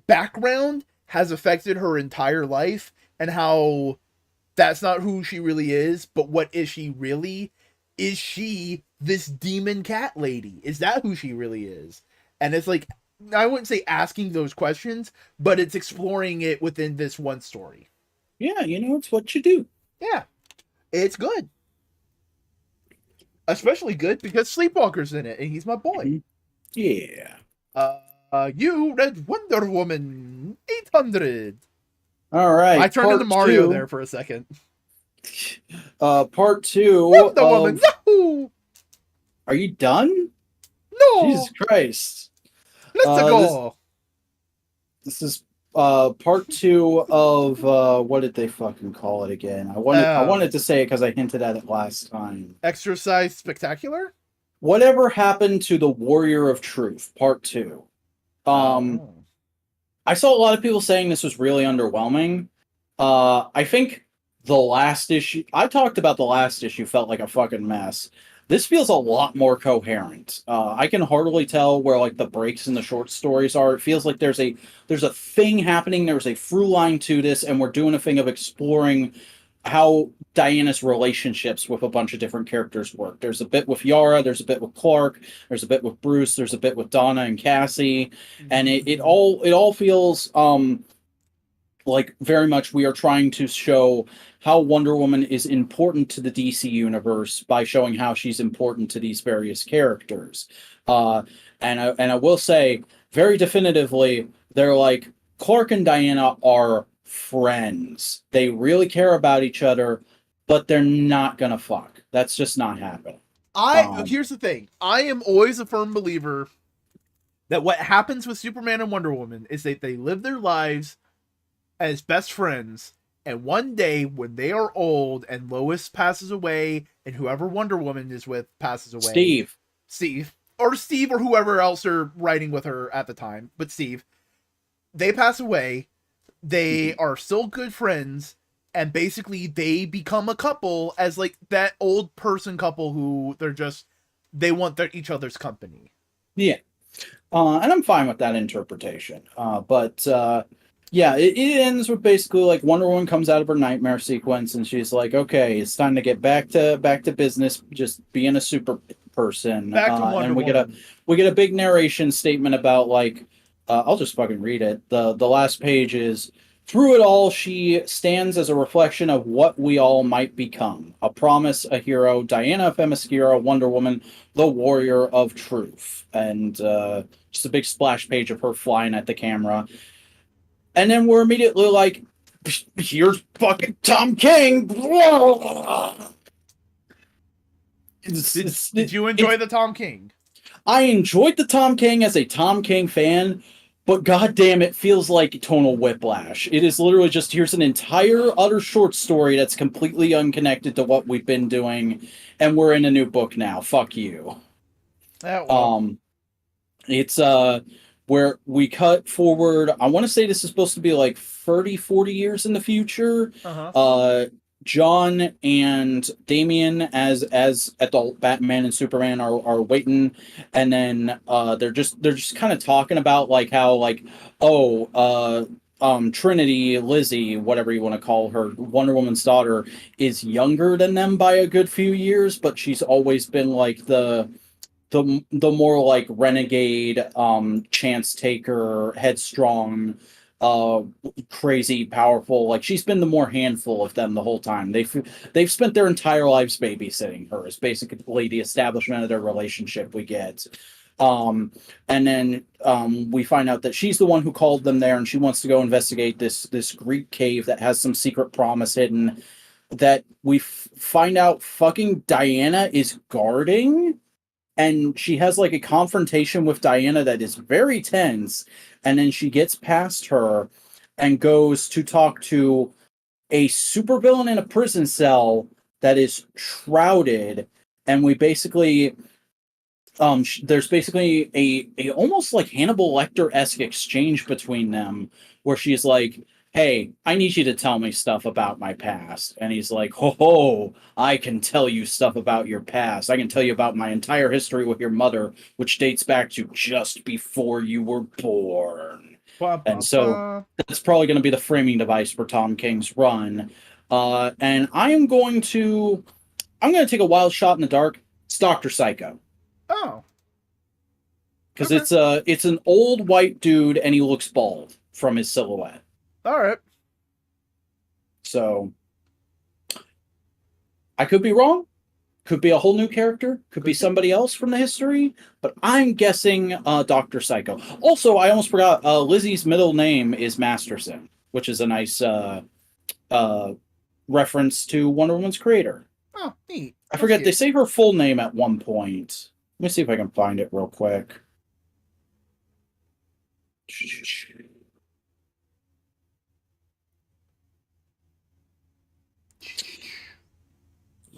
background has affected her entire life, and how that's not who she really is, but what is she really? Is she this demon cat lady? Is that who she really is? And it's like, I wouldn't say asking those questions, but it's exploring it within this one story. Yeah, it's what you do. Yeah. It's good. Especially good because Sleepwalker's in it, and he's my boy. Yeah. You read Wonder Woman 800. All right. I turned into Mario there for a second. Part 2. Wonder Woman. No! Are you done? No! Jesus Christ. Let's go. This is part 2 of what did they fucking call it again? I wanted to say it because I hinted at it last time. Exercise Spectacular? Whatever happened to the Warrior of Truth, part 2. I saw a lot of people saying this was really underwhelming. I think the last issue, I talked about the last issue felt like a fucking mess. This feels a lot more coherent. I can hardly tell where like the breaks in the short stories are. It feels like there's a thing happening. There's a through line to this, and we're doing a thing of exploring how Diana's relationships with a bunch of different characters work. There's a bit with Yara, there's a bit with Clark, there's a bit with Bruce, there's a bit with Donna and Cassie, and it all feels like very much we are trying to show how Wonder Woman is important to the DC universe by showing how she's important to these various characters. Uh, and I will say very definitively, they're like Clark and Diana are friends. They really care about each other, but they're not gonna fuck. That's just not happening. Here's the thing. I am always a firm believer that what happens with Superman and Wonder Woman is that they live their lives as best friends, and one day when they are old and Lois passes away and whoever Wonder Woman is with passes away, Steve or whoever else are writing with her at the time, but Steve, they pass away, they are still good friends, and basically they become a couple as like that old person couple who they want each other's company. Yeah. And I'm fine with that interpretation. But yeah, it ends with basically like Wonder Woman comes out of her nightmare sequence and she's like, okay, it's time to get back to business, just being a super person. Back to Wonder and Woman. We get a big narration statement about like I'll just fucking read it. The last page is, through it all, she stands as a reflection of what we all might become. A promise, a hero, Diana Themyscira, Wonder Woman, the warrior of truth. And just a big splash page of her flying at the camera. And then we're immediately like, here's fucking Tom King. Did you enjoy the Tom King? I enjoyed the Tom King as a Tom King fan, but goddamn, it feels like tonal whiplash. It is literally just here's an entire utter short story that's completely unconnected to what we've been doing, and we're in a new book now. Fuck you. It's where we cut forward. I want to say this is supposed to be like 30, 40 years in the future. John and Damian as adult Batman and Superman are waiting, and then they're just kind of talking about like how like Trinity, Lizzie, whatever you want to call her, Wonder Woman's daughter, is younger than them by a good few years, but she's always been like the more like renegade, chance taker, headstrong, crazy, powerful. Like she's been the more handful of them the whole time. They've spent their entire lives babysitting her. Is basically the establishment of their relationship we get. And then we find out that she's the one who called them there, and she wants to go investigate this Greek cave that has some secret promise hidden. That we find out fucking Diana is guarding. And she has like a confrontation with Diana that is very tense. And then she gets past her and goes to talk to a supervillain in a prison cell that is shrouded. And we basically, there's basically a almost like Hannibal Lecter-esque exchange between them where she's like, hey, I need you to tell me stuff about my past. And he's like, ho, I can tell you stuff about your past. I can tell you about my entire history with your mother, which dates back to just before you were born. And so that's probably going to be the framing device for Tom King's run. And I'm going to take a wild shot in the dark. It's Dr. Psycho. Oh. Because it's an old white dude and he looks bald from his silhouette. All right. So I could be wrong. Could be a whole new character. Could be somebody else from the history. But I'm guessing Dr. Psycho. Also, I almost forgot, Lizzie's middle name is Masterson, which is a nice reference to Wonder Woman's creator. Oh, neat. I forget. They say her full name at one point. Let me see if I can find it real quick.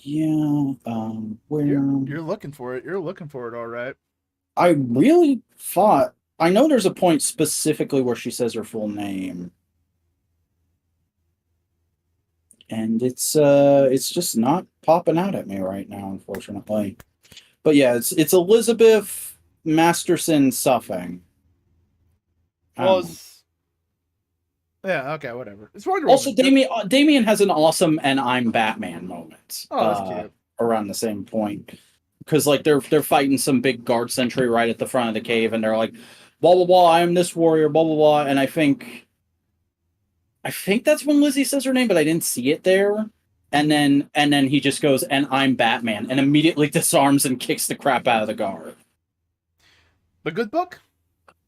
Yeah, where you're looking for it. You're looking for it, all right. I really thought I know there's a point specifically where she says her full name. and it's just not popping out at me right now, unfortunately. But yeah, it's Elizabeth Masterson Suffing. I Well, don't know. it's yeah, okay, whatever. It's Wonder Also, Woman. Good. Damien has an awesome "and I'm Batman" moment Oh, that's cute. around the same point, because like they're fighting some big guard sentry right at the front of the cave, and they're like, blah blah blah, I am this warrior, blah blah blah, and I think that's when Lizzie says her name, but I didn't see it there. And then he just goes, "and I'm Batman," and immediately disarms and kicks the crap out of the guard. The good book.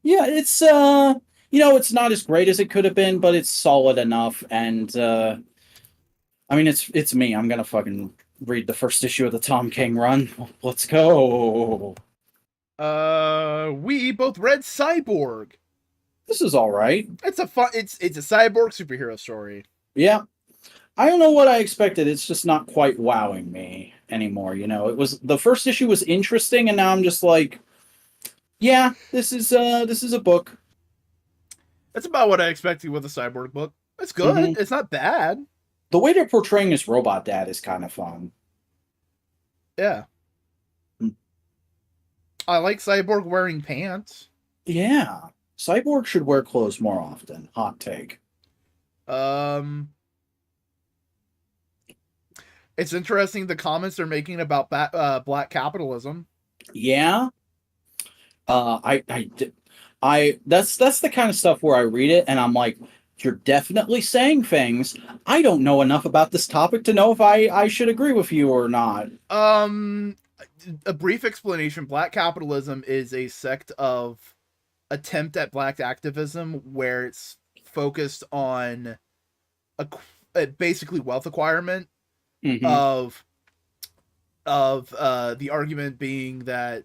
Yeah, it's it's not as great as it could have been, but it's solid enough. And I mean, it's me. I'm gonna fucking read the first issue of the Tom King run. Let's go. We both read Cyborg. This is all right. It's a fun. It's a cyborg superhero story. Yeah, I don't know what I expected. It's just not quite wowing me anymore. It was the first issue was interesting, and now I'm just like, yeah, this is a book. That's about what I expected with a cyborg book. It's good. Mhm. It's not bad. The way they're portraying his robot dad is kind of fun. Yeah. Hmm. I like Cyborg wearing pants. Yeah, Cyborg should wear clothes more often. Hot take. Um, it's interesting the comments they're making about black capitalism. Yeah, that's the kind of stuff where I read it and I'm like, you're definitely saying things. I don't know enough about this topic to know if I should agree with you or not. Um, a brief explanation: Black capitalism is a sect of attempt at black activism where it's focused on basically wealth acquirement Hmm. of the argument being that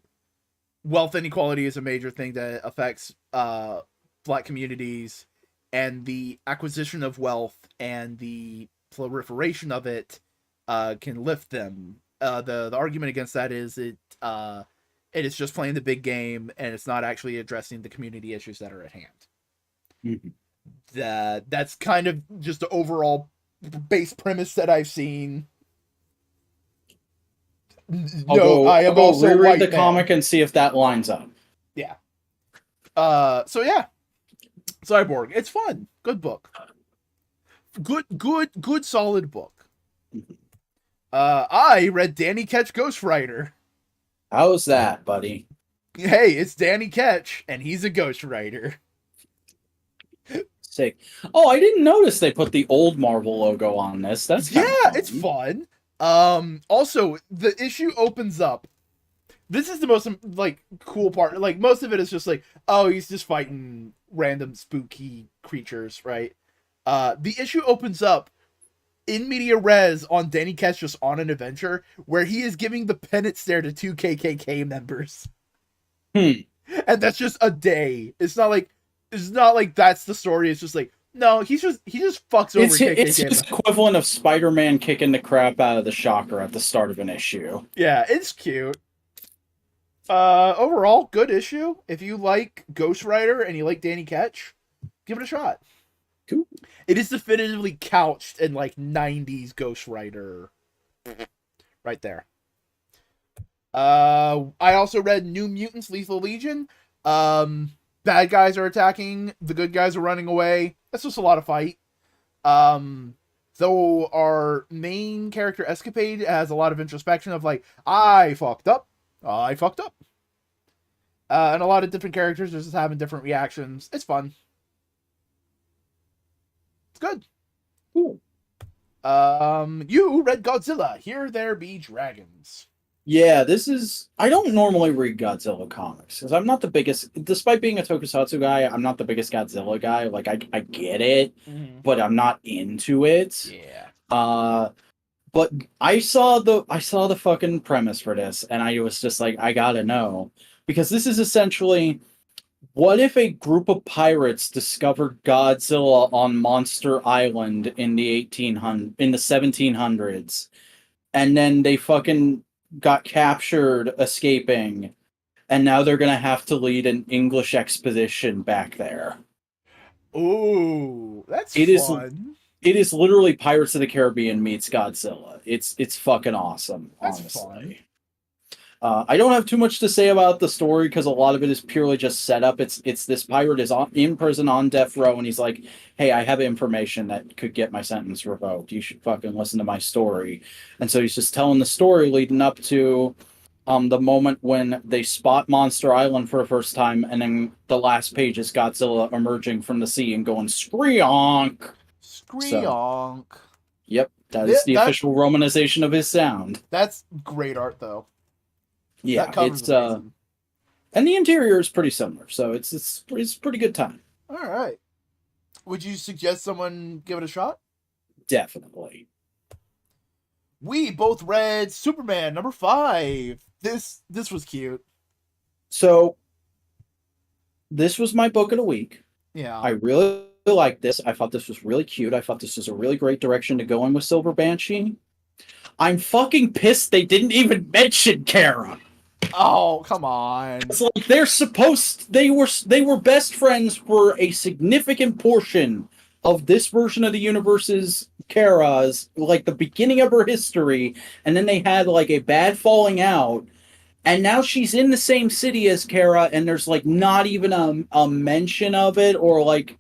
wealth inequality is a major thing that affects black communities, and the acquisition of wealth and the proliferation of it can lift them. The argument against that is it is just playing the big game and it's not actually addressing the community issues that are at hand. Hmm. That's kind of just the overall base premise that I've seen. No, I I'll am go also reread the white man. comic and see if that lines up. Yeah. So yeah, Cyborg. It's fun. Good book. Good solid book. I read Danny Ketch Ghostwriter. How's that, buddy? Hey, it's Danny Ketch, and he's a ghostwriter. Sick. Oh, I didn't notice they put the old Marvel logo on this. That's Yeah, kind of fun. it's fun. Also, the issue opens up. This is the most like cool part. Like most of it is just like, oh, he's just fighting random spooky creatures, right? The issue opens up in media res on Danny Ketch just on an adventure where he is giving the penance stare to two KKK members. Hmm. And that's just a day. It's not like that's the story. It's just like no, he just fucks over KKK. It's his equivalent of Spider-Man kicking the crap out of the Shocker at the start of an issue. Yeah, it's cute. Overall, good issue. If you like Ghost Rider and you like Danny Ketch, give it a shot. Cool. It is definitively couched in like 90s Ghost Rider. Right there. I also read New Mutants Lethal Legion. Bad guys are attacking, the good guys are running away. That's just a lot of fight. Though our main character Escapade has a lot of introspection of like, I fucked up. And a lot of different characters just having different reactions. It's fun. It's good. Cool. You read Godzilla. Here There Be Dragons. Yeah, I don't normally read Godzilla comics because I'm not the biggest, despite being a tokusatsu guy, I'm not the biggest Godzilla guy. Like, I get it, but I'm not into it. Yeah. But I saw the fucking premise for this, and I was just like, I gotta know. Because this is essentially, what if a group of pirates discovered Godzilla on Monster Island in the 1700s, and then they fucking got captured escaping, and now they're gonna have to lead an English expedition back there. Ooh, that's It is fun. It is literally Pirates of the Caribbean meets Godzilla. It's fucking awesome, That's fun. honestly. I don't have too much to say about the story because a lot of it is purely just set up. It's this pirate is in prison on death row, and he's like, "Hey, I have information that could get my sentence revoked. You should fucking listen to my story." And so he's just telling the story leading up to the moment when they spot Monster Island for the first time, and then the last page is Godzilla emerging from the sea and going "Screonk." So, Screonk. yep, that is the That official romanization of his sound. that's great art though. Yeah, That cover's amazing. and the interior is pretty similar, so it's pretty good time. All right. Would you suggest someone give it a shot? Definitely. We both read Superman #5. This was cute. So this was my book of the week. Yeah. I really liked this. I thought this was really cute. I thought this was a really great direction to go in with Silver Banshee. I'm fucking pissed they didn't even mention Kara. Oh, come on. It's like they were best friends for a significant portion of this version of the universe's Kara's, like the beginning of her history, and then they had like a bad falling out, and now she's in the same city as Kara, and there's like not even a mention of it, or like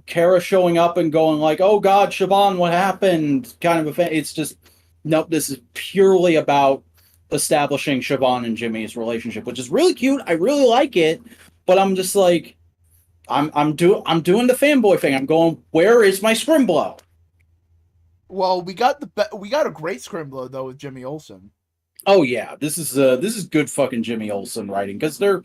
Kara showing up and going like, "Oh God, Siobhan, what happened?" kind of a thing. It's just nope. This is purely about establishing Siobhan and Jimmy's relationship, which is really cute. I really like it, but I'm just like, I'm doing the fanboy thing. I'm going, where is my Scrimblow? Well, we got a great Scrimblow though with Jimmy Olsen. Oh yeah, this is good fucking Jimmy Olsen writing because they're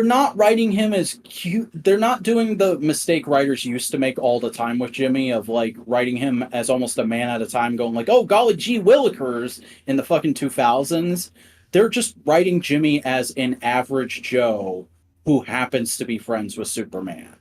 not writing him as cute. They're not doing the mistake writers used to make all the time with Jimmy of like writing him as almost a man at a time, going like, "Oh golly gee willikers" in the fucking 2000s. They're just writing Jimmy as an average Joe who happens to be friends with Superman.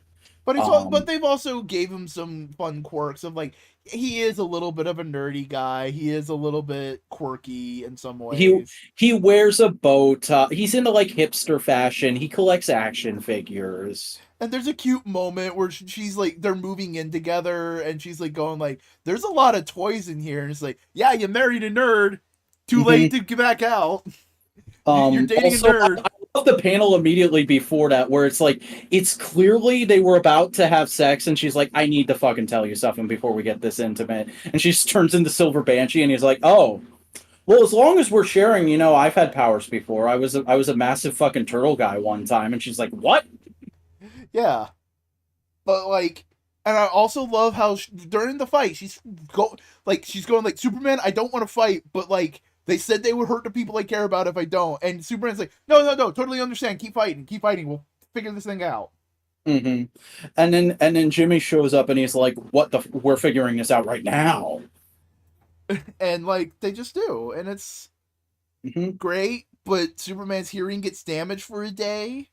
But but they've also gave him some fun quirks of like he is a little bit of a nerdy guy. He is a little bit quirky in some ways. He wears a bow tie. He's into like hipster fashion. He collects action figures. And there's a cute moment where she's like they're moving in together and she's like going like there's a lot of toys in here and it's like, "Yeah, you married a nerd. Too late to get back out. You're dating Also, a nerd." I love the panel immediately before that where it's like it's clearly they were about to have sex and she's like, "I need to fucking tell you something before we get this intimate," and she turns into Silver Banshee and he's like, "Oh, well, as long as we're sharing, you know, I've had powers before. I was a massive fucking turtle guy one time," and she's like, "What?" Yeah. But like, and I also love how during the fight she's going like, "Superman, I don't want to fight, but like they said they would hurt the people I care about if I don't." And Superman's like, "No, no, no, totally understand. Keep fighting, keep fighting. We'll figure this thing out." Mm-hmm. And then Jimmy shows up and he's like, "What the? We're figuring this out right now." And like they just do, and it's great. But Superman's hearing gets damaged for a day.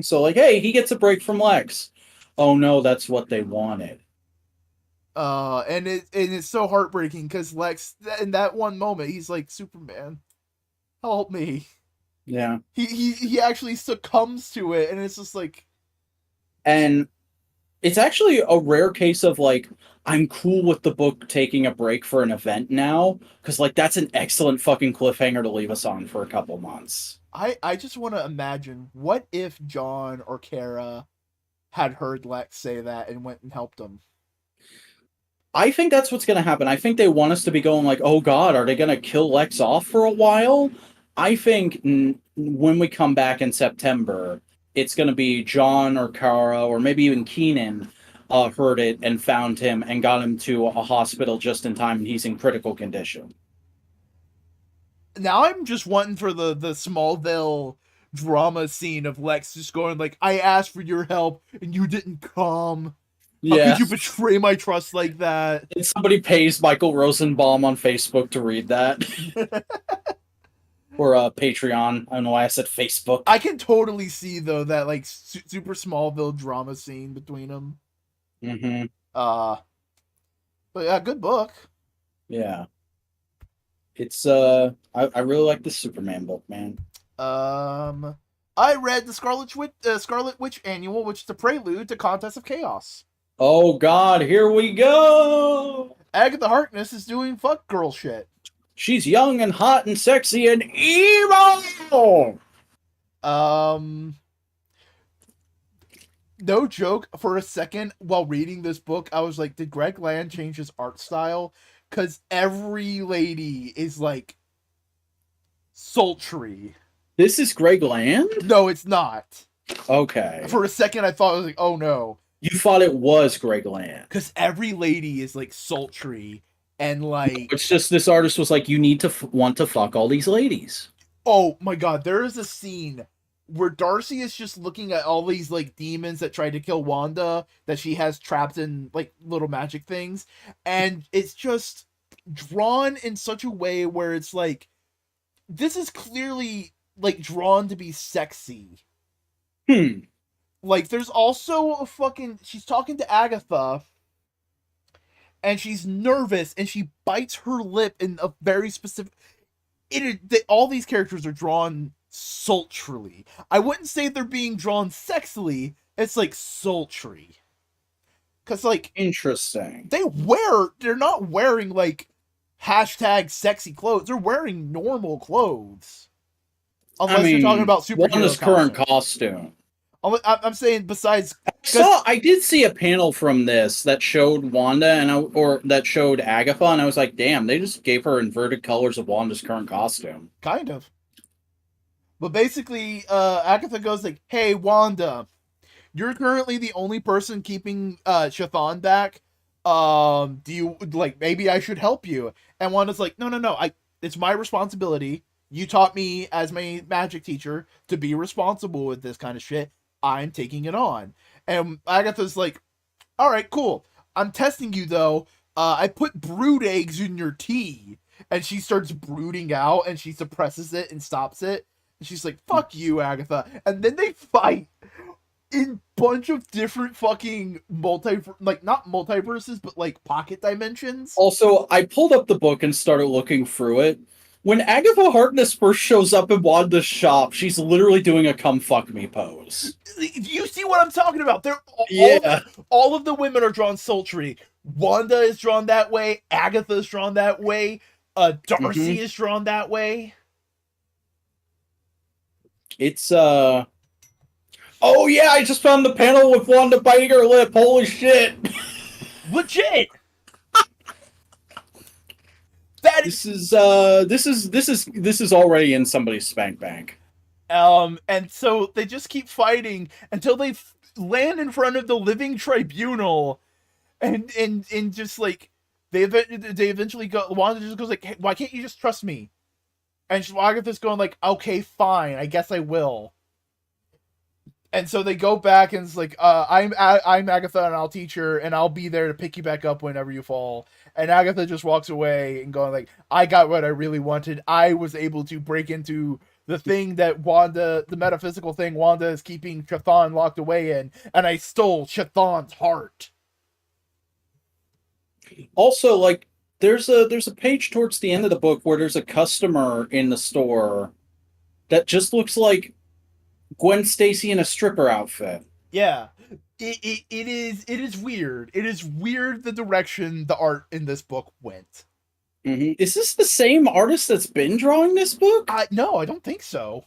So like, hey, he gets a break from Lex. Oh no, that's what they wanted. And it's so heartbreaking because Lex in that one moment he's like, "Superman, help me." Yeah. He actually succumbs to it, and it's just like, and it's actually a rare case of like I'm cool with the book taking a break for an event now because like that's an excellent fucking cliffhanger to leave us on for a couple months. I just want to imagine what if John or Kara had heard Lex say that and went and helped him. I think that's what's going to happen. I think they want us to be going like, "Oh God, are they going to kill Lex off for a while?" I think when we come back in September, it's going to be John or Kara or maybe even Keenan heard it and found him and got him to a hospital just in time, and he's in critical condition. Now I'm just wanting for the Smallville drama scene of Lex just going like, "I asked for your help and you didn't come. How could you betray my trust like that?" And somebody pays Michael Rosenbaum on Facebook to read that. Or Patreon. I don't know why I said Facebook. I can totally see though that like super Smallville drama scene between them. But yeah, good book. Yeah. It's I really like this Superman book, man. I read the Scarlet Witch Annual, which is a prelude to Contest of Chaos. Oh God, here we go. Agatha Harkness is doing fuck girl shit. She's young and hot and sexy and evil. Um, no joke. For a second, while reading this book, I was like, "Did Greg Land change his art style?" Because every lady is like sultry. This is Greg Land? No, it's not. Okay. For a second, I thought I was like, "Oh no," You thought it was Greg Land. because every lady is like sultry and like, It's just this artist was like, you need to want to fuck all these ladies. oh my god, there is a scene where Darcy is just looking at all these like demons that tried to kill Wanda that she has trapped in like little magic things, and it's just drawn in such a way where it's like, this is clearly like drawn to be sexy. Hmm. Like there's also a fucking, she's talking to Agatha and she's nervous and she bites her lip in a very specific, all these characters are drawn sultrily. I wouldn't say they're being drawn sexily. It's like sultry. Cause like Interesting. they're not wearing like hashtag sexy clothes. They're wearing normal clothes. Unless you're talking about superhero Wanda's current costume. I'm saying besides. I did see a panel from this that showed Wanda or that showed Agatha, and I was like, damn, they just gave her inverted colors of Wanda's current costume. Kind of. But basically, Agatha goes like, "Hey, Wanda, you're currently the only person keeping Chthon back. Do you like, maybe I should help you?" And Wanda's like, "No. It's my responsibility. You taught me as my magic teacher to be responsible with this kind of shit. I'm taking it on." And Agatha's like, "All right, cool. I'm testing you though. I put brood eggs in your tea." And she starts brooding out and she suppresses it and stops it. And she's like, "Fuck you, Agatha." And then they fight in bunch of different fucking not multiverses, but like pocket dimensions. Also, I pulled up the book and started looking through it. When Agatha Harkness first shows up in Wanda's shop, she's literally doing a come fuck me pose. You see what I'm talking about? Yeah. All of the women are drawn sultry. Wanda is drawn that way. Agatha is drawn that way. Darcy is drawn that way. It's oh yeah, I just found the panel with Wanda biting her lip. Holy shit. Legit. This is already in somebody's spank bank. And so they just keep fighting until they land in front of the living tribunal, and just like they eventually go. Wanda just goes like, "Hey, why can't you just trust me?" And Agatha's going like, "Okay, fine, I guess I will." And so they go back and it's like, I'm Agatha and I'll teach her and I'll be there to pick you back up whenever you fall. And Agatha just walks away and going like, "I got what I really wanted. I was able to break into the thing that Wanda, the metaphysical thing Wanda is keeping Chthon locked away in, and I stole Chthon's heart." Also, like, there's a page towards the end of the book where there's a customer in the store that just looks like Gwen Stacy in a stripper outfit. Yeah. It is weird. It is weird the direction the art in this book went. Is this the same artist that's been drawing this book? No, I don't think so.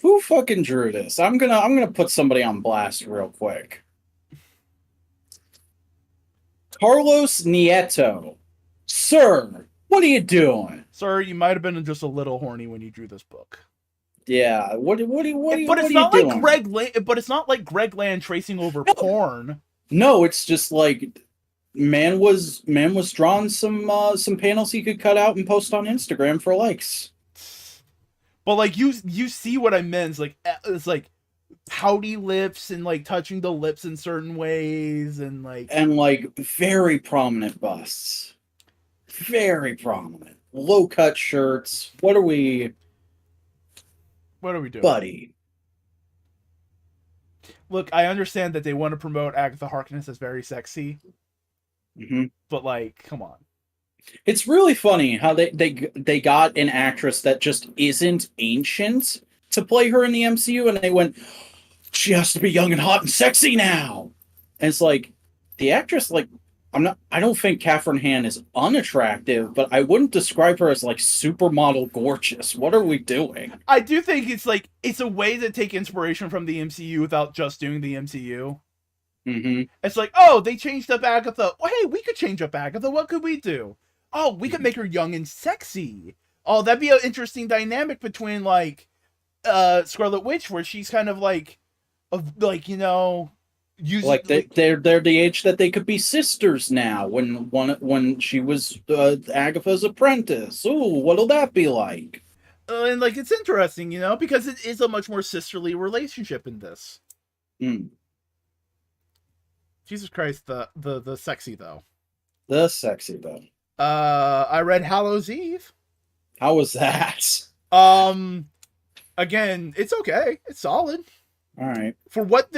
Who fucking drew this? I'm gonna put somebody on blast real quick. Carlos Nieto. Sir, what are you doing? Sir, you might have been just a little horny when you drew this book. Yeah, what But it's not like Greg Land. But it's not like Greg Land tracing over porn. No, it's just like man was drawing some panels he could cut out and post on Instagram for likes. But like you see what I meant. It's like pouty lips and like touching the lips in certain ways and like very prominent busts, very prominent low cut shirts. What are we doing, buddy? Look, I understand that they want to promote Agatha Harkness as very sexy, but like, come on. It's really funny how they got an actress that just isn't ancient to play her in the MCU, and they went, she has to be young and hot and sexy now. And it's like, the actress, like, I don't think Catherine Hahn is unattractive, but I wouldn't describe her as like supermodel gorgeous. What are we doing? I do think it's like it's a way to take inspiration from the MCU without just doing the MCU. Mm-hmm. It's like, oh, they changed up Agatha. Well, hey, we could change up Agatha. What could we do? Oh, we could make her young and sexy. Oh, that'd be an interesting dynamic between like Scarlet Witch, where she's kind of like, of like using Like they're the age that they could be sisters now. When she was Agatha's apprentice. Ooh, what'll that be like? and like it's interesting, because it is a much more sisterly relationship in this. Mm, Jesus Christ, the sexy though. the sexy though. I read Hallows Eve. How was that? Um, Again, it's okay. It's solid All right. for what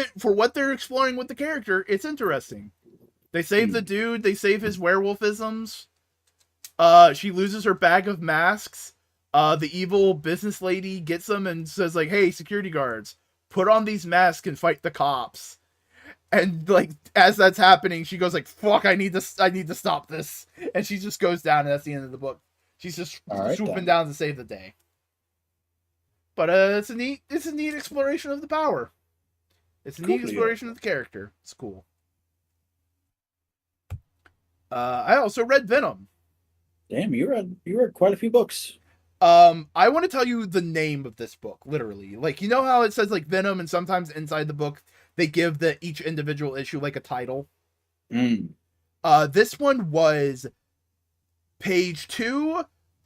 they're exploring with the character. It's interesting. They save the dude. They save his werewolfisms. She loses her bag of masks. The evil business lady gets them and says like, "Hey, security guards, put on these masks and fight the cops." And like as that's happening, she goes like, "Fuck, I need to stop this." And she just goes down, and that's the end of the book. She's just All right, swooping then. down to save the day. But it's a neat exploration of the power. It's a Cool neat deal. exploration of the character. It's cool. I also read Venom. Damn, you read quite a few books. I want to tell you the name of this book, literally. Like, you know how it says like Venom, and sometimes inside the book they give each individual issue like a title. Mm. This one was page 2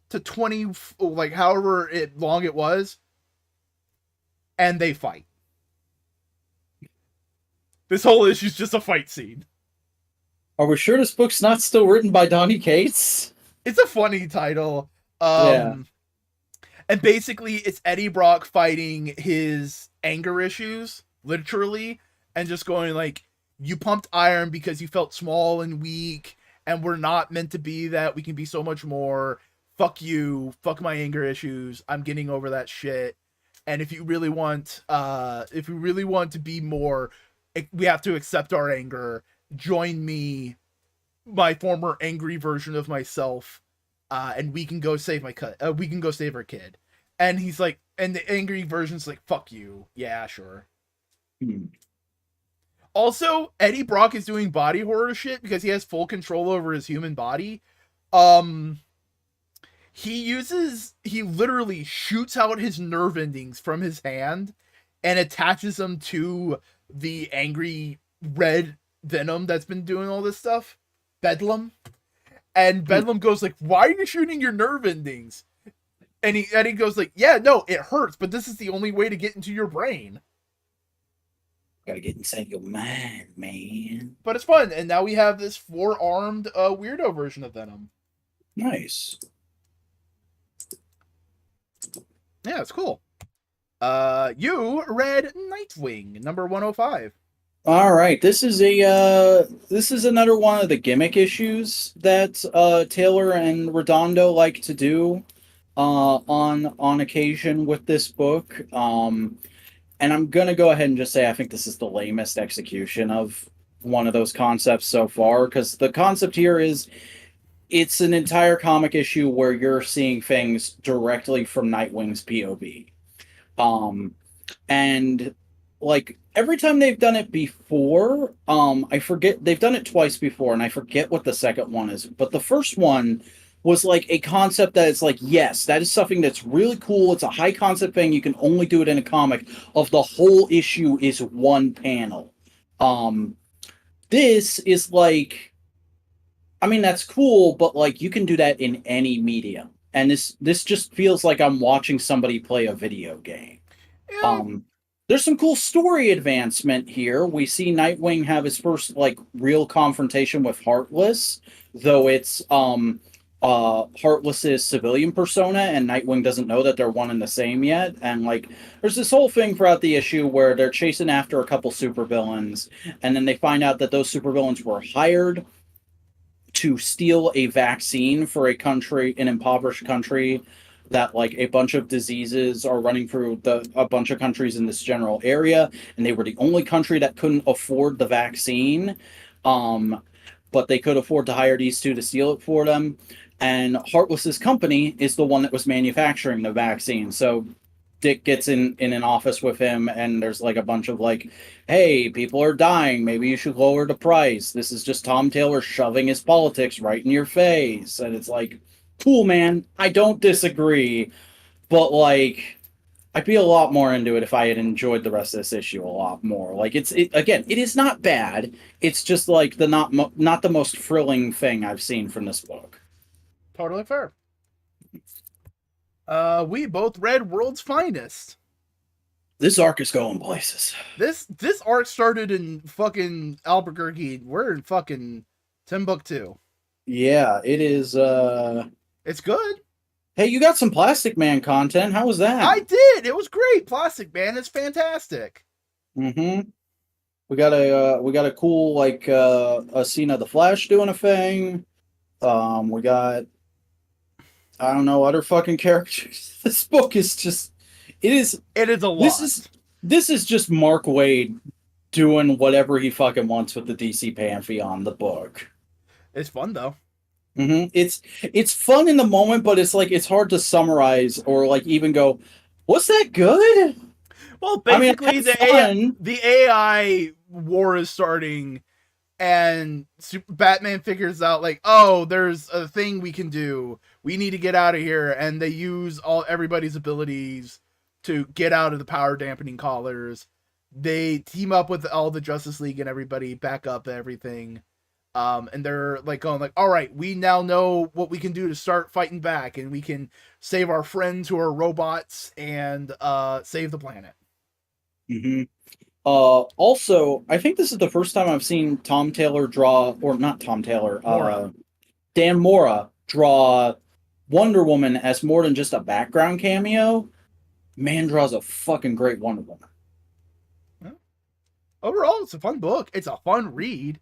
to 20, like however long it was, and they fight. This whole issue's just a fight scene. Are we sure this book's not still written by Donny Cates? It's a funny title. Yeah. And basically it's Eddie Brock fighting his anger issues, literally, and just going like, you pumped iron because you felt small and weak, and we're not meant to be that. We can be so much more. Fuck you. Fuck my anger issues. I'm getting over that shit. And if you really want to be more, we have to accept our anger. Join me, my former angry version of myself, and we can go save we can go save our kid. And he's like, and the angry version's like, fuck you. Yeah, sure. Hmm. Also, Eddie Brock is doing body horror shit because he has full control over his human body. Um, he literally shoots out his nerve endings from his hand and attaches them to the angry red Venom that's been doing all this stuff. Bedlam. And Bedlam goes like, why are you shooting your nerve endings? And he goes like, yeah, no, it hurts, but this is the only way to get into your brain. Gotta get inside your mind, man. But it's fun, and now we have this four-armed weirdo version of Venom. Nice. Yeah, it's cool. You read Nightwing, number 105. All right, this is another one of the gimmick issues that Taylor and Redondo like to do on occasion with this book. And I'm gonna go ahead and just say I think this is the lamest execution of one of those concepts so far, because the concept here is it's an entire comic issue where you're seeing things directly from Nightwing's POV. And like every time they've done it before, I forget they've done it twice before, and I forget what the second one is. But the first one was like a concept that is like, yes, that is something that's really cool. It's a high concept thing. You can only do it in a comic. Of the whole issue is one panel. This is like, I mean, that's cool, but like you can do that in any medium. And this just feels like I'm watching somebody play a video game. Yeah. There's some cool story advancement here. We see Nightwing have his first like real confrontation with Heartless, though it's Heartless's civilian persona, and Nightwing doesn't know that they're one and the same yet. And like there's this whole thing throughout the issue where they're chasing after a couple supervillains, and then they find out that those supervillains were hired to steal a vaccine for a country, an impoverished country, that like a bunch of diseases are running through a bunch of countries in this general area, and they were the only country that couldn't afford the vaccine. Um, but they could afford to hire these two to steal it for them. And Heartless's company is the one that was manufacturing the vaccine. So Dick gets in an office with him, and there's like a bunch of like, hey, people are dying. Maybe you should lower the price. This is just Tom Taylor shoving his politics right in your face. And it's like, cool, man. I don't disagree. But like, I'd be a lot more into it if I had enjoyed the rest of this issue a lot more. Like again, it is not bad. It's just like the not the most thrilling thing I've seen from this book. Totally fair. We both read World's Finest. This arc is going places. This arc started in fucking Albuquerque. We're in fucking Timbuktu. Yeah, it is. It's good. Hey, you got some Plastic Man content. How was that? I did. It was great. Plastic Man is fantastic. Mm-hmm. We got a cool like a scene of the Flash doing a thing. We got I don't know other fucking characters. This book is just it is a lot. This is just Mark Waid doing whatever he fucking wants with the DC Pantheon, the book. It's fun though. Mm-hmm. It's fun in the moment, but it's like it's hard to summarize or like even go, was that good? Well, basically, I mean, the AI war is starting, and Batman figures out like, oh, there's a thing we can do. We need to get out of here, and they use everybody's abilities to get out of the power dampening collars. They team up with all the Justice League and everybody, back up everything. And they're like going like, all right, we now know what we can do to start fighting back, and we can save our friends who are robots and save the planet. Mm-hmm. Also, I think this is the first time I've seen Tom Taylor draw, or not Tom Taylor, Dan Mora draw Wonder Woman as more than just a background cameo. Man draws a fucking great Wonder Woman. Yeah. Overall, it's a fun book. It's a fun read.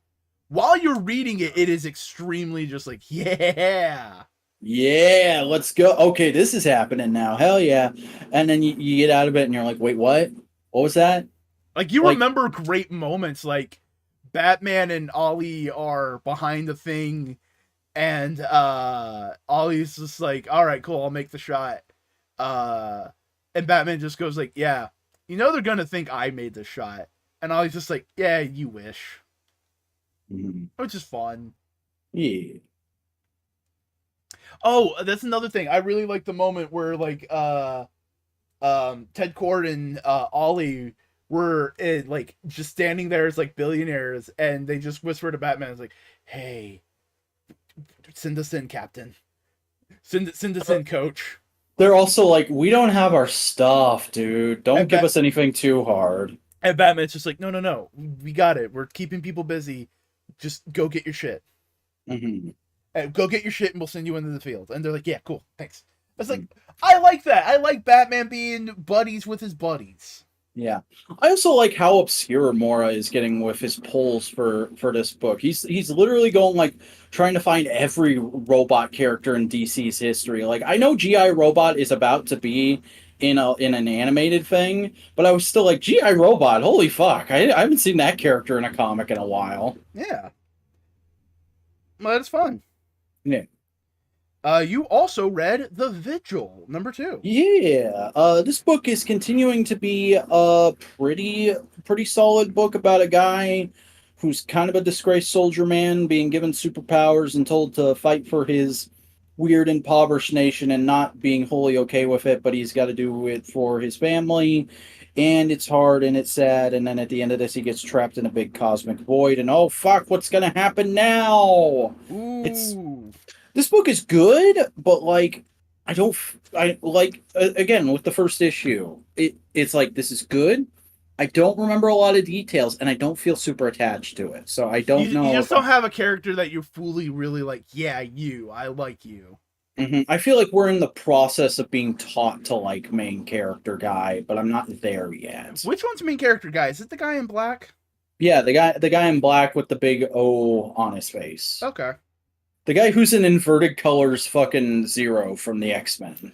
While you're reading it, it is extremely just like, yeah. Yeah, let's go. Okay, this is happening now. Hell yeah. And then you get out of it and you're like, wait, what? What was that? Like, you remember great moments like Batman and Ollie are behind the thing, and Ollie's just like, all right, cool, I'll make the shot. And Batman just goes like, yeah, you know they're gonna think I made the shot. And Ollie's just like, yeah, you wish. Mm-hmm. Which is fun. Yeah. Oh, that's another thing. I really like the moment where like Ted Kord and Ollie were like just standing there as like billionaires, and they just whisper to Batman, it's like, hey, send us in, Captain. Send us in, Coach. They're also like, we don't have our stuff, dude. Don't give us anything too hard. And Batman's just like, no, we got it. We're keeping people busy. Just go get your shit. Mm-hmm. And go get your shit, and we'll send you into the field. And they're like, yeah, cool, thanks. It's like, I like that. I like Batman being buddies with his buddies. Yeah, I also like how obscure Mora is getting with his polls for this book. He's literally going like trying to find every robot character in DC's history. Like I know GI Robot is about to be in an animated thing, but I was still like GI Robot. Holy fuck! I haven't seen that character in a comic in a while. Yeah, well, that's fun. Yeah. You also read The Vigil, number 2. Yeah. This book is continuing to be a pretty solid book about a guy who's kind of a disgraced soldier man being given superpowers and told to fight for his weird impoverished nation and not being wholly okay with it, but he's got to do it for his family. And it's hard and it's sad, and then at the end of this he gets trapped in a big cosmic void, and oh fuck, what's gonna happen now? Ooh. This book is good, but like I like again with the first issue, it's like this is good. I don't remember a lot of details, and I don't feel super attached to it, so I don't know. You just don't have a character that you're fully really like. Yeah, I like you. Mm-hmm. I feel like we're in the process of being taught to like main character guy, but I'm not there yet. Which one's main character guy? Is it the guy in black? Yeah, the guy in black with the big O on his face. Okay. The guy who's in inverted colors fucking Zero from the X-Men.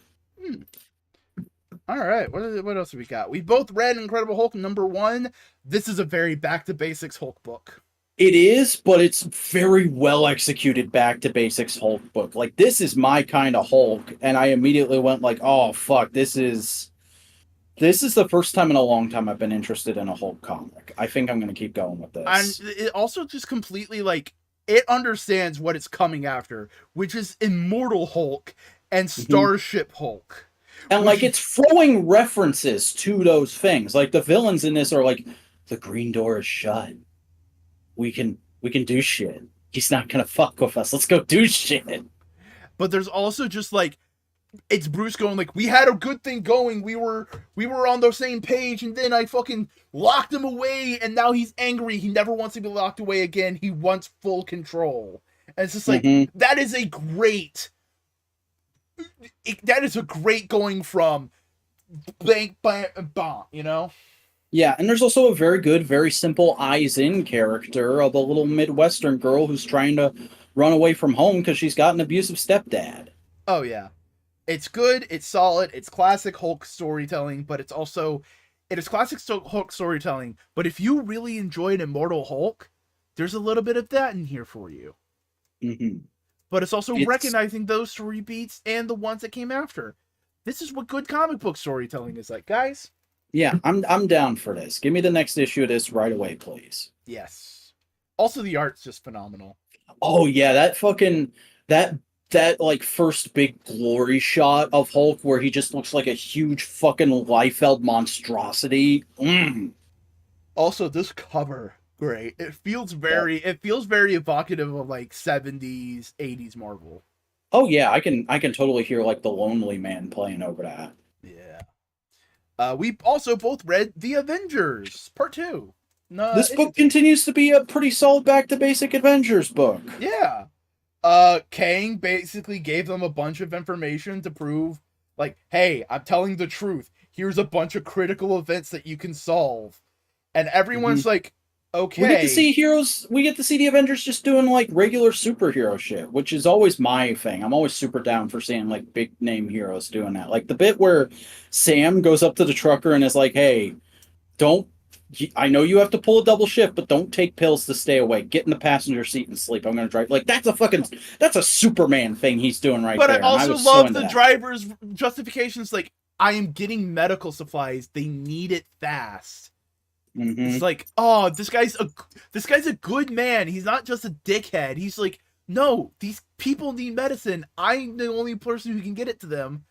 All right, what else have we got? We both read Incredible Hulk number 1. This is a very back to basics Hulk book. It is, but it's very well executed back to basics Hulk book. Like this is my kind of Hulk, and I immediately went like, "Oh fuck, this is the first time in a long time I've been interested in a Hulk comic. I think I'm going to keep going with And this." it also just completely like it understands what it's coming after, which is Immortal Hulk and Mhm. Starship Hulk. And like Which it's throwing references to those things. Like the villains in this are like, "The green door is shut. We can do shit. He's not going to fuck with us. Let's go do shit." but there's also just like it's Bruce going like we had a good thing going. We were on the same page and then I fucking locked him away and now he's angry. He never wants to be locked away again. He wants full control. And it's just like Mhm. that is a great going from blank bang bang, you know? Yeah, and there's also a very good, very simple eyes in character of a little Midwestern girl who's trying to run away from home because she's got an abusive stepdad. Oh yeah. It's good, it's solid, it's classic Hulk storytelling, but it is classic Hulk storytelling, but if you really enjoyed Immortal Hulk, there's a little bit of that in here for you. Hmm. But it's also It's recognizing those story beats and the ones that came after. This is what good comic book storytelling is like, guys. yeah, I'm down for this. Give me the next issue of this right away, please. Yes. Also, the art's just phenomenal. Oh yeah, that fucking that that like first big glory shot of Hulk where he just looks like a huge fucking Liefeld monstrosity. Also, this cover, great. Yeah. It feels very evocative of like 70s, 80s Marvel. Oh yeah, I can totally hear like the Lonely Man playing over that. Yeah. We also both read The Avengers Part 2. This Issue book 2. continues to be a pretty solid back to basic Avengers book. Yeah. Kang basically gave them a bunch of information to prove, like, hey, I'm telling the truth. Here's a bunch of critical events that you can solve. And Hmm. everyone's like, We get to okay. see heroes. We get to see the Avengers just doing like regular superhero shit, which is always my thing. I'm always super down for seeing like big name heroes doing that. Like the bit where Sam goes up to the trucker and is like, "Hey, don't. I know you have to pull a double shift, but don't take pills to stay awake. Get in the passenger seat and sleep. I'm gonna drive." Like that's a Superman thing he's doing right But I there, and I also was so love into the that. driver's justifications like, I am getting medical supplies. They need it fast. It's Hmm. like, oh, this guy's a good man. He's not just a dickhead. He's like, no, these people need medicine. I'm the only person who can get it to them.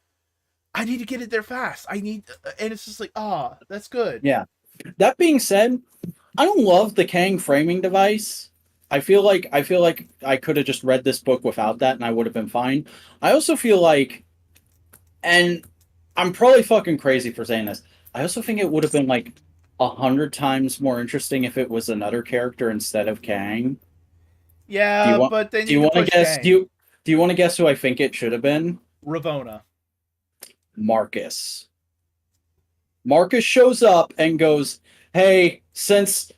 I need to get it there fast. And it's just like, ah, oh, that's good. Yeah. That being said, I don't love the Kang framing device. I feel like I could have just read this book without that and I would have been fine. I also feel like, and I'm probably fucking crazy for saying this. I also think it would have been like 100 times more interesting if it was another character instead of Kang. Do you Yeah, want? but they Do need you to want to push guess? Kang. Do you want to guess who I think it should have been? Ravona. Marcus. Marcus shows up and goes, "Hey, since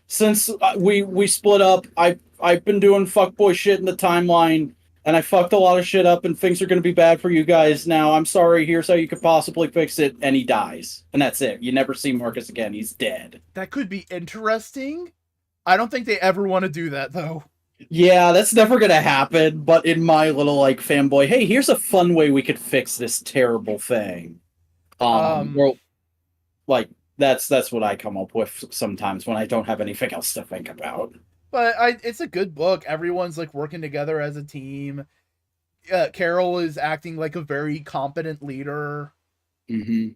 we split up, I've been doing fuckboy shit in the timeline, and I fucked a lot of shit up, and things are gonna be bad for you guys now. I'm sorry. Here's how you could possibly fix it." And he dies, and that's it. You never see Marcus again. He's dead. That could be interesting. I don't think they ever want to do that though. Yeah, that's never gonna happen. But in my little like fanboy, hey, here's a fun way we could fix this terrible thing. Um, Well, like that's what I come up with sometimes when I don't have anything else to think about. it's a good book. Everyone's like working together as a team. Carol is acting like a very competent leader. Hmm.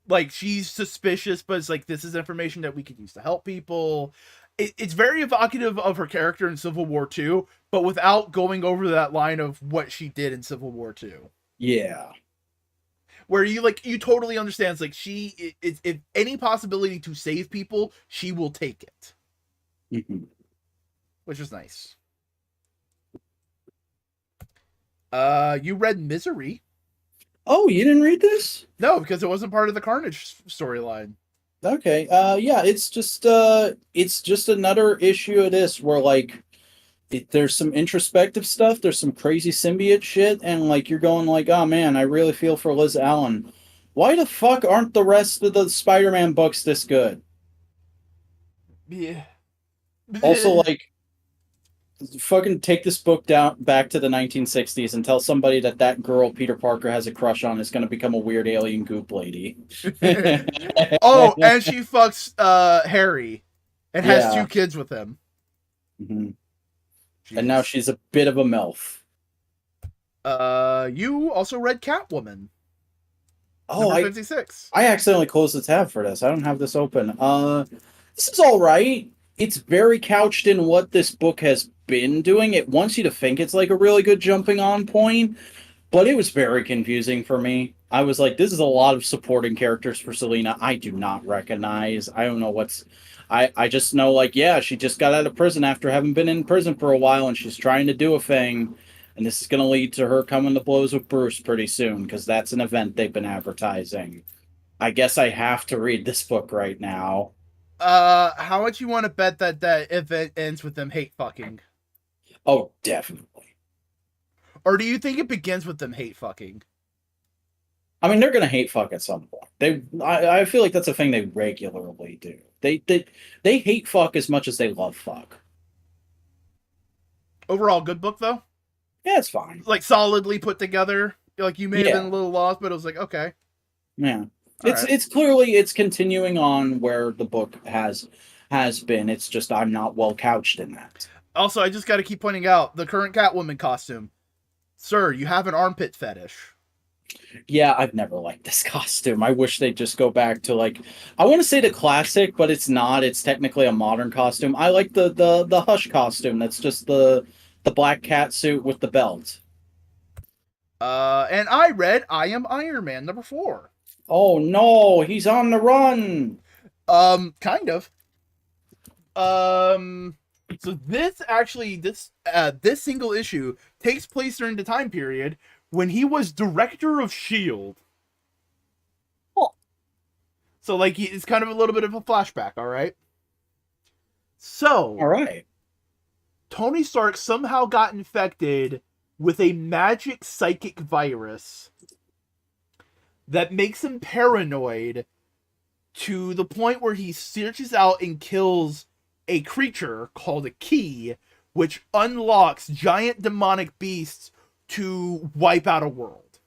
Like she's suspicious, but it's like this is information that we could use to help people. It's very evocative of her character in Civil War II, but without going over that line of what she did in Civil War II, Yeah. where you totally understand. It's like she is if any possibility to save people, she will take it, Hmm. which is nice. You read Misery? Oh, you didn't read this? No, because it wasn't part of the Carnage storyline. Okay. Yeah, it's just another issue of this where like there's some introspective stuff, there's some crazy symbiote shit, and like you're going like, oh man, I really feel for Liz Allen. Why the fuck aren't the rest of the Spider-Man books this good? Yeah. Also, like Fucking take this book down back to the 1960s and tell somebody that that girl Peter Parker has a crush on is going to become a weird alien goop lady. Oh, and she fucks Harry and has Yeah. 2 kids with him. hmm And now Jeez. she's a bit of a MILF. You also read Catwoman, Oh, number I 56. I accidentally closed the tab for this. I don't have this open. This is all right. It's very couched in what this book has been doing. It wants you to think it's like a really good jumping on point, but it was very confusing for me. I was like, this is a lot of supporting characters for Selena I do not recognize. I don't know what's I just know like, yeah, she just got out of prison after having been in prison for a while and she's trying to do a thing. And this is going to lead to her coming to blows with Bruce pretty soon because that's an event they've been advertising. I guess I have to read this book right now. How much you want to bet that if it ends with them hate fucking? Oh, definitely. Or do you think it begins with them hate fucking? I mean, they're gonna hate fuck at some point. I feel like that's a thing they regularly do. They hate fuck as much as they love fuck. Overall, good book though. Yeah, it's fine. Like solidly put together. Like you may have been Yeah, a little lost, but it was like okay, yeah. all It's right. it's clearly it's continuing on where the book has been. It's just I'm not well couched in that. Also, I just got to keep pointing out the current Catwoman costume. Sir, you have an armpit fetish. Yeah, I've never liked this costume. I wish they'd just go back to like I want to say the classic, but it's not. It's technically a modern costume. I like the Hush costume. That's just the black cat suit with the belt. And I read I Am Iron Man number 4. Oh no, he's on the run. Kind of. Um, so this single issue takes place during the time period when he was director of Shield. Oh, So like it's kind of a little bit of a flashback, all right? So, all right. Tony Stark somehow got infected with a magic psychic virus that makes him paranoid to the point where he searches out and kills a creature called a key, which unlocks giant demonic beasts to wipe out a world.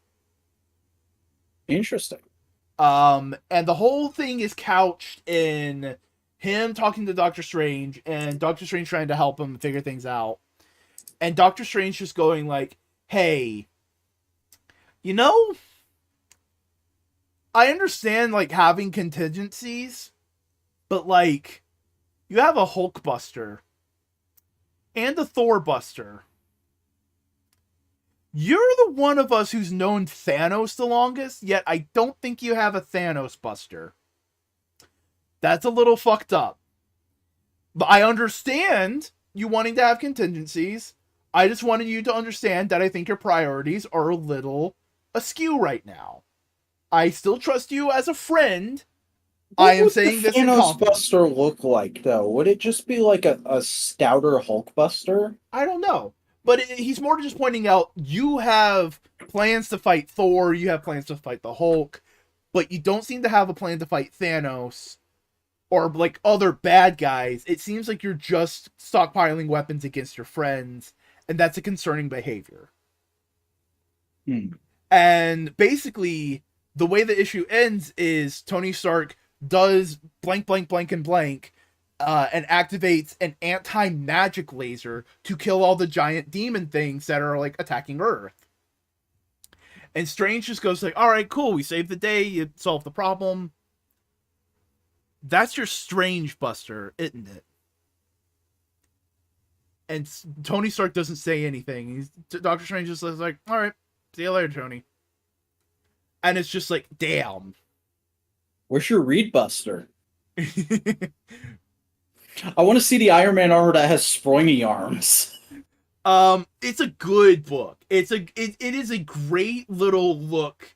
Interesting. And the whole thing is couched in him talking to Doctor Strange and Doctor Strange trying to help him figure things out. And Doctor Strange just going like, hey, you know, I understand like having contingencies, but like you have a Hulk Buster and a Thor Buster. You're the one of us who's known Thanos the longest, yet I don't think you have a Thanos Buster. That's a little fucked up. But I understand you wanting to have contingencies. I just wanted you to understand that I think your priorities are a little askew right now. I still trust you as a friend. I am saying the this in Thanos confidence. Buster look like though? Would it just be like a stouter Hulk Buster? I don't know. But he's more just pointing out you have plans to fight Thor, you have plans to fight the Hulk, but you don't seem to have a plan to fight Thanos or like other bad guys. It seems like you're just stockpiling weapons against your friends, and that's a concerning behavior. Hmm. And basically, the way the issue ends is Tony Stark does blank, blank, blank, and blank, and activates an anti-magic laser to kill all the giant demon things that are like attacking Earth. And Strange just goes like, "All right, cool. We saved the day. You solved the problem." That's your Strange Buster, isn't it? And Tony Stark doesn't say anything. Doctor Strange just is like, "All right, see you later, Tony." And it's just like, damn. Where's your Reed Buster? I want to see the Iron Man armor that has springy arms. It's a good book. It is a great little look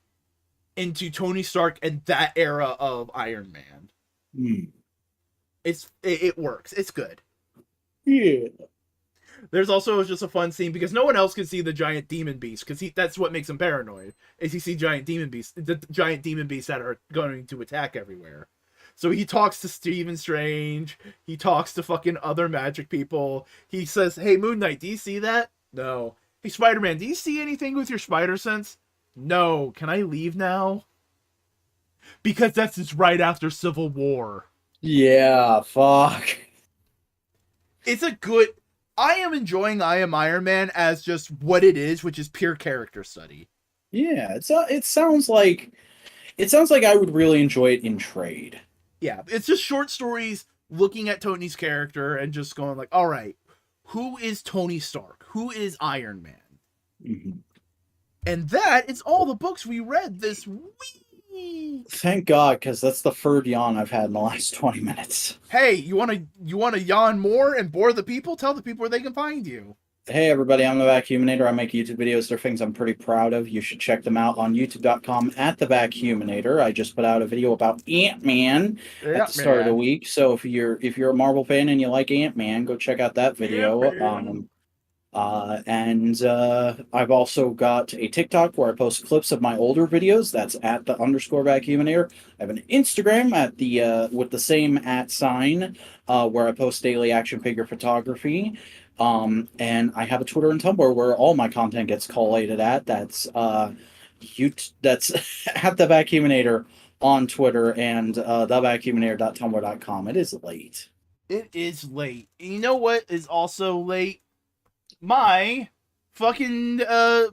into Tony Stark and that era of Iron Man. Hmm. It works. It's good. Yeah. There's also just a fun scene because no one else can see the giant demon beast because that's what makes him paranoid. Is he see giant demon beasts, the giant demon beasts that are going to attack everywhere. So he talks to Stephen Strange. He talks to fucking other magic people. He says, "Hey, Moon Knight, do you see that?" No. "Hey, Spider-Man, do you see anything with your spider sense?" "No. Can I leave now?" Because that's just right after Civil War. Yeah, fuck. It's a good. I am enjoying I Am Iron Man as just what it is, which is pure character study. Yeah, it sounds like I would really enjoy it in trade. Yeah, it's just short stories looking at Tony's character and just going like, all right, who is Tony Stark? Who is Iron Man? Mm-hmm. And that is all the books we read this week. Thank God, because that's the third yawn I've had in the last 20 minutes. Hey, you wanna yawn more and bore the people? Tell the people where they can find you. Hey everybody, I'm the Vacuuminator. I make YouTube videos. They're things I'm pretty proud of. You should check them out on youtube.com at the Vacuuminator. I just put out a video about Ant-Man at the start of the week. So if you're a Marvel fan and you like Ant-Man, go check out that video. I've also got a TikTok where I post clips of my older videos. That's at the _Vacuuminator. I have an Instagram at the with the same @ sign where I post daily action figure photography. And I have a Twitter and Tumblr where all my content gets collated at. That's that's at the Vacuuminator on Twitter and thevacuuminator.tumblr.com. It is late. It is late. You know what is also late? My fucking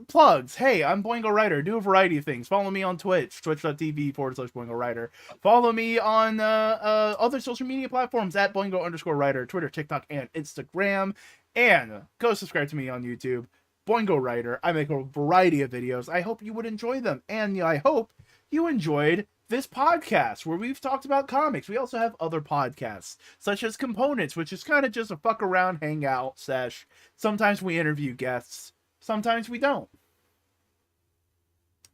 plugs. Hey, I'm Boingo Writer. Do a variety of things. Follow me on Twitch, twitch.tv/Boingo Writer. Follow me on other social media platforms at Boingo_Writer, Twitter, TikTok, and Instagram. And go subscribe to me on YouTube, Boingo Writer. I make a variety of videos. I hope you would enjoy them. And I hope you enjoyed this podcast where we've talked about comics. We also have other podcasts, such as Components, which is kind of just a fuck around hangout sesh. Sometimes we interview guests, sometimes we don't.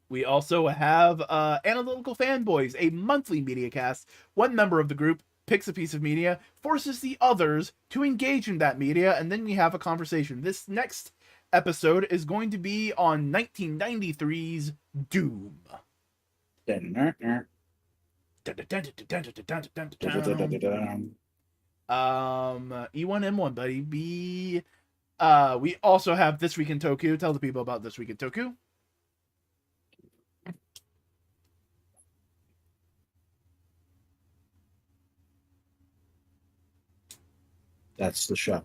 We also have Analytical Fanboys, a monthly media cast. One member of the group picks a piece of media, forces the others to engage in that media, and then we have a conversation. This next episode is going to be on 1993's Doom. E1M1, buddy. We also have This Week in Toku. Tell the people about This Week in Toku. That's the show.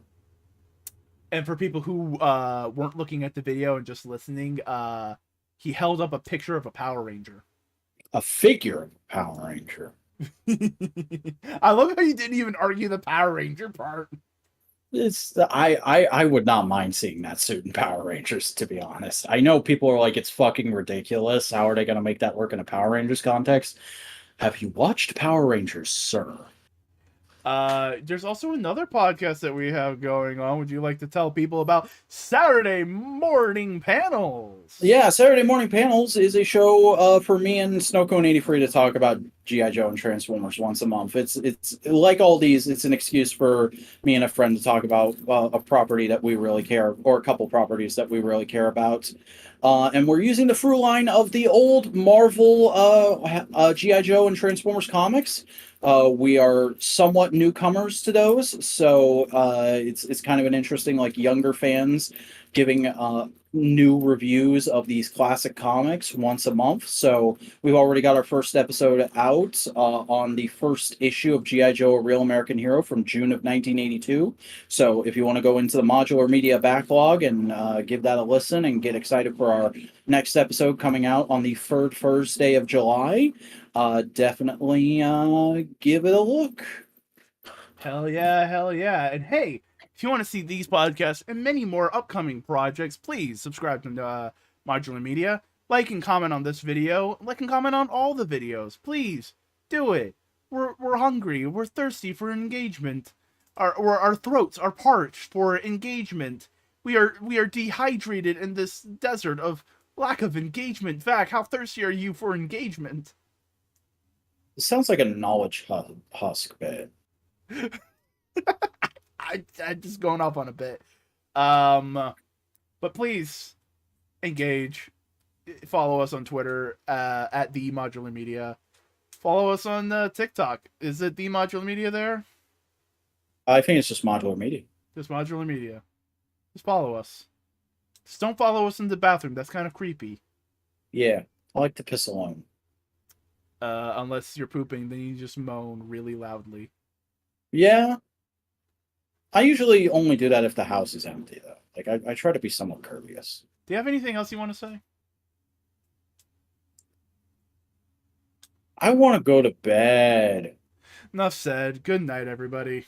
And for people who weren't looking at the video and just listening, he held up a picture of a Power Ranger. A figure of a Power Ranger. I love how you didn't even argue the Power Ranger part. I would not mind seeing that suit in Power Rangers, to be honest. I know people are like, it's fucking ridiculous. How are they going to make that work in a Power Rangers context? Have you watched Power Rangers, sir? There's also another podcast that we have going on. Would you like to tell people about Saturday Morning Panels? Yeah, Saturday Morning Panels is a show for me and Snowcone83 to talk about G.I. Joe and Transformers once a month. It's like all these, it's an excuse for me and a friend to talk about a property that we really care, or a couple properties that we really care about. And we're using the through line of the old Marvel G.I. Joe and Transformers comics. We are somewhat newcomers to those, so it's kind of an interesting, like, younger fans giving new reviews of these classic comics once a month. So we've already got our first episode out on the first issue of G.I. Joe, A Real American Hero from June of 1982. So if you want to go into the Modular Media backlog and give that a listen and get excited for our next episode coming out on the third Thursday of July, definitely give it a look. Hell yeah, hell yeah. And hey, if you want to see these podcasts and many more upcoming projects, please subscribe to Modular Media. Like and comment on this video. Like and comment on all the videos. Please do it. We're hungry. We're thirsty for engagement. Our throats are parched for engagement. We are dehydrated in this desert of lack of engagement. Vac, how thirsty are you for engagement? It sounds like a knowledge husk bit. I'm just going off on a bit. But please engage. Follow us on Twitter at the Modular Media. Follow us on TikTok. Is it the Modular Media there? I think it's just Modular Media. Just Modular Media. Just follow us. Just don't follow us in the bathroom. That's kind of creepy. Yeah, I like to piss alone. Unless you're pooping, then you just moan really loudly. Yeah, I usually only do that if the house is empty, though. Like, I try to be somewhat courteous. Do you have anything else you want to say? I want to go to bed. Enough said. Good night, everybody.